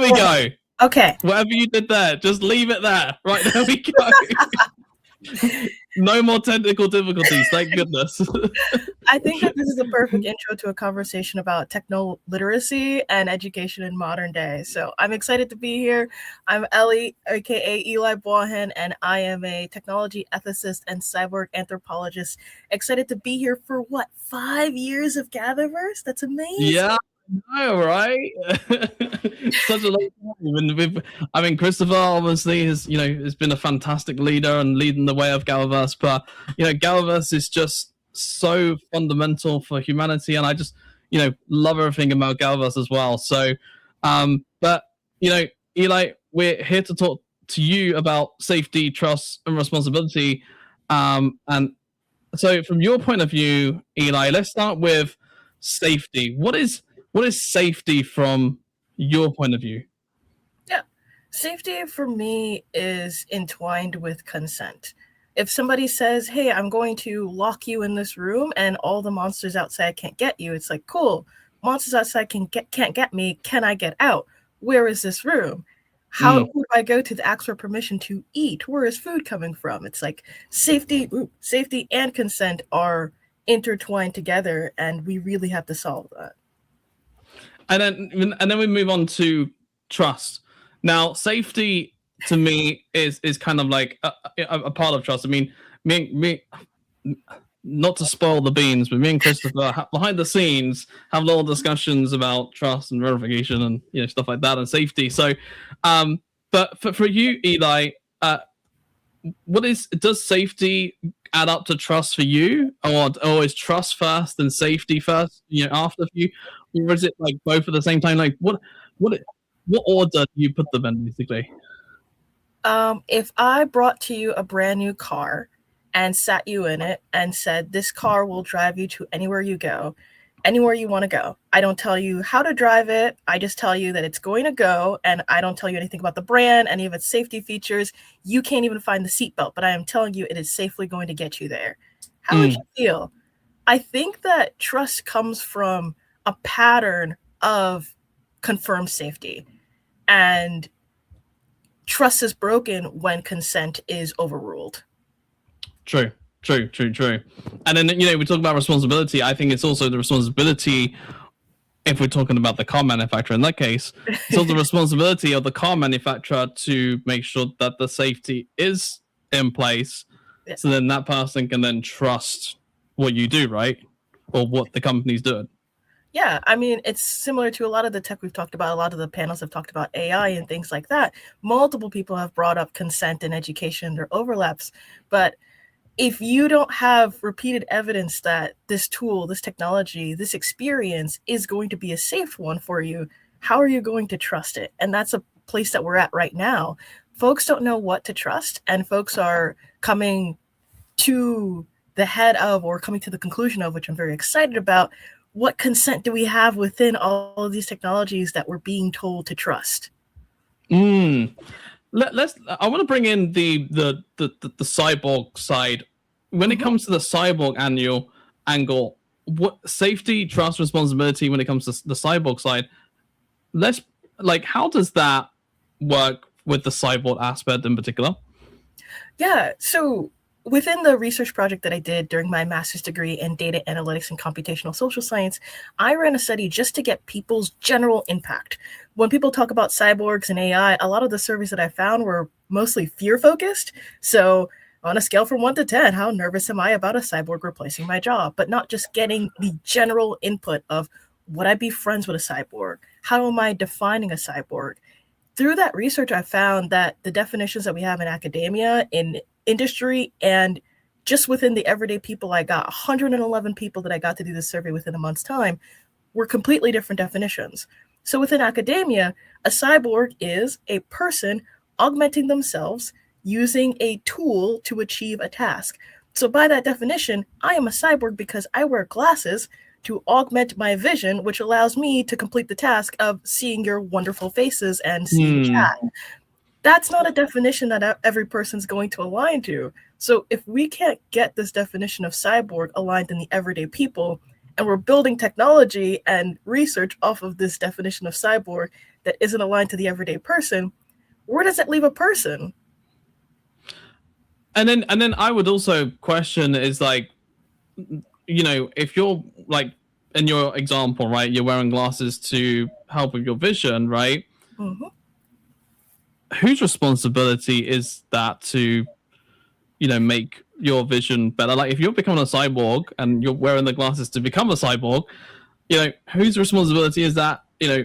we go. Okay. Whatever you did there, just leave it there. Right, there we go. No more technical difficulties, thank goodness. I think that this is a perfect intro to a conversation about techno literacy and education in modern day. So I'm excited to be here. I'm Ellie, aka Eli Bohan, and I am a technology ethicist and cyborg anthropologist. Excited to be here for 5 years of GatherVerse? That's amazing. Yeah. No, right? Such a long time. I mean, Christopher obviously has been a fantastic leader and leading the way of GatherVerse, but GatherVerse is just so fundamental for humanity, and I just love everything about GatherVerse as well. So, but Eli, we're here to talk to you about safety, trust, and responsibility. And so, from your point of view, Eli, let's start with safety. What is safety from your point of view? Yeah, safety for me is entwined with consent. If somebody says, hey, I'm going to lock you in this room and all the monsters outside can't get you, it's like, cool, monsters outside can't get me. Can I get out? Where is this room? How do I go to ask for permission to eat? Where is food coming from? It's like safety and consent are intertwined together, and we really have to solve that. And then we move on to trust. Now, safety to me is kind of like a part of trust. I mean, me, not to spoil the beans, but me and Christopher behind the scenes have little discussions about trust and verification and stuff like that and safety. So, but for you, Eli, does safety add up to trust for you, or is trust first and safety first? After you, or is it like both at the same time? Like what order do you put them in, basically? If I brought to you a brand new car and sat you in it and said, this car will drive you to anywhere you go, anywhere you want to go. I don't tell you how to drive it. I just tell you that it's going to go, and I don't tell you anything about the brand, any of its safety features. You can't even find the seatbelt, but I am telling you it is safely going to get you there. How would you feel? I think that trust comes from a pattern of confirmed safety, and trust is broken when consent is overruled. True. And then we talk about responsibility. I think it's also the responsibility, if we're talking about the car manufacturer in that case, it's also the responsibility of the car manufacturer to make sure that the safety is in place. Yeah. So then that person can then trust what you do, right? Or what the company's doing. Yeah, I mean, it's similar to a lot of the tech we've talked about. A lot of the panels have talked about AI and things like that. Multiple people have brought up consent and education. There are overlaps. But if you don't have repeated evidence that this tool, this technology, this experience is going to be a safe one for you, how are you going to trust it? And that's a place that we're at right now. Folks don't know what to trust, and folks are coming to the head of, or coming to the conclusion of, which I'm very excited about, what consent do we have within all of these technologies that we're being told to trust? I want to bring in the cyborg side. When it comes to the cyborg angle, what safety, trust, responsibility when it comes to the cyborg side, how does that work with the cyborg aspect in particular? Yeah, so within the research project that I did during my master's degree in data analytics and computational social science, I ran a study just to get people's general impact. When people talk about cyborgs and AI, a lot of the surveys that I found were mostly fear-focused. So on a scale from 1 to 10, how nervous am I about a cyborg replacing my job? But not just getting the general input of, would I be friends with a cyborg? How am I defining a cyborg? Through that research, I found that the definitions that we have in academia, in industry, and just within the everyday people I got, 111 people that I got to do this survey within a month's time, were completely different definitions. So within academia, a cyborg is a person augmenting themselves using a tool to achieve a task. So by that definition, I am a cyborg because I wear glasses to augment my vision, which allows me to complete the task of seeing your wonderful faces and seeing chat. That's not a definition that every person's going to align to. So if we can't get this definition of cyborg aligned in the everyday people, and we're building technology and research off of this definition of cyborg that isn't aligned to the everyday person, where does it leave a person? And then I would also question is like, you know, if you're like in your example, right, you're wearing glasses to help with your vision, right? Mm-hmm. Whose responsibility is that to, you know, make your vision better? Like if you're becoming a cyborg and you're wearing the glasses to become a cyborg, you know, whose responsibility is that? You know,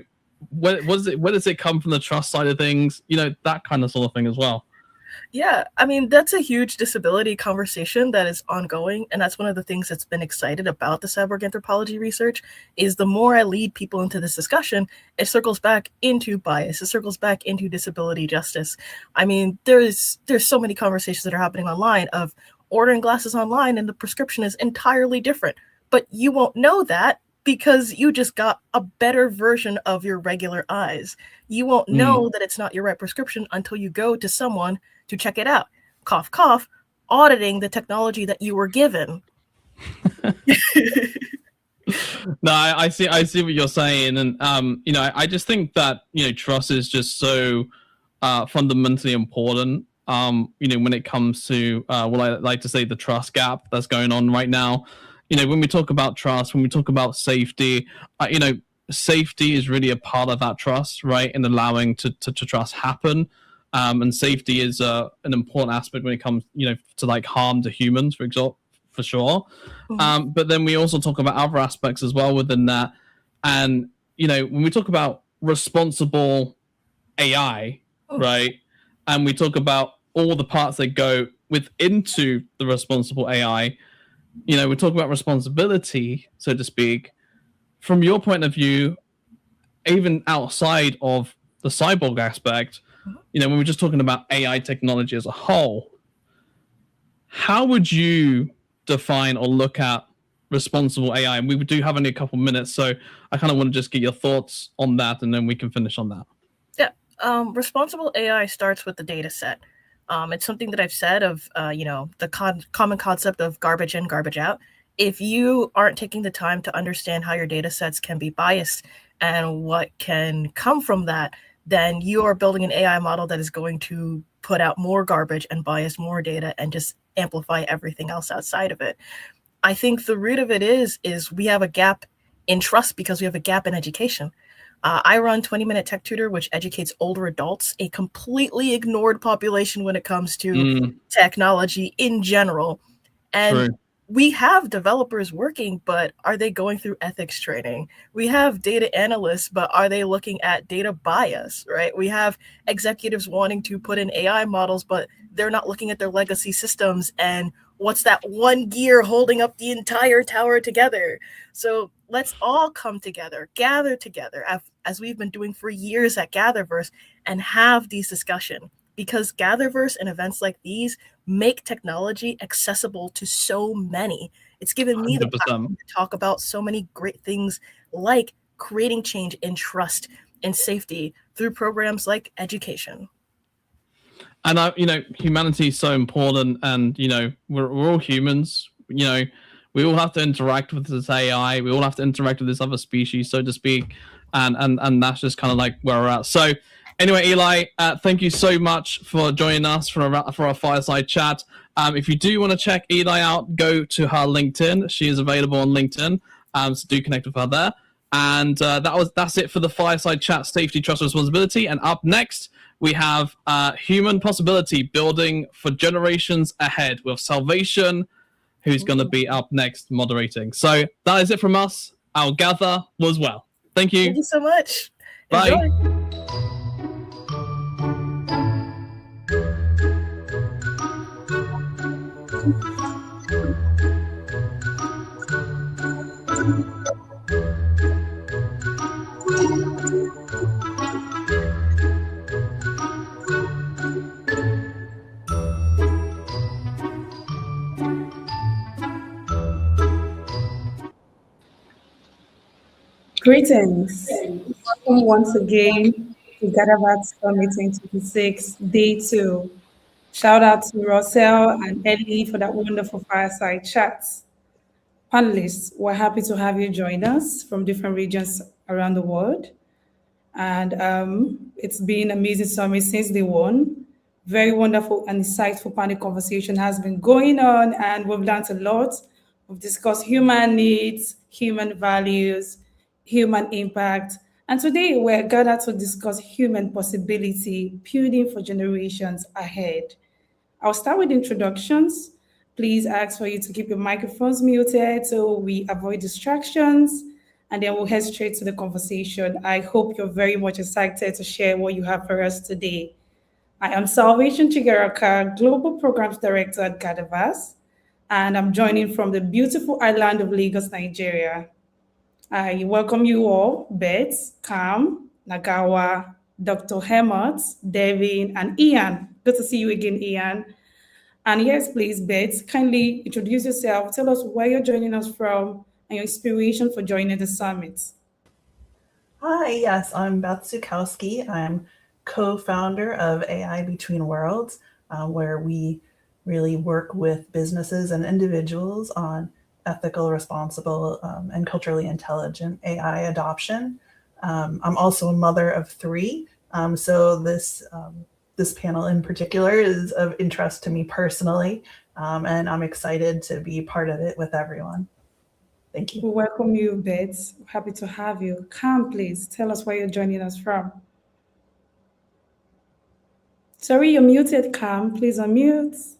where does it come from, the trust side of things? You know, that kind of sort of thing as well. Yeah, I mean, that's a huge disability conversation that is ongoing. And that's one of the things that's been excited about the cyborg anthropology research is the more I lead people into this discussion, it circles back into bias. It circles back into disability justice. I mean, there's so many conversations that are happening online of ordering glasses online and the prescription is entirely different. But you won't know that because you just got a better version of your regular eyes. You won't know that it's not your right prescription until you go to someone to check it out. Cough, cough, auditing the technology that you were given. No, I see what you're saying. And, you know, I just think that, you know, trust is just so fundamentally important, you know, when it comes to what I like to say, the trust gap that's going on right now. You know, when we talk about trust, when we talk about safety, you know, safety is really a part of that trust, right? And allowing to trust happen. And safety is an important aspect when it comes, you know, to like harm to humans, for example, for sure. But then we also talk about other aspects as well within that. And, you know, when we talk about responsible AI, right? And we talk about all the parts that go into the responsible AI, you know, we talk about responsibility, so to speak. From your point of view, even outside of the cyborg aspect, you know, when we're just talking about AI technology as a whole, how would you define or look at responsible AI? And we do have only a couple minutes, so I kind of want to just get your thoughts on that, and then we can finish on that. Yeah, responsible AI starts with the data set. It's something that I've said of, you know, the common concept of garbage in, garbage out. If you aren't taking the time to understand how your data sets can be biased and what can come from that, then you are building an AI model that is going to put out more garbage and bias more data and just amplify everything else outside of it. I think the root of it is we have a gap in trust because we have a gap in education. I run 20-Minute Tech Tutor, which educates older adults, a completely ignored population when it comes to technology in general. And we have developers working, but are they going through ethics training? We have data analysts, but are they looking at data bias, right? We have executives wanting to put in AI models, but they're not looking at their legacy systems and what's that one gear holding up the entire tower together. So let's all come together, gather together, as we've been doing for years at GatherVerse, and have these discussions. Because GatherVerse and events like these make technology accessible to so many. It's given me the platform to talk about so many great things like creating change in trust and safety through programs like education. And you know, humanity is so important, and you know, we're all humans. You know, we all have to interact with this AI. We all have to interact with this other species, so to speak, and that's just kind of like where we're at. So, anyway, Eli, thank you so much for joining us for our fireside chat. If you do want to check Eli out, go to her LinkedIn. She is available on LinkedIn, so do connect with her there. And that's it for the Fireside Chat Safety, Trust, and Responsibility. And up next, we have Human Possibility, Building for Generations Ahead with Salvation, who's going to be up next moderating. So that is it from us. Our Gather was well. Thank you. Thank you so much. Bye. Enjoy. Greetings. Welcome once again to GatherVerse Summit 2026, Day 2. Shout out to Russell and Ellie for that wonderful fireside chat. Panelists, we're happy to have you join us from different regions around the world. And it's been an amazing summit since day one. Very wonderful and insightful panel conversation has been going on, and we've learned a lot. We've discussed human needs, human values, human impact. And today we're gathered to discuss human possibility, building for generations ahead. I'll start with introductions. Please ask for you to keep your microphones muted so we avoid distractions, and then we'll head straight to the conversation. I hope you're very much excited to share what you have for us today. I am Salvation Chigaraka, Global Programs Director at GatherVerse, and I'm joining from the beautiful island of Lagos, Nigeria. I welcome you all, Beth, Cam, Nagawa, Dr. Hemot, Devin, and Ian. Good to see you again, Ian. And yes, please, Beth, kindly introduce yourself. Tell us where you're joining us from and your inspiration for joining the summit. Hi, yes, I'm Beth Zukowski. I'm co-founder of AI Between Worlds, where we really work with businesses and individuals on ethical, responsible, and culturally intelligent AI adoption. I'm also a mother of 3, so this panel in particular is of interest to me personally, and I'm excited to be part of it with everyone. Thank you. We welcome you, Beth. Happy to have you. Cam, please tell us where you're joining us from. Sorry, you're muted, Cam. Please unmute.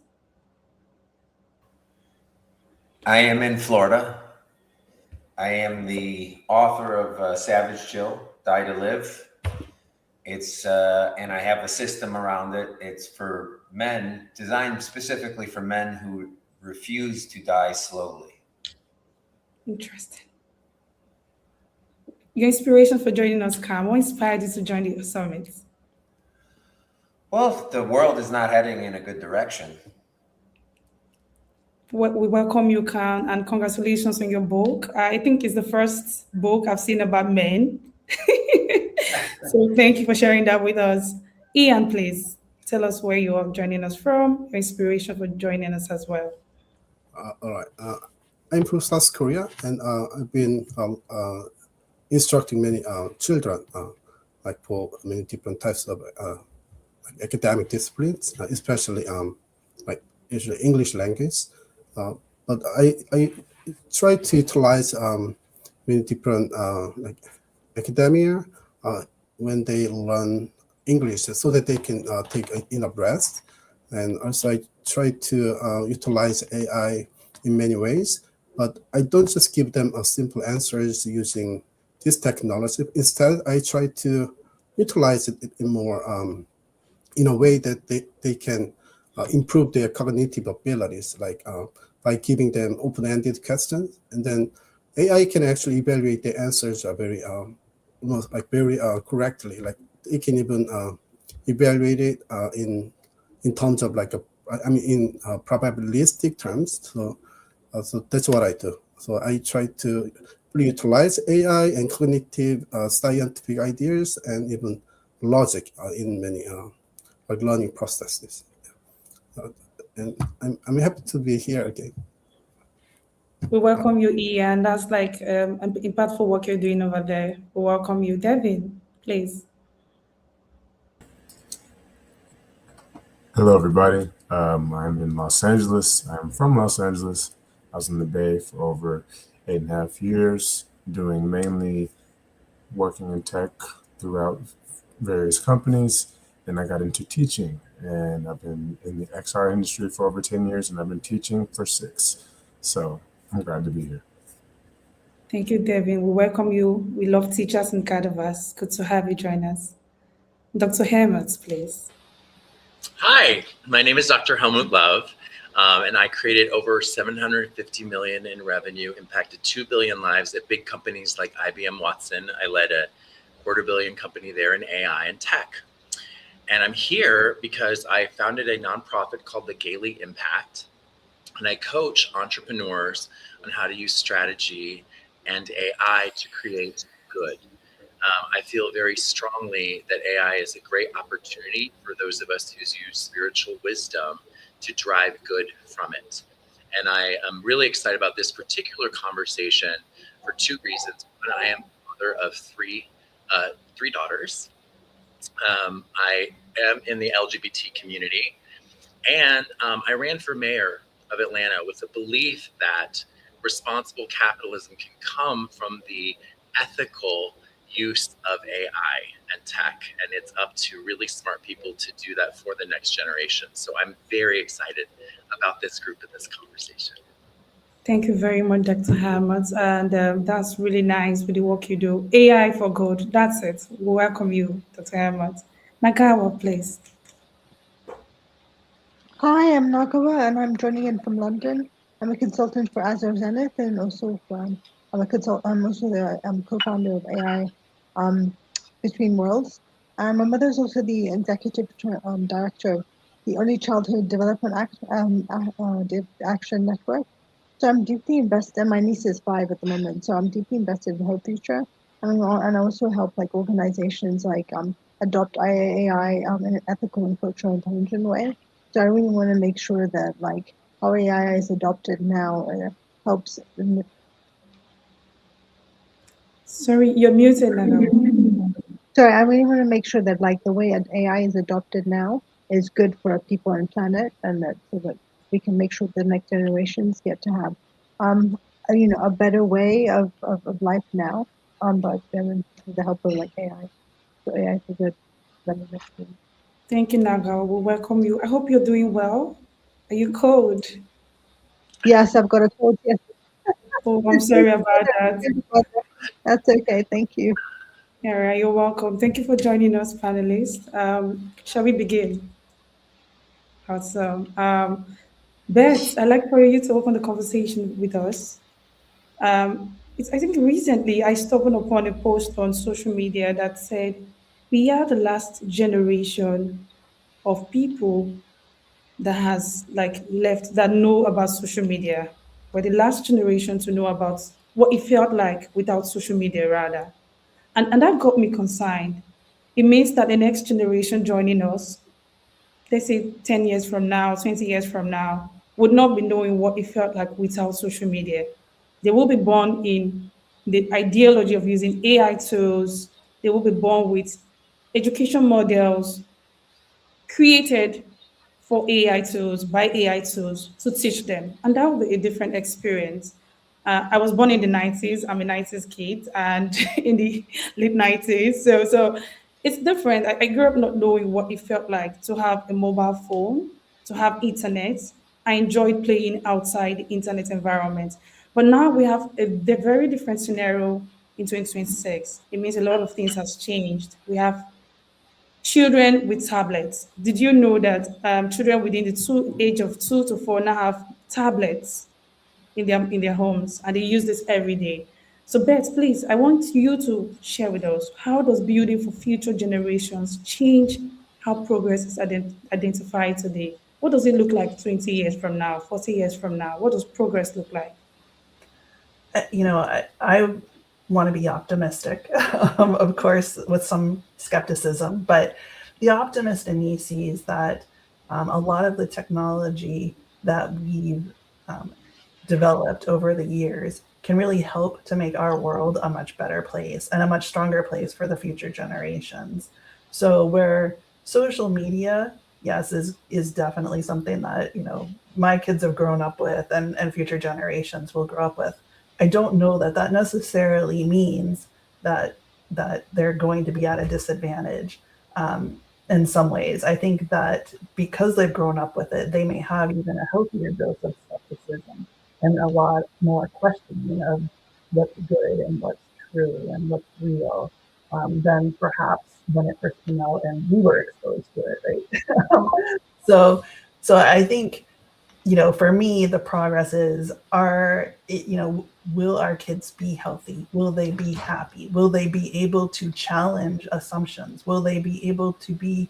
I am in Florida. I am the author of Savage Jill, Die to Live. It's and I have a system around it. It's for men, designed specifically for men who refuse to die slowly. Interesting. Your inspiration for joining us, Cam, what inspired you to join the summit? Well, the world is not heading in a good direction. We welcome you, Cam, and congratulations on your book. I think it's the first book I've seen about men. So thank you for sharing that with us. Ian, please tell us where you are joining us from, your inspiration for joining us as well. All right. I'm from South Korea, and I've been instructing many children, like for many different types of academic disciplines, especially like usually English language. But I try to utilize many different like academia when they learn English, so that they can take enough rest. And also I try to utilize AI in many ways, but I don't just give them a simple answers using this technology. Instead, I try to utilize it in more in a way that they can improve their cognitive abilities, like by giving them open-ended questions, and then AI can actually evaluate the answers very almost like very correctly. Like it can even evaluate it in terms of like in probabilistic terms. So that's what I do. So I try to utilize AI and cognitive scientific ideas and even logic in many like learning processes. And I'm happy to be here again. We welcome you, Ian. That's like impactful work you're doing over there. We welcome you. Devin, please. Hello, everybody. I'm in Los Angeles. I'm from Los Angeles. I was in the Bay for over 8.5 years, doing mainly working in tech throughout various companies. Then I got into teaching, and I've been in the XR industry for over 10 years, and I've been teaching for 6. So I'm glad to be here. Thank you, Devin. We welcome you. We love teachers in GatherVerse. Good to have you join us. Dr. Helmut, please. Hi, my name is Dr. Helmut Love, and I created over 750 million in revenue, impacted 2 billion lives at big companies like IBM Watson. I led a $250 million company there in AI and tech. And I'm here because I founded a nonprofit called the Gaily Impact, and I coach entrepreneurs on how to use strategy and AI to create good. I feel very strongly that AI is a great opportunity for those of us who use spiritual wisdom to drive good from it. And I am really excited about this particular conversation for 2 reasons. One, I am the mother of three daughters. I am in the LGBT community, and I ran for mayor of Atlanta with a belief that responsible capitalism can come from the ethical use of AI and tech, and it's up to really smart people to do that for the next generation. So I'm very excited about this group and this conversation. Thank you very much, Dr. Helmut. And that's really nice with the work you do. AI for good. That's it. We welcome you, Dr. Helmut. Nagawa, please. Hi, I'm Nagawa, and I'm joining in from London. I'm a consultant for Azure Zenith, and also I'm also the co-founder of AI Between Worlds. And my mother is also the executive director of the Early Childhood Development Action Network. So I'm deeply invested. My niece is 5 at the moment, so I'm deeply invested in her future. And I also help like organizations like adopt AI in an ethical and cultural intelligent way. So I really want to make sure that like how AI is adopted now helps. Sorry, you're muted, Nagawa. Sorry, I really want to make sure that like the way AI is adopted now is good for our people and planet, and that so that we can make sure the next generations get to have a better way of life now, but then with the help of like AI. So AI for good. Thank you, Nagawa. We welcome you. I hope you're doing well. Are you cold? Yes, I've got a cold. Yes. Oh, I'm sorry about that. That's okay. Thank you. All right, you're welcome. Thank you for joining us, panelists. Shall we begin? Awesome. Beth, I'd like for you to open the conversation with us. I think recently I stumbled upon a post on social media that said we are the last generation of people that has like left that know about social media. We're the last generation to know about what it felt like without social media, rather. And that got me concerned. It means that the next generation joining us, let's say 10 years from now, 20 years from now, would not be knowing what it felt like without social media. They will be born in the ideology of using AI tools. They will be born with education models created for AI tools, by AI tools to teach them. And that will be a different experience. I was born in the 90s. I'm a 90s kid and in the late 90s. So it's different. I grew up not knowing what it felt like to have a mobile phone, to have internet. I enjoyed playing outside the internet environment. But now we have a very different scenario in 2026. It means a lot of things has changed. We have children with tablets. Did you know that children within the age of 2 to 4 now have tablets in their homes, and they use this every day? So, Beth, please, I want you to share with us, how does building for future generations change how progress is identified today? What does it look like 20 years from now, 40 years from now? What does progress look like? I want to be optimistic, of course, with some skepticism, but the optimist in me sees that a lot of the technology that we've developed over the years can really help to make our world a much better place and a much stronger place for the future generations. So where social media yes, is definitely something that, my kids have grown up with and future generations will grow up with. I don't know that necessarily means that they're going to be at a disadvantage in some ways. I think that because they've grown up with it, they may have even a healthier dose of skepticism and a lot more questioning of what's good and what's true and what's real than perhaps when it first came out and we were exposed to it, right? So I think, for me, the progress is will our kids be healthy? Will they be happy? Will they be able to challenge assumptions? Will they be able to be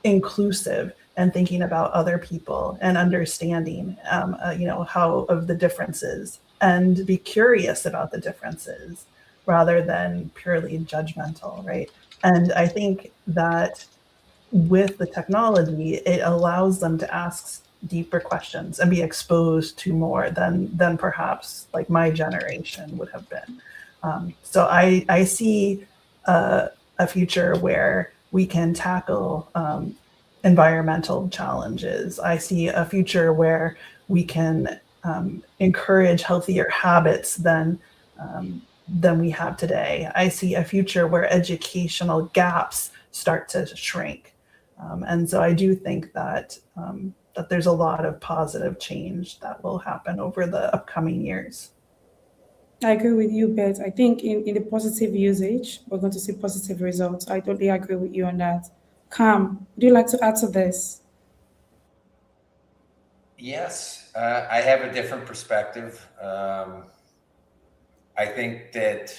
inclusive and thinking about other people and understanding, how of the differences and be curious about the differences rather than purely judgmental, right? And I think that with the technology, it allows them to ask deeper questions and be exposed to more than perhaps like my generation would have been. So I see a future where we can tackle environmental challenges. I see a future where we can encourage healthier habits than we have today. I see a future where educational gaps start to shrink. And so I do think that there's a lot of positive change that will happen over the upcoming years. I agree with you, Beth. I think in the positive usage, we're going to see positive results. I totally agree with you on that. Cam, would you like to add to this? Yes, I have a different perspective. I think that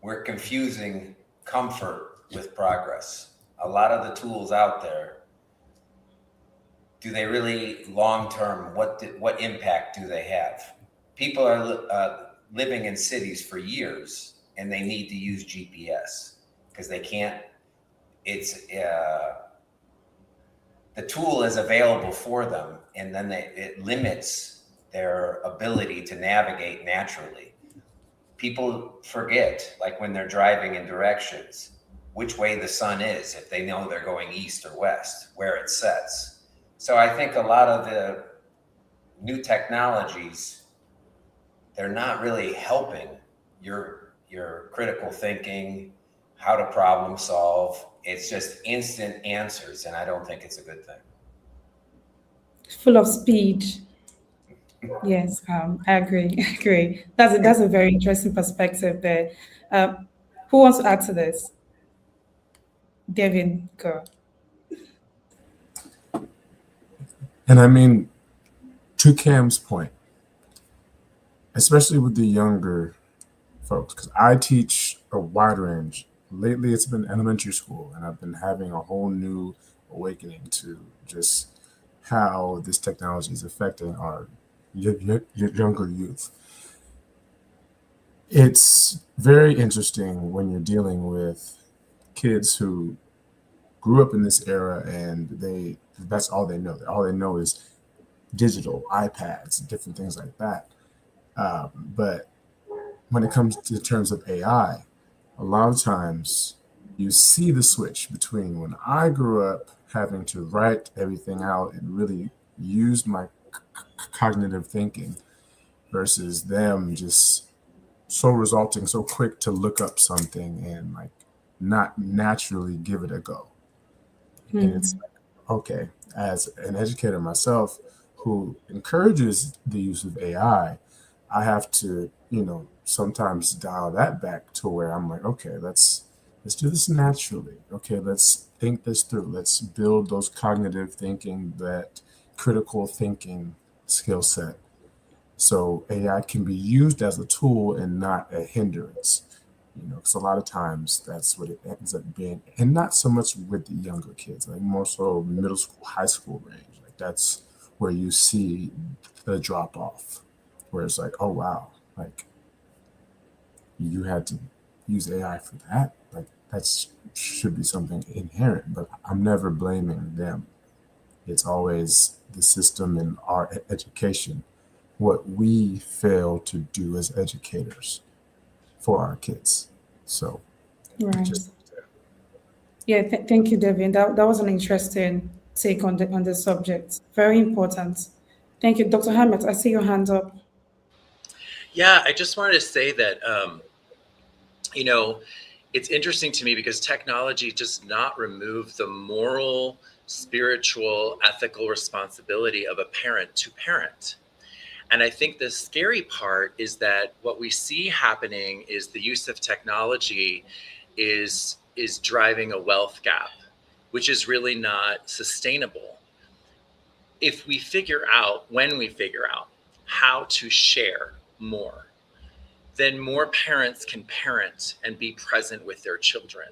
we're confusing comfort with progress. A lot of the tools out there, do they really long-term, what impact do they have? People are living in cities for years and they need to use GPS because they can't, the tool is available for them and then it limits their ability to navigate naturally. People forget, like when they're driving in directions, which way the sun is, if they know they're going east or west, where it sets. So I think a lot of the new technologies, they're not really helping your critical thinking, how to problem solve. It's just instant answers, and I don't think it's a good thing. Full of speed. Yes, I agree. I agree. That's a very interesting perspective there. Who wants to add to this? Devin, go. And I mean, to Cam's point, especially with the younger folks, because I teach a wide range. Lately, it's been elementary school, and I've been having a whole new awakening to just how this technology is affecting our younger youth. It's very interesting when you're dealing with kids who grew up in this era and that's all they know. All they know is digital, iPads, different things like that. But when it comes to terms of AI, a lot of times you see the switch between when I grew up having to write everything out and really use my cognitive thinking versus them just so resulting so quick to look up something and like not naturally give it a go. And it's like, okay, as an educator myself who encourages the use of AI, I have to, sometimes dial that back to where I'm like, okay, let's do this naturally. Okay, let's think this through. Let's build those cognitive thinking, that critical thinking skill set. So AI can be used as a tool and not a hindrance. Because a lot of times that's what it ends up being, and not so much with the younger kids, like more so middle school, high school range. Like that's where you see the drop off, where it's like, oh wow, like you had to use AI for that. Like that's should be something inherent, but I'm never blaming them. It's always the system and our education, what we fail to do as educators for our kids. So Right. Yeah, thank you, Devin. That was an interesting take on the subject. Very important. Thank you, Dr. Hammett. I see your hands up. Yeah, I just wanted to say that, you know, it's interesting to me because technology does not remove the moral, spiritual, ethical responsibility of a parent to parent. And I think the scary part is that what we see happening is the use of technology is driving a wealth gap, which is really not sustainable. If we figure out, when we figure out how to share more, then more parents can parent and be present with their children,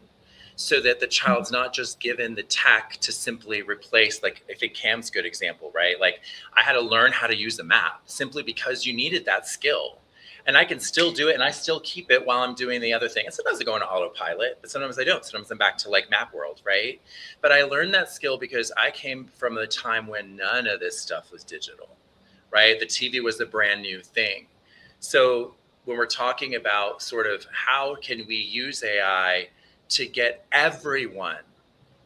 so that the child's not just given the tech to simply replace, like, I think Cam's a good example, right? Like, I had to learn how to use a map simply because you needed that skill. And I can still do it, and I still keep it while I'm doing the other thing. And sometimes I go into autopilot, but sometimes I don't. Sometimes I'm back to like Map World, right? But I learned that skill because I came from a time when none of this stuff was digital, right? The TV was a brand new thing. So when we're talking about sort of how can we use AI to get everyone,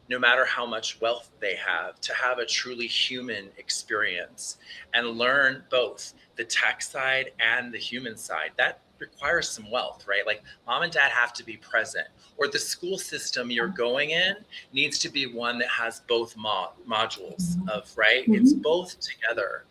no matter how much wealth they have, to have a truly human experience and learn both the tech side and the human side, that requires some wealth, right? Like, mom and dad have to be present, or the school system you're going in needs to be one that has both modules of, right? It's both together.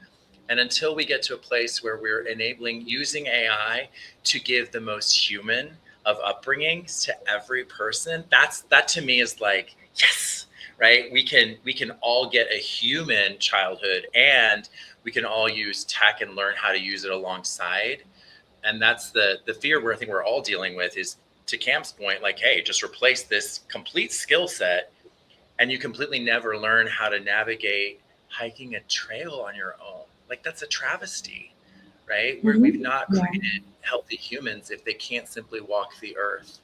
And until we get to a place where we're enabling using AI to give the most human of upbringings to every person, that to me is like, yes, right? We can all get a human childhood, and we can all use tech and learn how to use it alongside. And that's the fear where I think we're all dealing with is, to Cam's point, like, hey, just replace this complete skill set and you completely never learn how to navigate hiking a trail on your own. Like, that's a travesty, right? We've not created healthy humans if they can't simply walk the earth.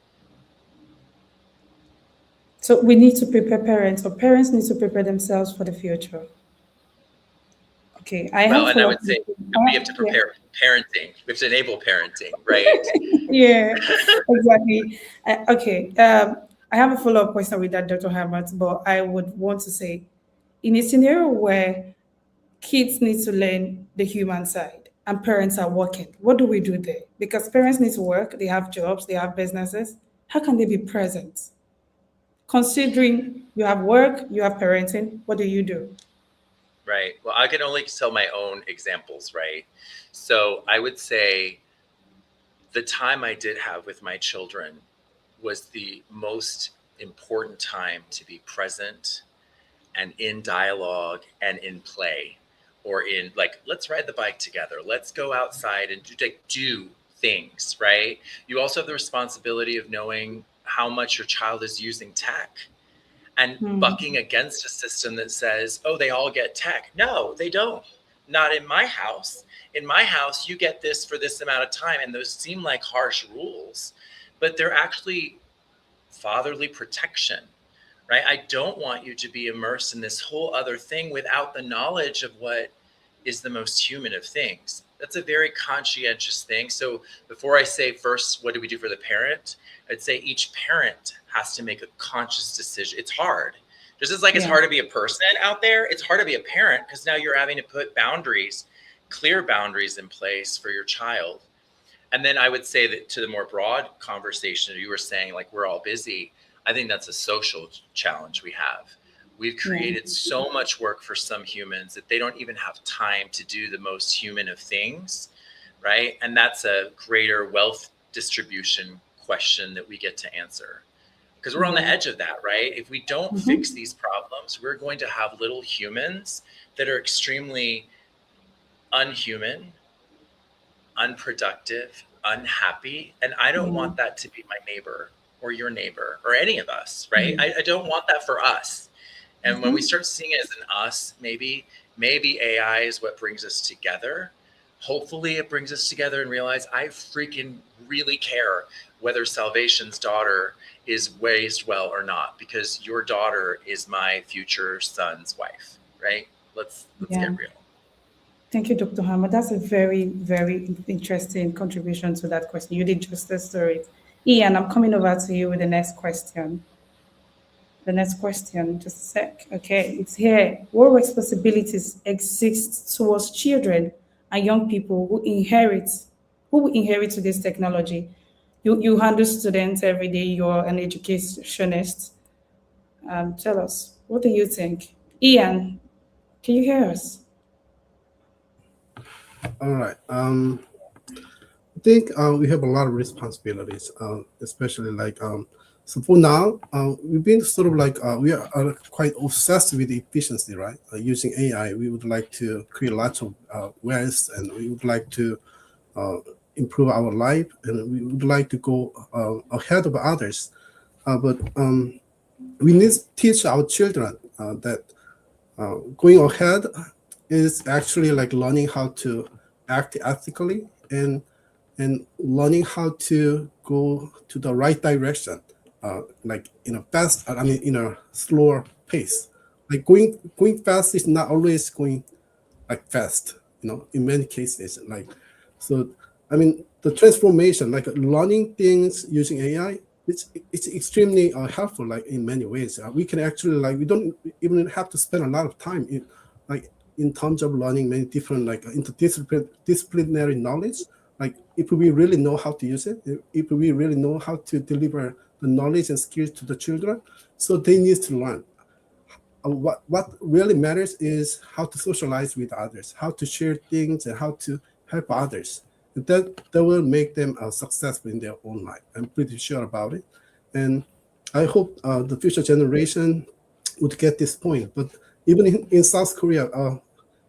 So we need to prepare parents, or parents need to prepare themselves for the future. Okay, I Well, have and I would say we have to prepare parenting. We have to enable parenting, right? Yeah, exactly. Okay, I have a follow-up question with that, Dr. Hammett, but I would want to say, in a scenario where kids need to learn the human side and parents are working, what do we do there? Because parents need to work, they have jobs, they have businesses. How can they be present? Considering you have work, you have parenting, what do you do? Right. Well, I can only tell my own examples, right? So I would say the time I did have with my children was the most important time to be present and in dialogue and in play, or in, like, let's ride the bike together. Let's go outside and do things, right? You also have the responsibility of knowing how much your child is using tech, and bucking against a system that says, oh, they all get tech. No, they don't. Not in my house. In my house, you get this for this amount of time. And those seem like harsh rules, but they're actually fatherly protection, right? I don't want you to be immersed in this whole other thing without the knowledge of what is the most human of things. That's a very conscientious thing. So before I say first, what do we do for the parent? I'd say each parent has to make a conscious decision. It's hard. Just as like it's hard to be a person out there, it's hard to be a parent, because now you're having to put boundaries, clear boundaries in place for your child. And then I would say that to the more broad conversation, you were saying like we're all busy. I think that's a social challenge we have. We've created so much work for some humans that they don't even have time to do the most human of things, right? And that's a greater wealth distribution question that we get to answer, because we're on the edge of that, right? If we don't fix these problems, we're going to have little humans that are extremely unhuman, unproductive, unhappy. And I don't want that to be my neighbor or your neighbor or any of us, right? I don't want that for us. And when we start seeing it as an us, maybe AI is what brings us together. Hopefully it brings us together and realize I freaking really care whether Salvation's daughter is raised well or not, because your daughter is my future son's wife, right? Let's get real. Thank you, Dr. Hammer. That's a very, very interesting contribution to that question. You did justice to it. Ian, I'm coming over to you with the next question. the next question. Just a sec. Okay, it's here. What responsibilities exist towards children and young people who will inherit this technology? You handle students every day. You're an educationist. Tell us, what do you think? Ian, can you hear us? All right. I think we have a lot of responsibilities, especially like so for now, we've been sort of like we are quite obsessed with efficiency, right? Using AI, we would like to create lots of ways, and we would like to improve our life, and we would like to go ahead of others. But we need to teach our children that going ahead is actually like learning how to act ethically and learning how to go to the right direction, like in a fast, I mean, in a slower pace. Like going fast is not always going like fast, in many cases. Like, so, I mean, the transformation, like learning things using AI, it's extremely helpful, like in many ways. We can actually like, we don't even have to spend a lot of time in terms of learning many different like interdisciplinary knowledge. Like if we really know how to use it, if we really know how to deliver the knowledge and skills to the children, so they need to learn. What really matters is how to socialize with others, how to share things, and how to help others. That will make them successful in their own life. I'm pretty sure about it, and I hope the future generation would get this point. But even in South Korea,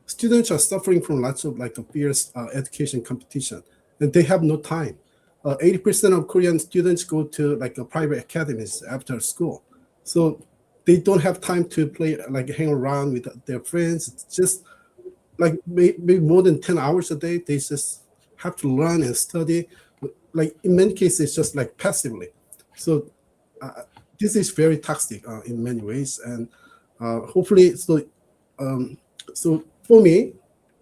students are suffering from lots of like a fierce education competition, and they have no time. 80% of Korean students go to like a private academies after school, so they don't have time to play, like hang around with their friends. It's just like maybe more than 10 hours a day. They just have to learn and study. Like in many cases, it's just like passively. So this is very toxic in many ways. And hopefully, so for me,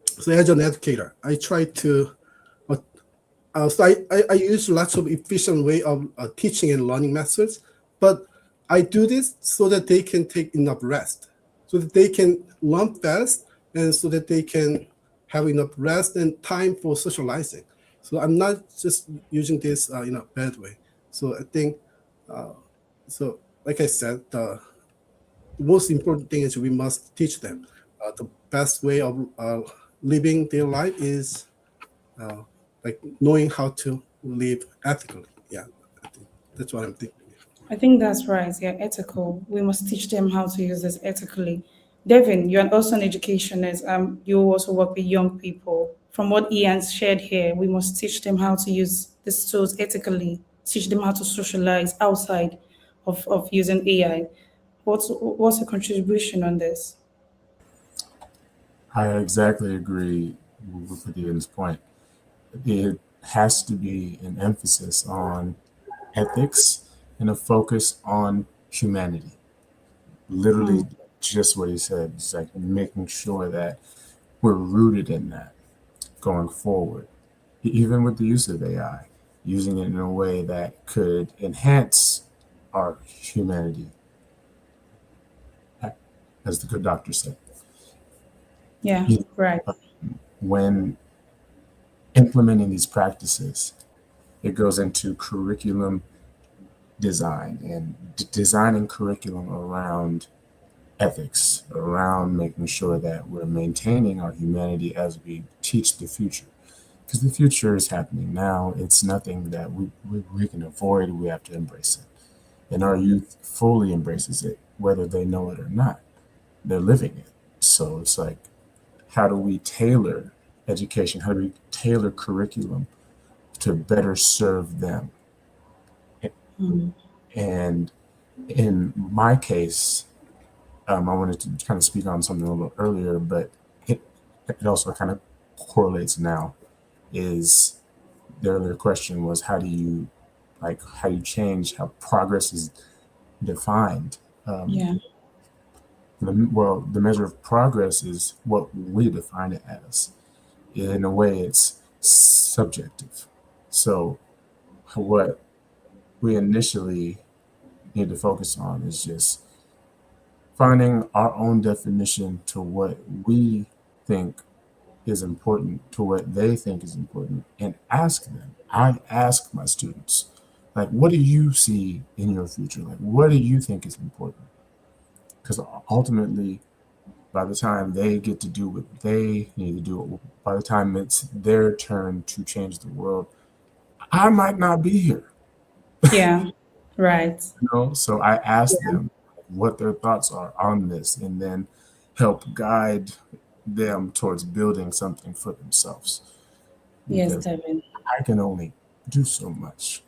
so as an educator, I try to, so I use lots of efficient way of teaching and learning methods, but I do this so that they can take enough rest, so that they can learn fast, and so that they can have enough rest and time for socializing. So I'm not just using this in a bad way. So I think, so like I said, the most important thing is we must teach them the best way of living their life is like knowing how to live ethically. Yeah, I think that's what I'm thinking. I think that's right. Yeah, ethical. We must teach them how to use this ethically. Devin, you're also an educationist. You also work with young people. From what Ian shared here, we must teach them how to use these tools ethically. Teach them how to socialize outside of using AI. What's your contribution on this? I exactly agree with Ian's point. It has to be an emphasis on ethics and a focus on humanity. Literally, just what he said. It's like making sure that we're rooted in that going forward, even with the use of AI, using it in a way that could enhance our humanity, as the good doctor said. Yeah, right. When implementing these practices, it goes into curriculum design and designing curriculum around ethics, around making sure that we're maintaining our humanity as we teach the future. Because the future is happening now. It's nothing that we can avoid. We have to embrace it. And our youth fully embraces it, whether they know it or not. They're living it. So it's like, how do we tailor education? How do we tailor curriculum to better serve them? And in my case, I wanted to kind of speak on something a little earlier, but it also kind of correlates now. Is the earlier question was how do you change how progress is defined? Yeah. The measure of progress is what we define it as. In a way, it's subjective. So what we initially need to focus on is just finding our own definition to what we think is important, to what they think is important, and ask them. I ask my students, like, what do you see in your future? Like, what do you think is important? Because ultimately, by the time they get to do what they need to do, by the time it's their turn to change the world, I might not be here. Yeah, right. You know, so I ask them what their thoughts are on this, and then help guide them towards building something for themselves. Yes, Because Devin. I can only do so much,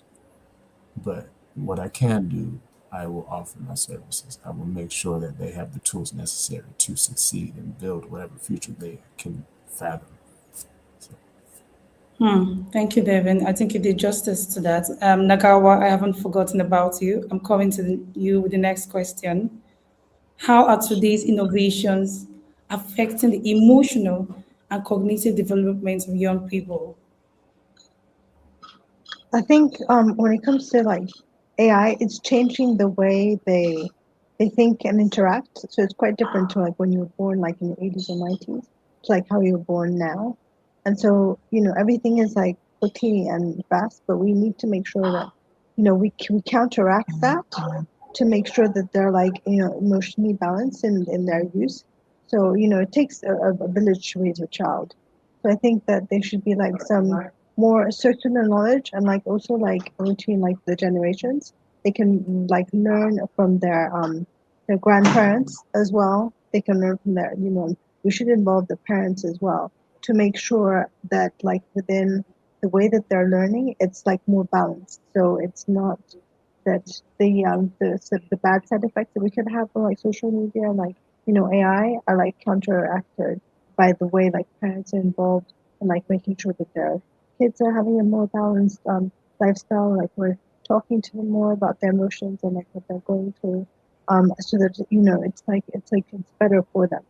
but what I can do, I will offer my services. I will make sure that they have the tools necessary to succeed and build whatever future they can fathom. Thank you, Devin. I think you did justice to that. Nagawa, I haven't forgotten about you. I'm coming to you with the next question. How are today's innovations affecting the emotional and cognitive development of young people? I think when it comes to like AI, it's changing the way they think and interact. So it's quite different to like when you were born, like in the 80s or 90s, to like how you're born now. And so everything is like quickly and fast, but we need to make sure that we counteract that to make sure that they're like emotionally balanced in their use. So it takes a village to raise a child. So I think that there should be like some more circular knowledge, and like also like between like the generations, they can like learn from their grandparents as well. They can learn from we should involve the parents as well to make sure that like within the way that they're learning, it's like more balanced. So it's not that the bad side effects that we could have from like social media, like AI, are like counteracted by the way like parents are involved and like making sure that their kids are having a more balanced lifestyle. Like we're talking to them more about their emotions and like what they're going through, so that it's better for them.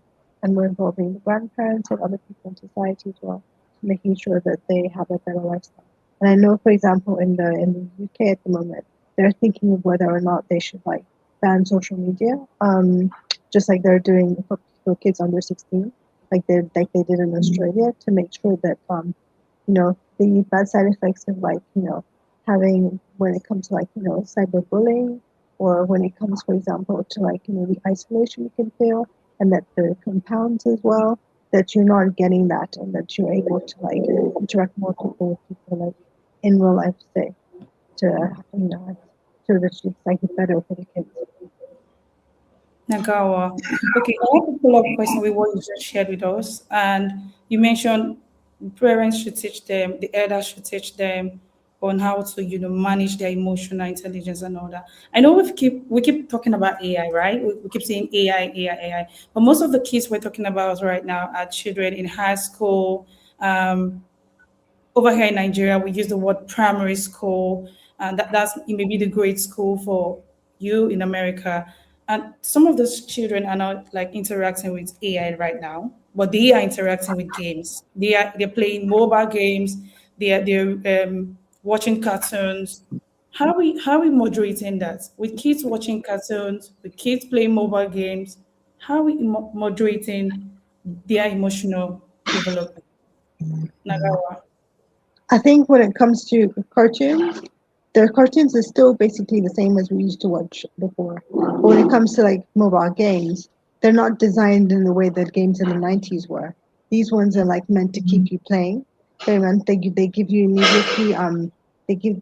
And we're involving the grandparents and other people in society as well, making sure that they have a better lifestyle. And I know, for example, in the UK at the moment, they're thinking of whether or not they should like ban social media, just like they're doing for kids under 16, like they did in Australia, to make sure that the bad side effects of like having, when it comes to like cyberbullying, or when it comes, for example, to like the isolation you can feel, and that the compounds as well, that you're not getting that, and that you're able to like interact more people with people like in real life, say, to so that it's like better for the kids. Nagawa. Okay, I have a follow-up question with what you just shared with us. And you mentioned parents should teach them, the elders should teach them on how to, manage their emotional intelligence and all that. I know we keep talking about AI, right? We keep saying AI, AI, AI. But most of the kids we're talking about right now are children in high school. Over here in Nigeria, we use the word primary school, and that's maybe the grade school for you in America. And some of those children are not like interacting with AI right now, but they are interacting with games. They're playing mobile games. They're watching cartoons. How are we moderating that with kids watching cartoons, with kids playing mobile games? How are we moderating their emotional development? Nagawa. I think when it comes to cartoons, the cartoons are still basically the same as we used to watch before. But when it comes to like mobile games, they're not designed in the way that games in the 90s were. These ones are like meant to keep you playing. They give you immediately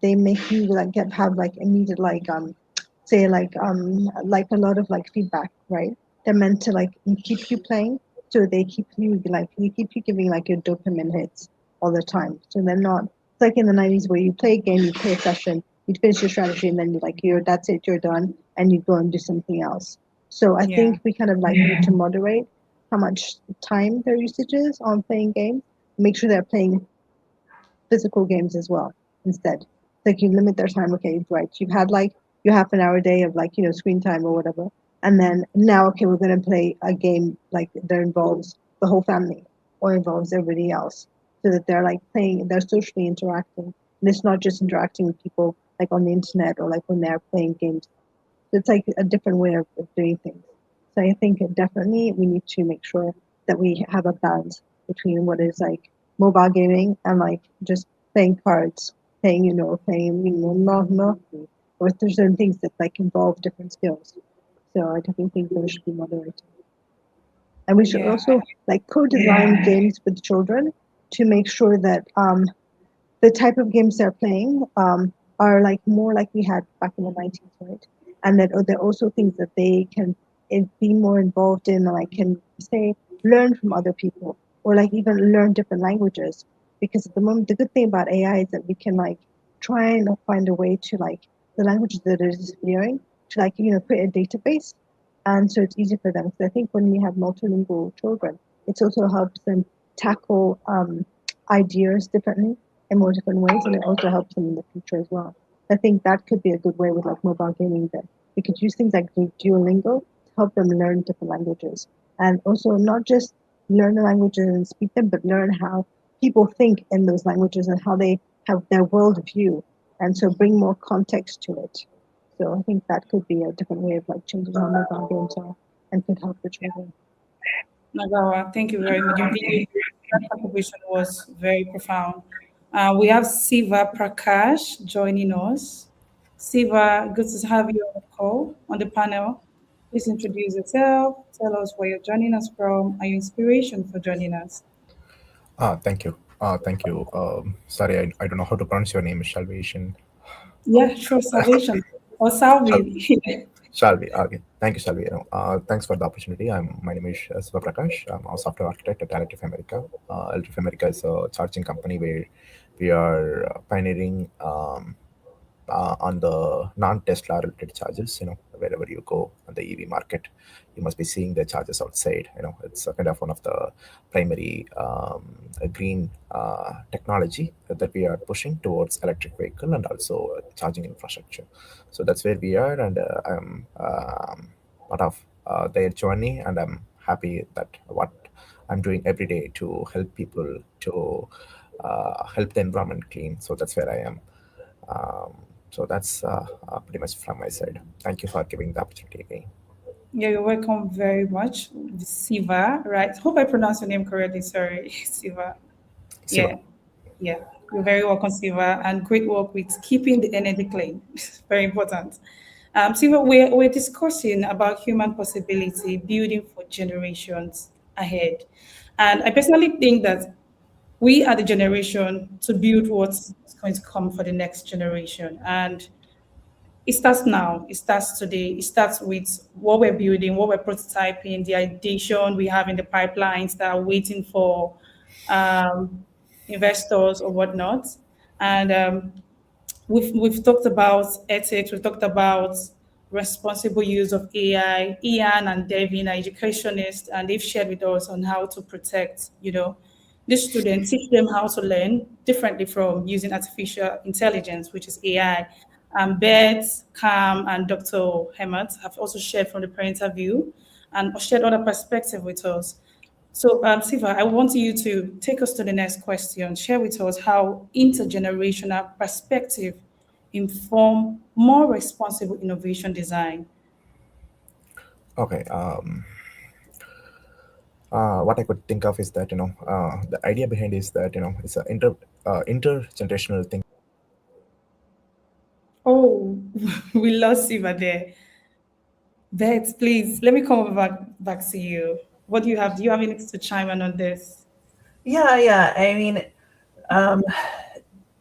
they make you like have like immediate like say like a lot of like feedback, right? They're meant to like keep you playing, so they keep you giving like your dopamine hits all the time. So they're not, it's like in the 90s where you play a game, you play a session, you finish your strategy, and then that's it, you're done, and you go and do something else. So I think we kind of like need to moderate how much time their usage is on playing games. Make sure they're playing physical games as well instead. Like you limit their time. Okay, right. You've had like your half an hour day of like screen time or whatever, and then now okay, we're gonna play a game like that involves the whole family or involves everybody else, so that they're like playing, they're socially interacting, and it's not just interacting with people like on the internet or like when they're playing games. So it's like a different way of doing things. So I think definitely we need to make sure that we have a balance between what is like mobile gaming and like just playing cards, playing not or there's certain things that like involve different skills. So I definitely think those should be moderated. And we should Yeah. also like co-design games with children to make sure that the type of games they're playing are like more like we had back in the 90s, right? And that there are also things that they can be more involved in, like can say learn from other people, or like even learn different languages. Because at the moment, the good thing about AI is that we can like try and find a way to like the languages that are disappearing to like create a database, and so it's easy for them. So I think when we have multilingual children, it also helps them tackle ideas differently in more different ways, and it also helps them in the future as well. I think that could be a good way with like mobile gaming, that we could use things like Duolingo to help them learn different languages, and also not just learn the languages and speak them, but learn how people think in those languages and how they have their worldview, and so bring more context to it. So I think that could be a different way of like changing how mobile games are and could help the children. Nagawa, thank you very much. That contribution was very profound. We have Siva Prakash joining us. Siva, good to have you on the call, on the panel. Please introduce yourself, tell us where you're joining us from, and your inspiration for joining us. Thank you. Thank you. Sorry, I don't know how to pronounce your name, Salvation. Yeah, sure, Salvation. Or Salvi. Shalvi. Okay. Thank you, Shalvi. Thanks for the opportunity. My name is Siva Prakash. I'm a software architect at Electric America. Electric America is a charging company where we are pioneering on the non-Tesla related charges. Wherever you go on the EV market, you must be seeing the charges outside. It's kind of one of the primary green technology that we are pushing towards electric vehicle and also charging infrastructure. So that's where we are, and I'm part of their journey, and I'm happy that what I'm doing every day to help people to help the environment clean. So that's where I am. So that's pretty much from my side. Thank you for giving the opportunity again. Yeah, you're welcome very much, Siva. Right? Hope I pronounced your name correctly. Sorry, Siva. Siva. Yeah, yeah. You're very welcome, Siva, and great work with keeping the energy clean. Very important. Siva, we're discussing about human possibility, building for generations ahead, and I personally think that we are the generation to build what's going to come for the next generation, and it starts now. It starts today. It starts with what we're building, what we're prototyping, the ideation we have in the pipelines that are waiting for investors or whatnot. And we've talked about ethics. We've talked about responsible use of AI. Ian and Devin are educationists, and they've shared with us on how to protect, the students, teach them how to learn differently from using artificial intelligence, which is AI. Beth, Cam, and Dr. Hemat have also shared from the parental view and shared other perspective with us. So, Siva, I want you to take us to the next question. Share with us how intergenerational perspective inform more responsible innovation design. Okay. What I could think of is that the idea behind is that it's an intergenerational thing. Oh, we lost Siva there. Beth, please let me come back to you. What do you have? Do you have anything to chime in on this? Yeah. I mean,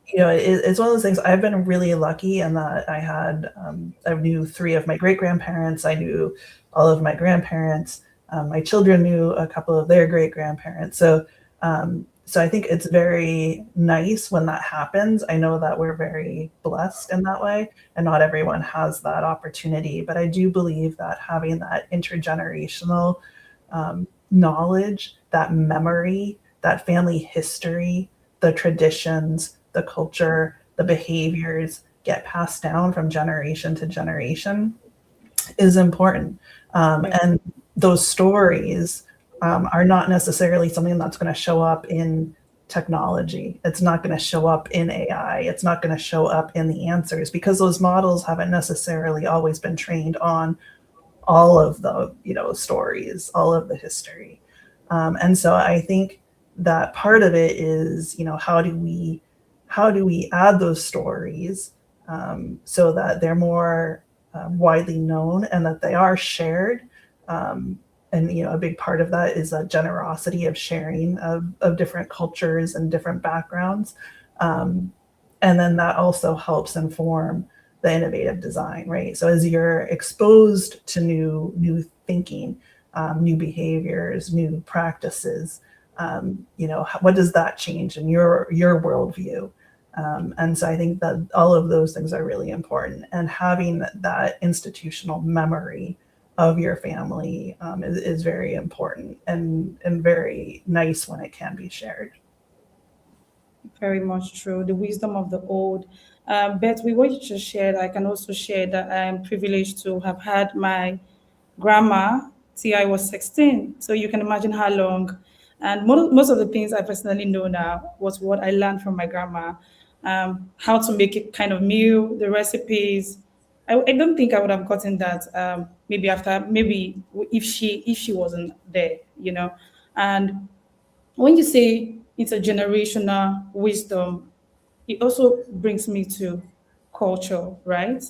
it's one of those things. I've been really lucky in that I knew 3 of my great grandparents. I knew all of my grandparents. My children knew a couple of their great grandparents. So I think it's very nice when that happens. I know that we're very blessed in that way, and not everyone has that opportunity. But I do believe that having that intergenerational knowledge, that memory, that family history, the traditions, the culture, the behaviors get passed down from generation to generation is important. And those stories are not necessarily something that's going to show up in technology. It's not going to show up in AI. It's not going to show up in the answers, because those models haven't necessarily always been trained on all of the, stories, all of the history. And so I think that part of it is, how do we add those stories so that they're more widely known and that they are shared. And a big part of that is a generosity of sharing of different cultures and different backgrounds. And then that also helps inform the innovative design, right? So as you're exposed to new thinking, new behaviors, new practices, what does that change in your worldview? And so I think that all of those things are really important, and having that institutional memory of your family is very important and very nice when it can be shared. Very much true. The wisdom of the old. But with what you just shared, I can also share that I am privileged to have had my grandma till I was 16. So you can imagine how long. And most of the things I personally know now was what I learned from my grandma. How to make it kind of meal, the recipes. I don't think I would have gotten that maybe if she wasn't there, And when you say intergenerational wisdom, it also brings me to culture, right?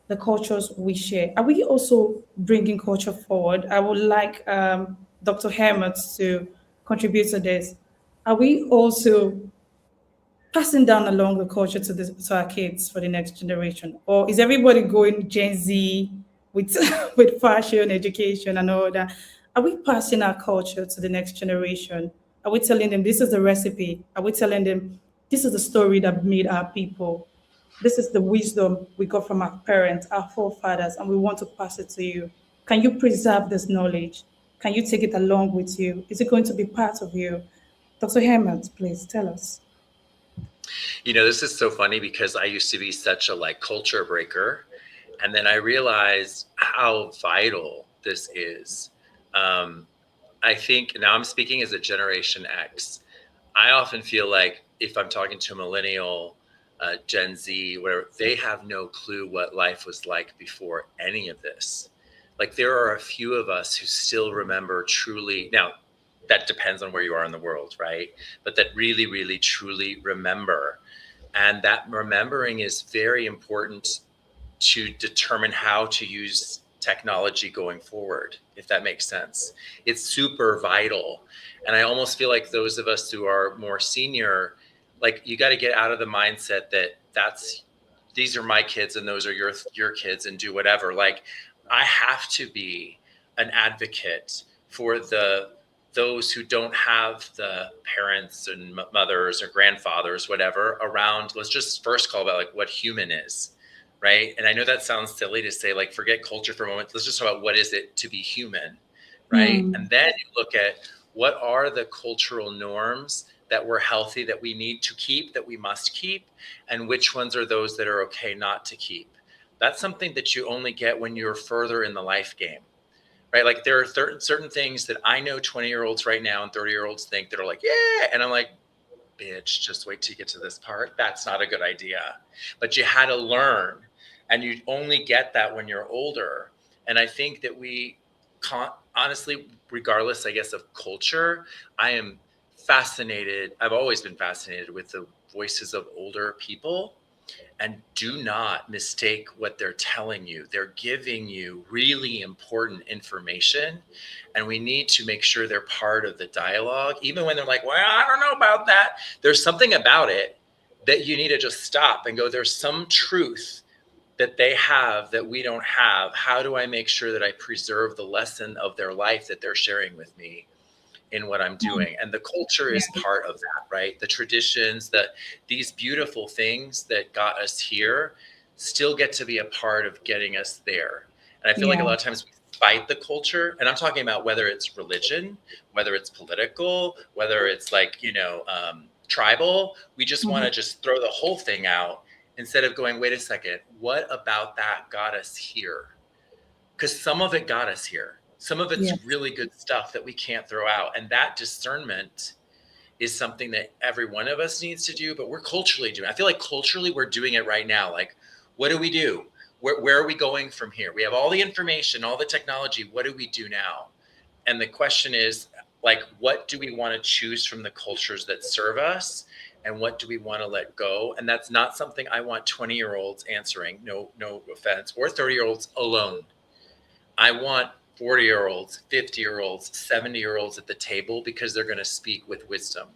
The cultures we share. Are we also bringing culture forward? I would like Dr. Hammett to contribute to this. Are we also passing down along the culture to our kids for the next generation, or is everybody going Gen Z with with fashion, education, and all that? Are we passing our culture to the next generation? Are we telling them this is the recipe? Are we telling them this is the story that made our people? This is the wisdom we got from our parents, our forefathers, and we want to pass it to you. Can you preserve this knowledge? Can you take it along with you? Is it going to be part of you? Dr. Hammond, please tell us. This is so funny because I used to be such a culture breaker. And then I realized how vital this is. I think now I'm speaking as a Generation X. I often feel like if I'm talking to a millennial, Gen Z, where they have no clue what life was like before any of this. Like there are a few of us who still remember truly. Now, that depends on where you are in the world, right? But that really, really, truly remember. And that remembering is very important to determine how to use technology going forward, if that makes sense. It's super vital. And I almost feel like those of us who are more senior, you got to get out of the mindset that these are my kids and those are your kids and do whatever. I have to be an advocate for those who don't have the parents and mothers or grandfathers, whatever, around. Let's just first call about what human is. Right. And I know that sounds silly to say, forget culture for a moment. Let's just talk about what is it to be human. Right. And then you look at what are the cultural norms that were healthy, that we need to keep, that we must keep, and which ones are those that are okay not to keep. That's something that you only get when you're further in the life game. Right. There are certain things that I know 20-year-olds right now and 30-year-olds think that are yeah. And I'm like, bitch, just wait till you get to this part. That's not a good idea. But you had to learn. And you only get that when you're older. And I think that we can't, honestly, regardless, I guess, of culture, I am fascinated. I've always been fascinated with the voices of older people. And do not mistake what they're telling you. They're giving you really important information. And we need to make sure they're part of the dialogue. Even when they're like, well, I don't know about that. There's something about it that you need to just stop and go, there's some truth that they have that we don't have. How do I make sure that I preserve the lesson of their life that they're sharing with me in what I'm doing? And the culture is part of that, right? The traditions, these beautiful things that got us here still get to be a part of getting us there. And I feel like a lot of times we fight the culture, and I'm talking about whether it's religion, whether it's political, whether it's tribal. We just want to just throw the whole thing out instead of going, wait a second, what about that got us here? Because some of it got us here. Some of it's really good stuff that we can't throw out. And that discernment is something that every one of us needs to do, but we're culturally doing. I feel like culturally we're doing it right now. What do? where are we going from here? We have all the information, all the technology. What do we do now? And the question is, like, what do we want to choose from the cultures that serve us? And what do we want to let go? And that's not something I want 20-year-olds answering, no offense, or 30-year-olds alone. I want 40-year-olds, 50-year-olds, 70-year-olds at the table, because they're going to speak with wisdom.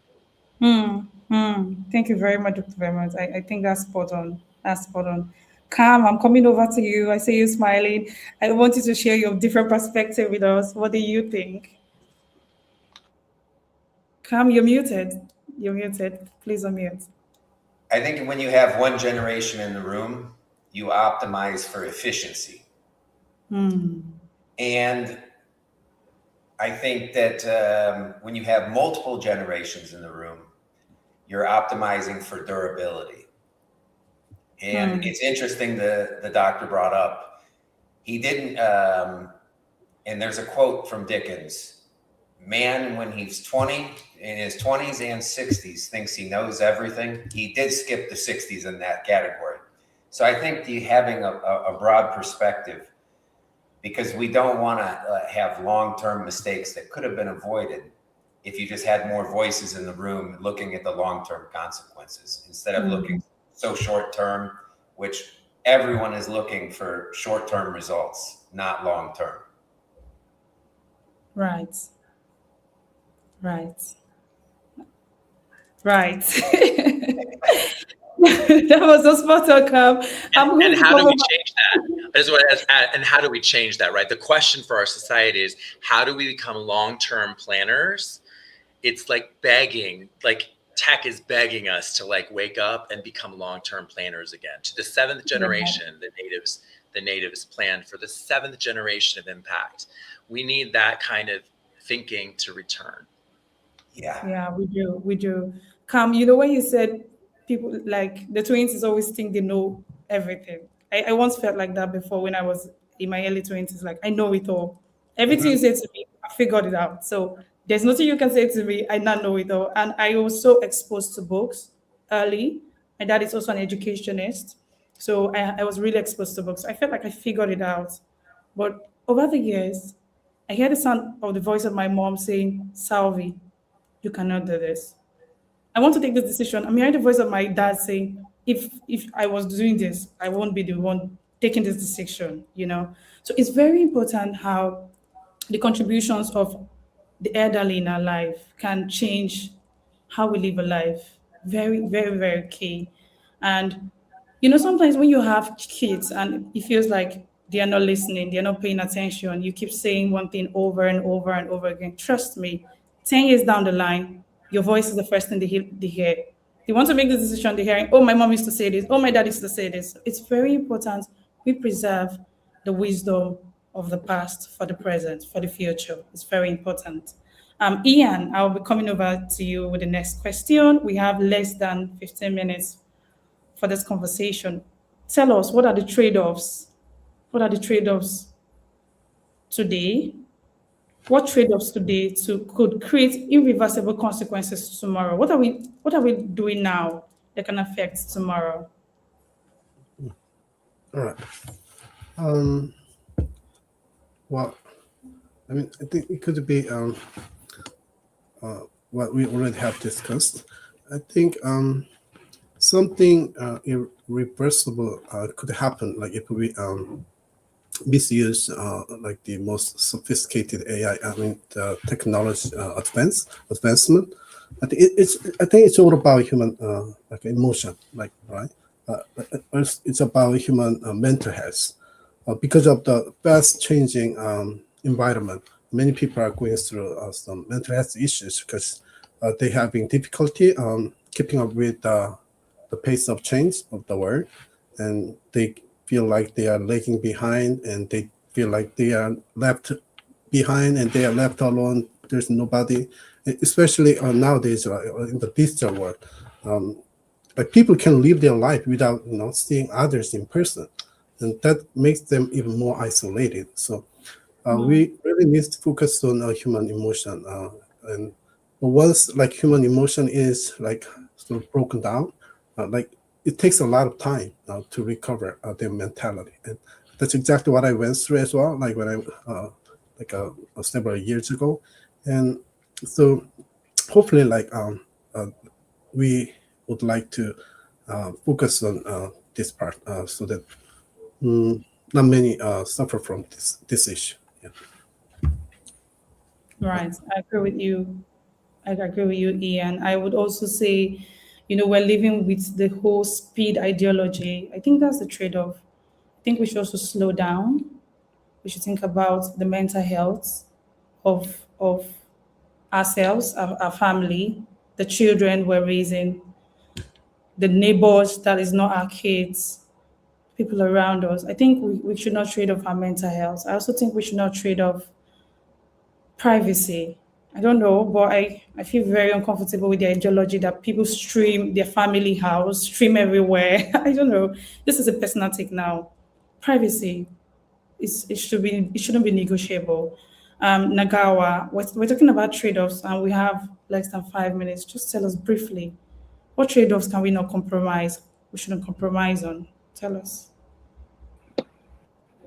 Thank you very much, Dr. Vermont. I think that's spot on. That's spot on. Cam, I'm coming over to you. I see you smiling. I want you to share your different perspective with us. What do you think? Cam, you're muted. You're muted. Please unmute. I think when you have one generation in the room, you optimize for efficiency. And I think that when you have multiple generations in the room, you're optimizing for durability. And it's interesting, the doctor brought up, he didn't, and there's a quote from Dickens, man, when he's 20, in his 20s and 60s, thinks he knows everything. He did skip the 60s in that category. So I think having a broad perspective, because we don't want to have long-term mistakes that could have been avoided if you just had more voices in the room looking at the long-term consequences instead of looking so short-term, which everyone is looking for short-term results, not long-term. Right. That was a spot on, Cam. And how do we change that? And how do we change that, right? The question for our society is, how do we become long-term planners? It's like begging, like tech is begging us to like wake up and become long-term planners again. To the seventh generation, the natives planned for the seventh generation of impact. We need that kind of thinking to return. Yeah, we do. Cam, you know when you said people like the twins always think they know everything. I once felt like that before when I was in my early 20s. Like, I know it all. Everything you say to me, I figured it out. So there's nothing you can say to me, I not know it all. And I was so exposed to books early. My dad is also an educationist. So I was really exposed to books. I felt like I figured it out. But over the years, I hear the sound of the voice of my mom saying, Salvi, you cannot do this. I want to take this decision. I'm hearing the voice of my dad saying, if I was doing this, I won't be the one taking this decision, you know? So it's very important how the contributions of the elderly in our life can change how we live a life. Very, very, very key. And, you know, sometimes when you have kids and it feels like they are not listening, they're not paying attention, you keep saying one thing over and over and over again. Trust me, 10 years down the line, your voice is the first thing they hear. They want to make the decision, they're hearing, oh, my mom used to say this, oh, my dad used to say this. It's very important we preserve the wisdom of the past for the present, for the future. It's very important. Ian, I'll be coming over to you with the next question. We have less than 15 minutes for this conversation. Tell us, what are the trade-offs? What are the trade-offs today? What trade-offs today could create irreversible consequences tomorrow? What are we doing now that can affect tomorrow? All right. Well, I mean, I think it could be what we already have discussed. I think something irreversible could happen, like it could be misuse, like the most sophisticated AI. I mean, the technology advancement. I think it's all about human like emotion, like right. It's about human mental health. Because of the fast changing environment, many people are going through some mental health issues because they having difficulty keeping up with the pace of change of the world, and they feel like they are lagging behind, and they feel like they are left behind and they are left alone. There's nobody, especially nowadays in the digital world. Like people can live their life without seeing others in person, and that makes them even more isolated. So we really need to focus on human emotion, and once like human emotion is like sort of broken down, like it takes a lot of time to recover their mentality, and that's exactly what I went through as well. Like when I several years ago, and so hopefully, we would like to focus on this part so that not many suffer from this issue. Yeah. Right. I agree with you. I agree with you, Ian. I would also say, we're living with the whole speed ideology. I think that's the trade-off. I think we should also slow down. We should think about the mental health of ourselves, our family, the children we're raising, the neighbors that is not our kids, people around us. I think we should not trade off our mental health. I also think we should not trade off privacy. I don't know, but I feel very uncomfortable with the ideology that people stream their family house, stream everywhere. I don't know. This is a personal take now. Privacy it shouldn't be negotiable. Nagawa, we're talking about trade-offs and we have less than 5 minutes. Just tell us briefly, what trade-offs can we not compromise? We shouldn't compromise on. Tell us.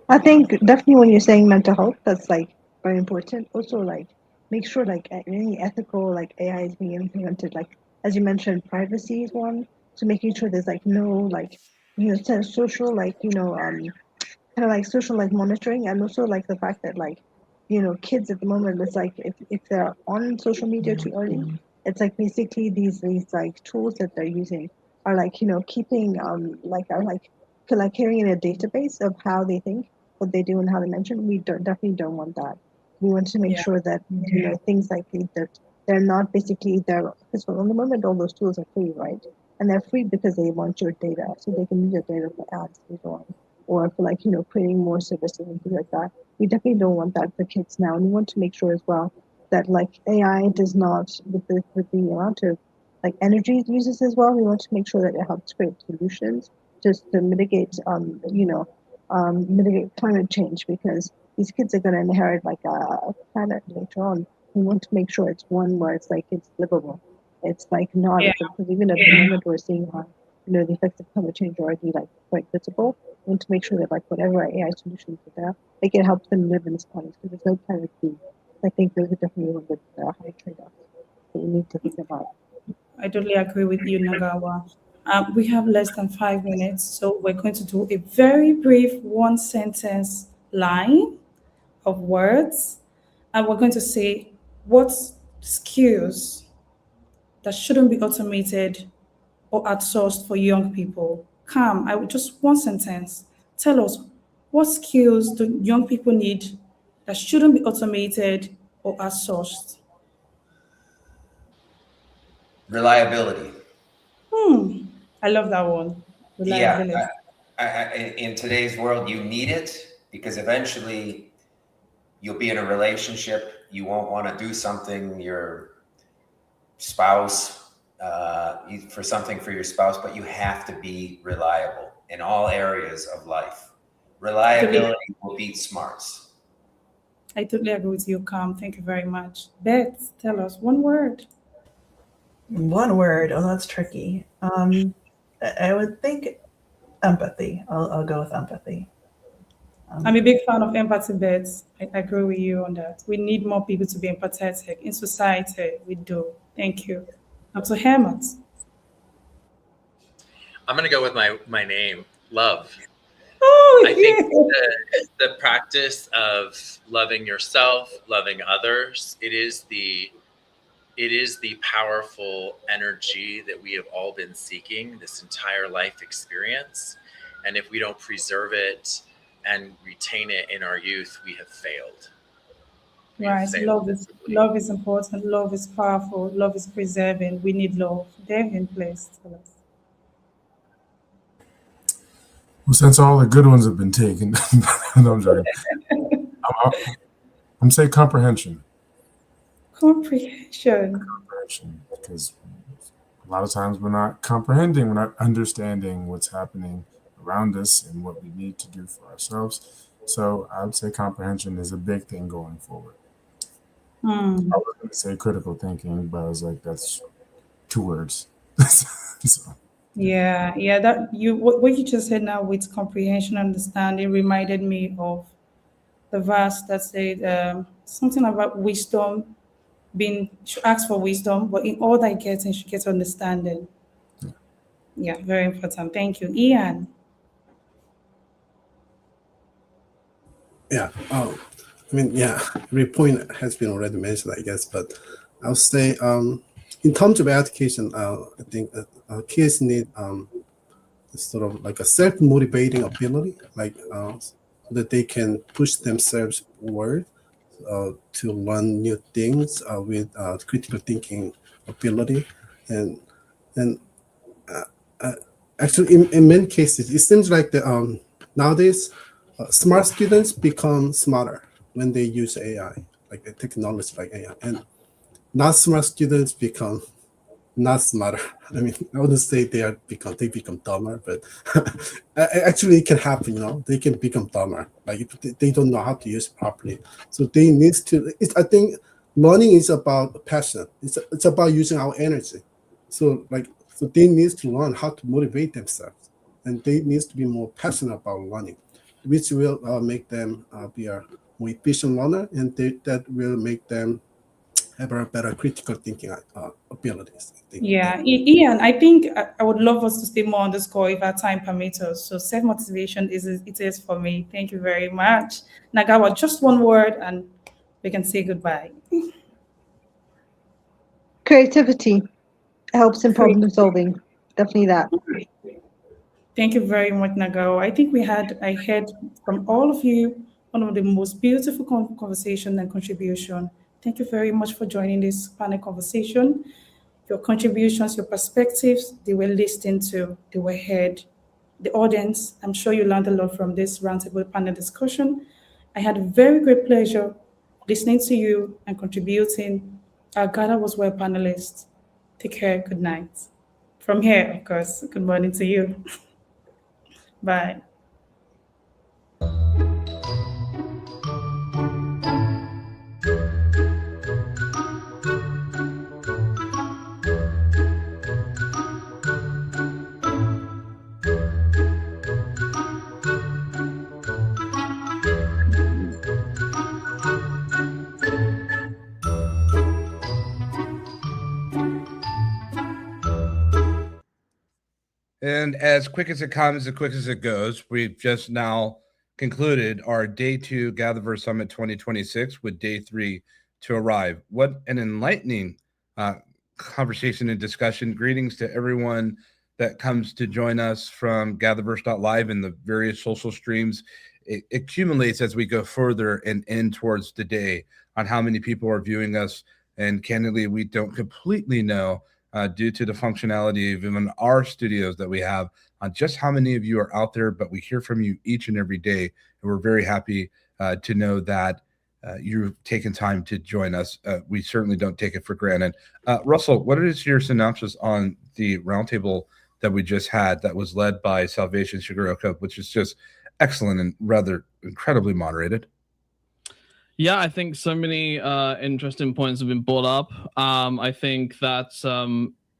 I think definitely when you're saying mental health, that's like very important. Also, like make sure like any ethical like AI is being implemented. Like as you mentioned, privacy is one. So making sure there's like no like social like kind of like social like monitoring, and also like the fact that like kids at the moment, it's like if they're on social media too early, it's like basically these like tools that they're using are like keeping are like carrying a database of how they think, what they do, and how they mention. We definitely don't want that. We want to make Yeah. sure that things like that they're not basically there, because for the moment all those tools are free, right? And they're free because they want your data, so they can use your data for ads and so on, or for like creating more services and things like that. We definitely don't want that for kids now, and we want to make sure as well that like AI does not, with the amount of like energy it uses as well. We want to make sure that it helps create solutions just to mitigate climate change, because these kids are going to inherit like a planet later on. We want to make sure it's one where it's like it's livable. It's like not, Yeah. because even at the moment we're seeing how the effects of climate change are already like quite visible. We want to make sure that like whatever AI solutions are there, like it helps them live in this planet, because there's no planet B. I think those are definitely one of the high trade-offs that we need to think about. I totally agree with you, Nagawa. We have less than 5 minutes, so we're going to do a very brief one sentence line of words, and we're going to say what skills that shouldn't be automated or outsourced for young people. Come, I would just one sentence. Tell us what skills do young people need that shouldn't be automated or outsourced. Reliability. I love that one. Yeah, Reliability. in today's world, you need it because eventually you'll be in a relationship. You won't want to do something your spouse for something for your spouse, but you have to be reliable in all areas of life. Reliability will beat smarts. I totally agree with you, Cam. Thank you very much. Beth, tell us one word. One word. Oh, that's tricky. I would think empathy. I'll go with empathy. I'm a big fan of empathy, Beth. I agree with you on that. We need more people to be empathetic in society. We do. Thank you. Dr. Hermit. I'm going to go with my name, love. Oh, I think the practice of loving yourself, loving others, it is the powerful energy that we have all been seeking this entire life experience. And if we don't preserve it and retain it in our youth, we have failed. Right. Love is important. Love is powerful. Love is preserving. We need love. Devin, please tell us. Well, since all the good ones have been taken, no, I'm joking. I'm saying comprehension. Comprehension. Because a lot of times we're not comprehending, we're not understanding what's happening around us and what we need to do for ourselves. So I would say comprehension is a big thing going forward. I was going to say critical thinking, but I was like, that's 2 words. So. Yeah, that what you just said now with comprehension, understanding reminded me of the verse that said something about wisdom being should ask for wisdom, but in all that getting should get understanding. Yeah, very important. Thank you. Ian. Yeah. I mean, yeah, every point has been already mentioned, I guess, but I'll say, in terms of education, I think kids need sort of like a self-motivating ability, like so that they can push themselves forward to learn new things with critical thinking ability, and and uh, uh, actually, in many cases, it seems like nowadays smart students become smarter when they use AI, like a technology like AI, and not smart students become not smarter. I mean, I wouldn't say they become dumber, but actually it can happen. They can become dumber. Like if they don't know how to use it properly. So they need to. I think learning is about passion. It's about using our energy. So they need to learn how to motivate themselves, and they need to be more passionate about learning, which will make them be a more efficient learner, and that will make them have a better critical thinking abilities. I think. Yeah, Ian, I think I would love us to stay more on this call if our time permits us. So self-motivation it is for me. Thank you very much. Nagawa, just one word and we can say goodbye. Creativity helps in problem solving. Definitely that. Thank you very much, Nagao. I heard from all of you one of the most beautiful conversation and contribution. Thank you very much for joining this panel conversation. Your contributions, your perspectives, they were listened to, they were heard. The audience, I'm sure you learned a lot from this roundtable panel discussion. I had a very great pleasure listening to you and contributing. Our Ghana was well panelists. Take care. Good night. From here, of course, good morning to you. Bye. And as quick as it comes, as quick as it goes, we've just now concluded our Day 2 GatherVerse Summit 2026 with Day 3 to arrive. What an enlightening conversation and discussion. Greetings to everyone that comes to join us from GatherVerse.live and the various social streams. It accumulates as we go further and end towards the day on how many people are viewing us. And candidly, we don't completely know due to the functionality of even our studios that we have on just how many of you are out there, but we hear from you each and every day. And we're very happy to know that you've taken time to join us. We certainly don't take it for granted. Russell, what is your synopsis on the roundtable that we just had that was led by Salvation Shigeru, which is just excellent and rather incredibly moderated? Yeah, I think so many interesting points have been brought up. I think that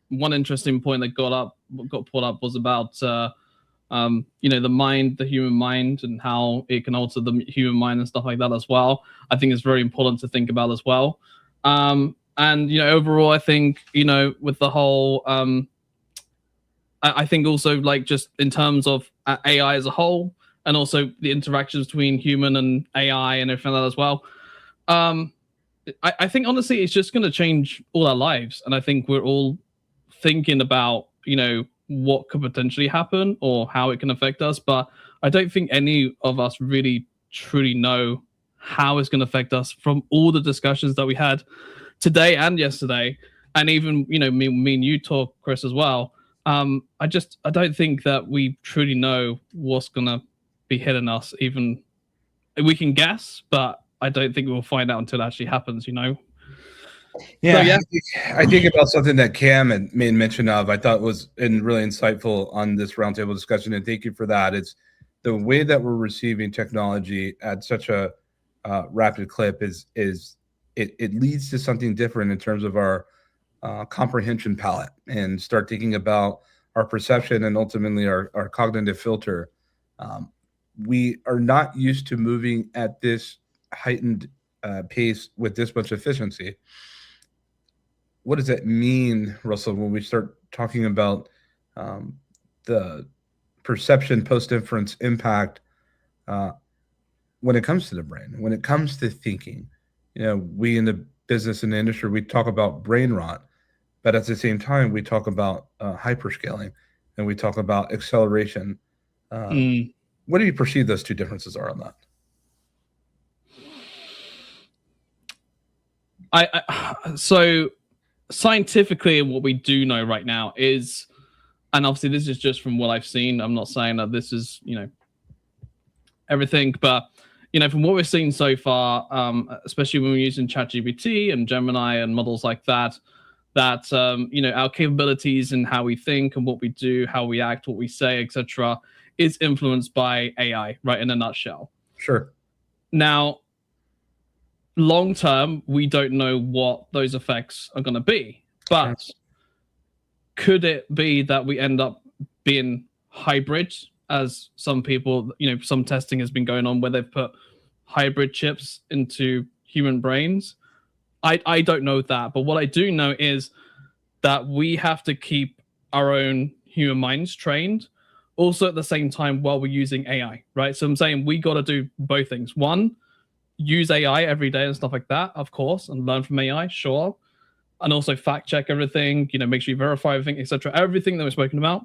one interesting point that got brought up was about the mind, the human mind, and how it can alter the human mind and stuff like that as well. I think it's very important to think about as well. And overall, I think with the whole, I think also like just in terms of AI as a whole, and also the interactions between human and AI and everything like that as well. I think honestly, it's just going to change all our lives, and I think we're all thinking about what could potentially happen or how it can affect us, but I don't think any of us really truly know how it's going to affect us from all the discussions that we had today and yesterday, and even me and you talk, Chris, as well. I don't think that we truly know what's going to be hitting us. Even we can guess, but I don't think we'll find out until it actually happens, Yeah, so, yeah. I think about something that Cam had made mention of. I thought was really insightful on this roundtable discussion, and thank you for that. It's the way that we're receiving technology at such a rapid clip is it leads to something different in terms of our comprehension palette, and start thinking about our perception, and ultimately our cognitive filter. We are not used to moving at this heightened pace with this much efficiency. What does that mean, Russell, when we start talking about the perception post-inference impact when it comes to the brain, when it comes to thinking? We in the business and the industry, we talk about brain rot, but at the same time, we talk about hyperscaling and we talk about acceleration. What do you perceive those two differences are on that? So scientifically, what we do know right now is, and obviously this is just from what I've seen, I'm not saying that this is, everything, but from what we've seen so far, especially when we're using ChatGPT and Gemini and models like that, our capabilities and how we think and what we do, how we act, what we say, etc., is influenced by AI, right, in a nutshell. Sure. Now, long term, we don't know what those effects are going to be, but could it be that we end up being hybrid, as some people, some testing has been going on where they've put hybrid chips into human brains? I don't know that, but what I do know is that we have to keep our own human minds trained also at the same time while we're using AI, right? So I'm saying we got to do both things. One, use AI every day and stuff like that, of course, and learn from AI, sure. And also fact check everything, make sure you verify everything, etc. Everything that we've spoken about.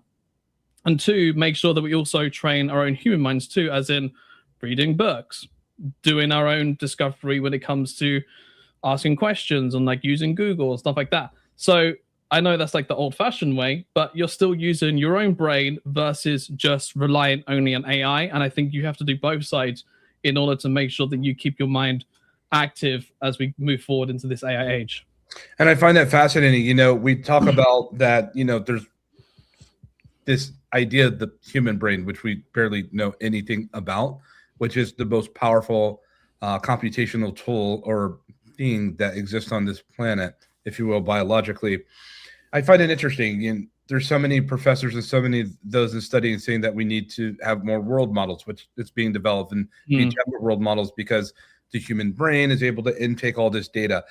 And two, make sure that we also train our own human minds too, as in reading books, doing our own discovery when it comes to asking questions and using Google and stuff like that. So I know that's the old-fashioned way, but you're still using your own brain versus just reliant only on AI. And I think you have to do both sides in order to make sure that you keep your mind active as we move forward into this AI age. And I find that fascinating. We talk about that, there's this idea of the human brain, which we barely know anything about, which is the most powerful computational tool or being that exists on this planet, if you will, biologically. I find it interesting. There's so many professors and so many of those in studying saying that we need to have more world models, which is being developed, and be general world models, because the human brain is able to intake all this data.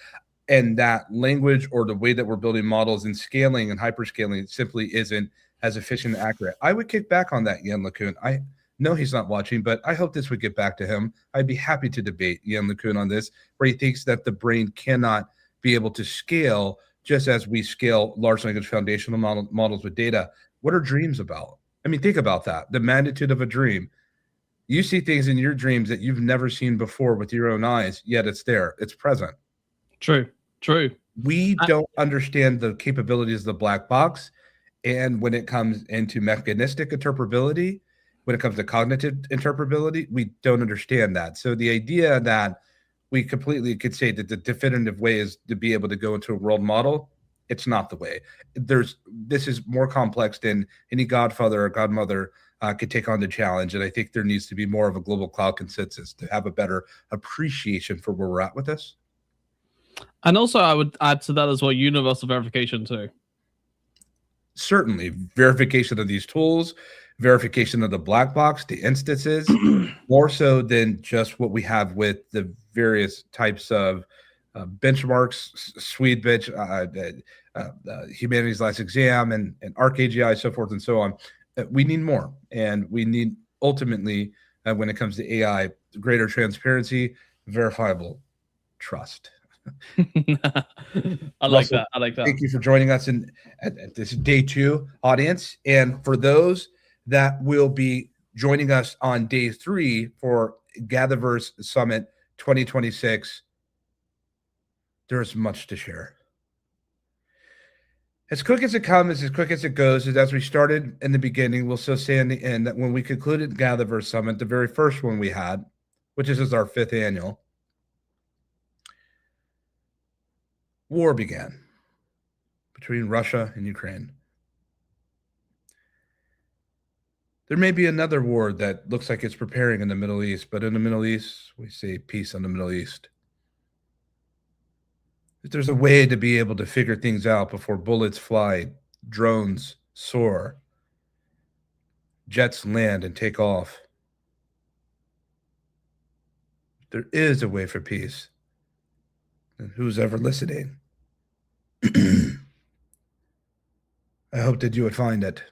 And that language or the way that we're building models and scaling and hyperscaling simply isn't as efficient and accurate. I would kick back on that, Yann LeCun. I know he's not watching, but I hope this would get back to him. I'd be happy to debate Yann LeCun on this, where he thinks that the brain cannot be able to scale just as we scale large language foundational models with data. What are dreams about? I mean, think about that. The magnitude of a dream. You see things in your dreams that you've never seen before with your own eyes, yet it's there. It's present. True. We don't understand the capabilities of the black box. And when it comes into mechanistic interpretability, when it comes to cognitive interpretability, we don't understand that. So the idea that we completely could say that the definitive way is to be able to go into a world model, it's not the way. This is more complex than any godfather or godmother could take on the challenge. And I think there needs to be more of a global cloud consensus to have a better appreciation for where we're at with this. And also, I would add to that as well, universal verification too. Certainly, verification of these tools, verification of the black box, the instances, more so than just what we have with the various types of benchmarks, Swedebitch, Humanities Last Exam, and ArcAGI, so forth and so on. We need more, and we need ultimately, when it comes to AI, greater transparency, verifiable trust. I like that. Thank you for joining us at this day 2 audience. And for those that will be joining us on day 3 for GatherVerse Summit 2026, there's much to share. As quick as it comes, as quick as it goes, as we started in the beginning, we'll still say in the end that when we concluded GatherVerse Summit, the very first one we had, which is our 5th annual, war began between Russia and Ukraine. There may be another war that looks like it's preparing in the Middle East, but in the Middle East, we say peace in the Middle East. If there's a way to be able to figure things out before bullets fly, drones soar, jets land and take off. There is a way for peace. And who's ever listening? I hope that you would find it.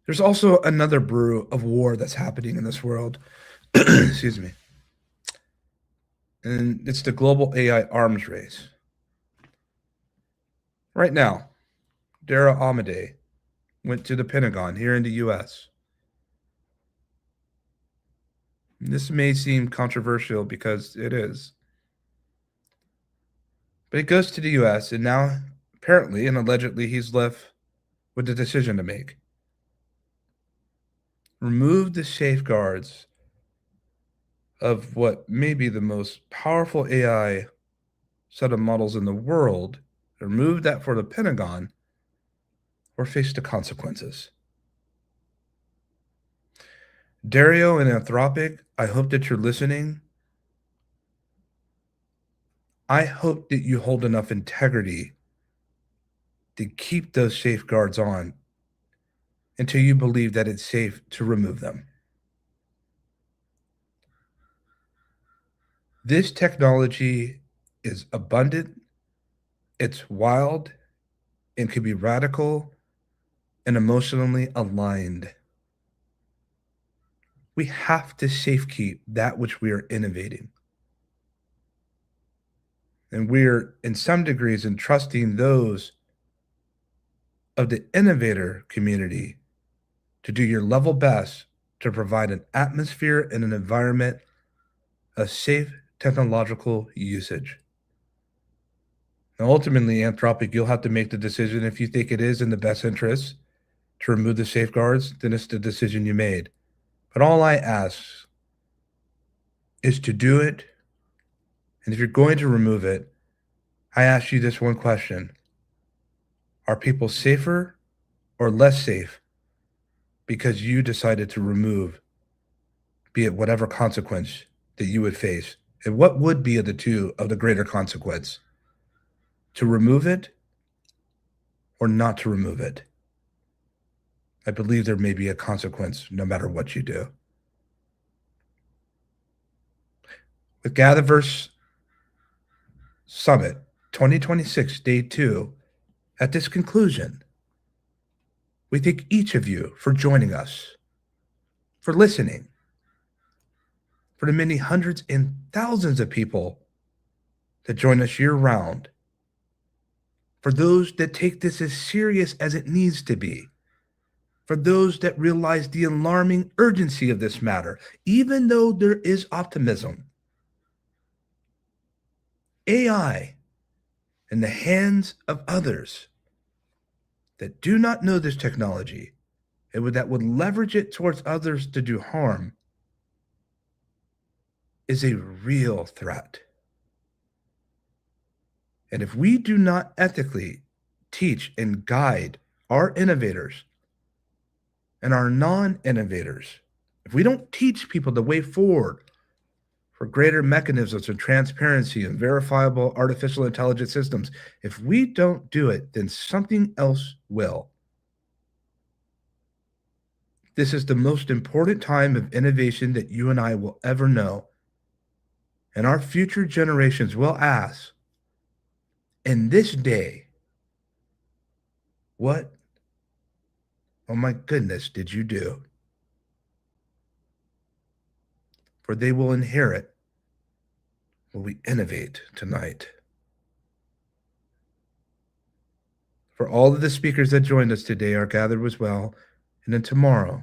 There's also another brew of war that's happening in this world. Excuse me. And it's the global AI arms race. Right now, Dara Amadei went to the Pentagon here in the US. This may seem controversial because it is. But he goes to the US, and now, apparently and allegedly, he's left with a decision to make. Remove the safeguards of what may be the most powerful AI set of models in the world, remove that for the Pentagon, or face the consequences. Dario and Anthropic, I hope that you're listening. I hope that you hold enough integrity to keep those safeguards on until you believe that it's safe to remove them. This technology is abundant, it's wild, and can be radical and emotionally aligned. We have to safekeep that which we are innovating. And we're, in some degrees, entrusting those of the innovator community to do your level best to provide an atmosphere and an environment of safe technological usage. Now, ultimately, Anthropic, you'll have to make the decision. If you think it is in the best interest to remove the safeguards, then it's the decision you made. But all I ask is to do it. And if you're going to remove it, I ask you this one question. Are people safer or less safe because you decided to remove, be it whatever consequence that you would face? And what would be of the two of the greater consequence? To remove it or not to remove it? I believe there may be a consequence no matter what you do. With GatherVerse Summit 2026, Day 2, at this conclusion, we thank each of you for joining us, for listening, for the many hundreds and thousands of people that join us year-round, for those that take this as serious as it needs to be, for those that realize the alarming urgency of this matter, even though there is optimism. AI in the hands of others that do not know this technology and that would leverage it towards others to do harm is a real threat. And if we do not ethically teach and guide our innovators and our non-innovators, if we don't teach people the way forward for greater mechanisms of transparency and verifiable artificial intelligence systems, if we don't do it, then something else will. This is the most important time of innovation that you and I will ever know. And our future generations will ask, in this day, what, oh my goodness, did you do? For they will inherit what we innovate tonight. For all of the speakers that joined us today are gathered as well, and then tomorrow,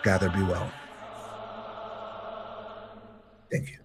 gather be well. Thank you.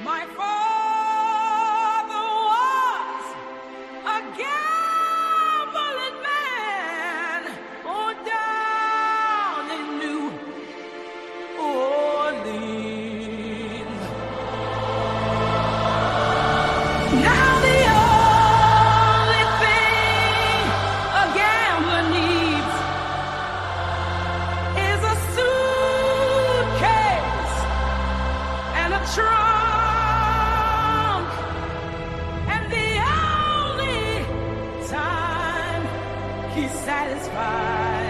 My father was a gambling man on down in New Orleans. Now the only thing a gambler needs is a suitcase and a trunk, and the only time he's satisfied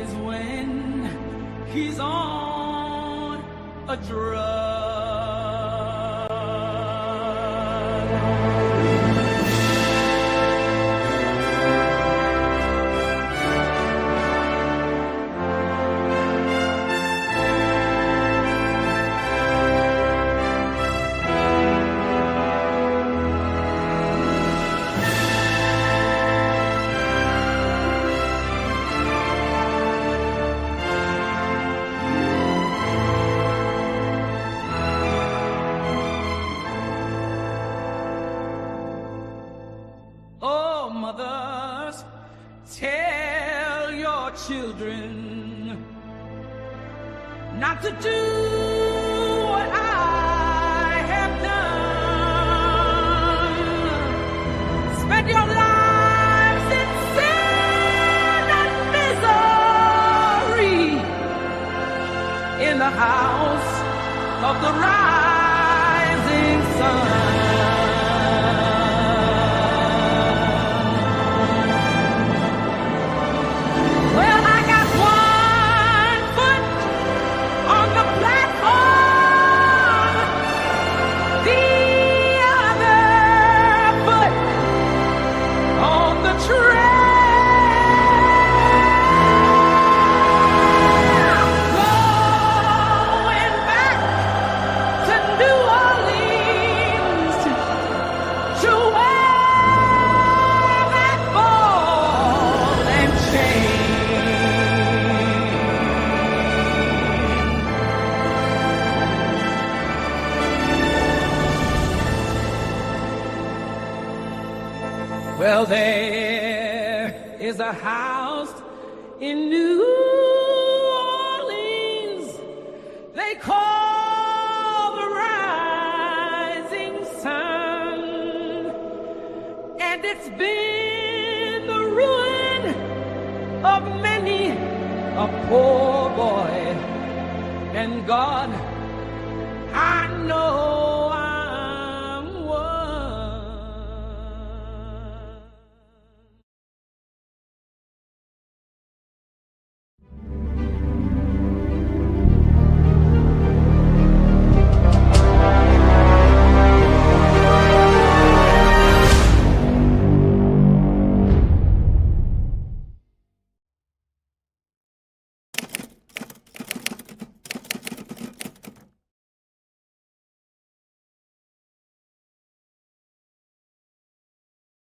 is when he's on a drug. Oh, mothers, tell your children not to do what I have done. Spend your lives in sin and misery in the house of the rising sun. Well, I got one foot on the platform, the other foot on the trail. Going back to New Orleans to wear that ball and chain. Well, there is a house in New Orleans they call the Rising Sun, and it's been the ruin of many a poor boy, and God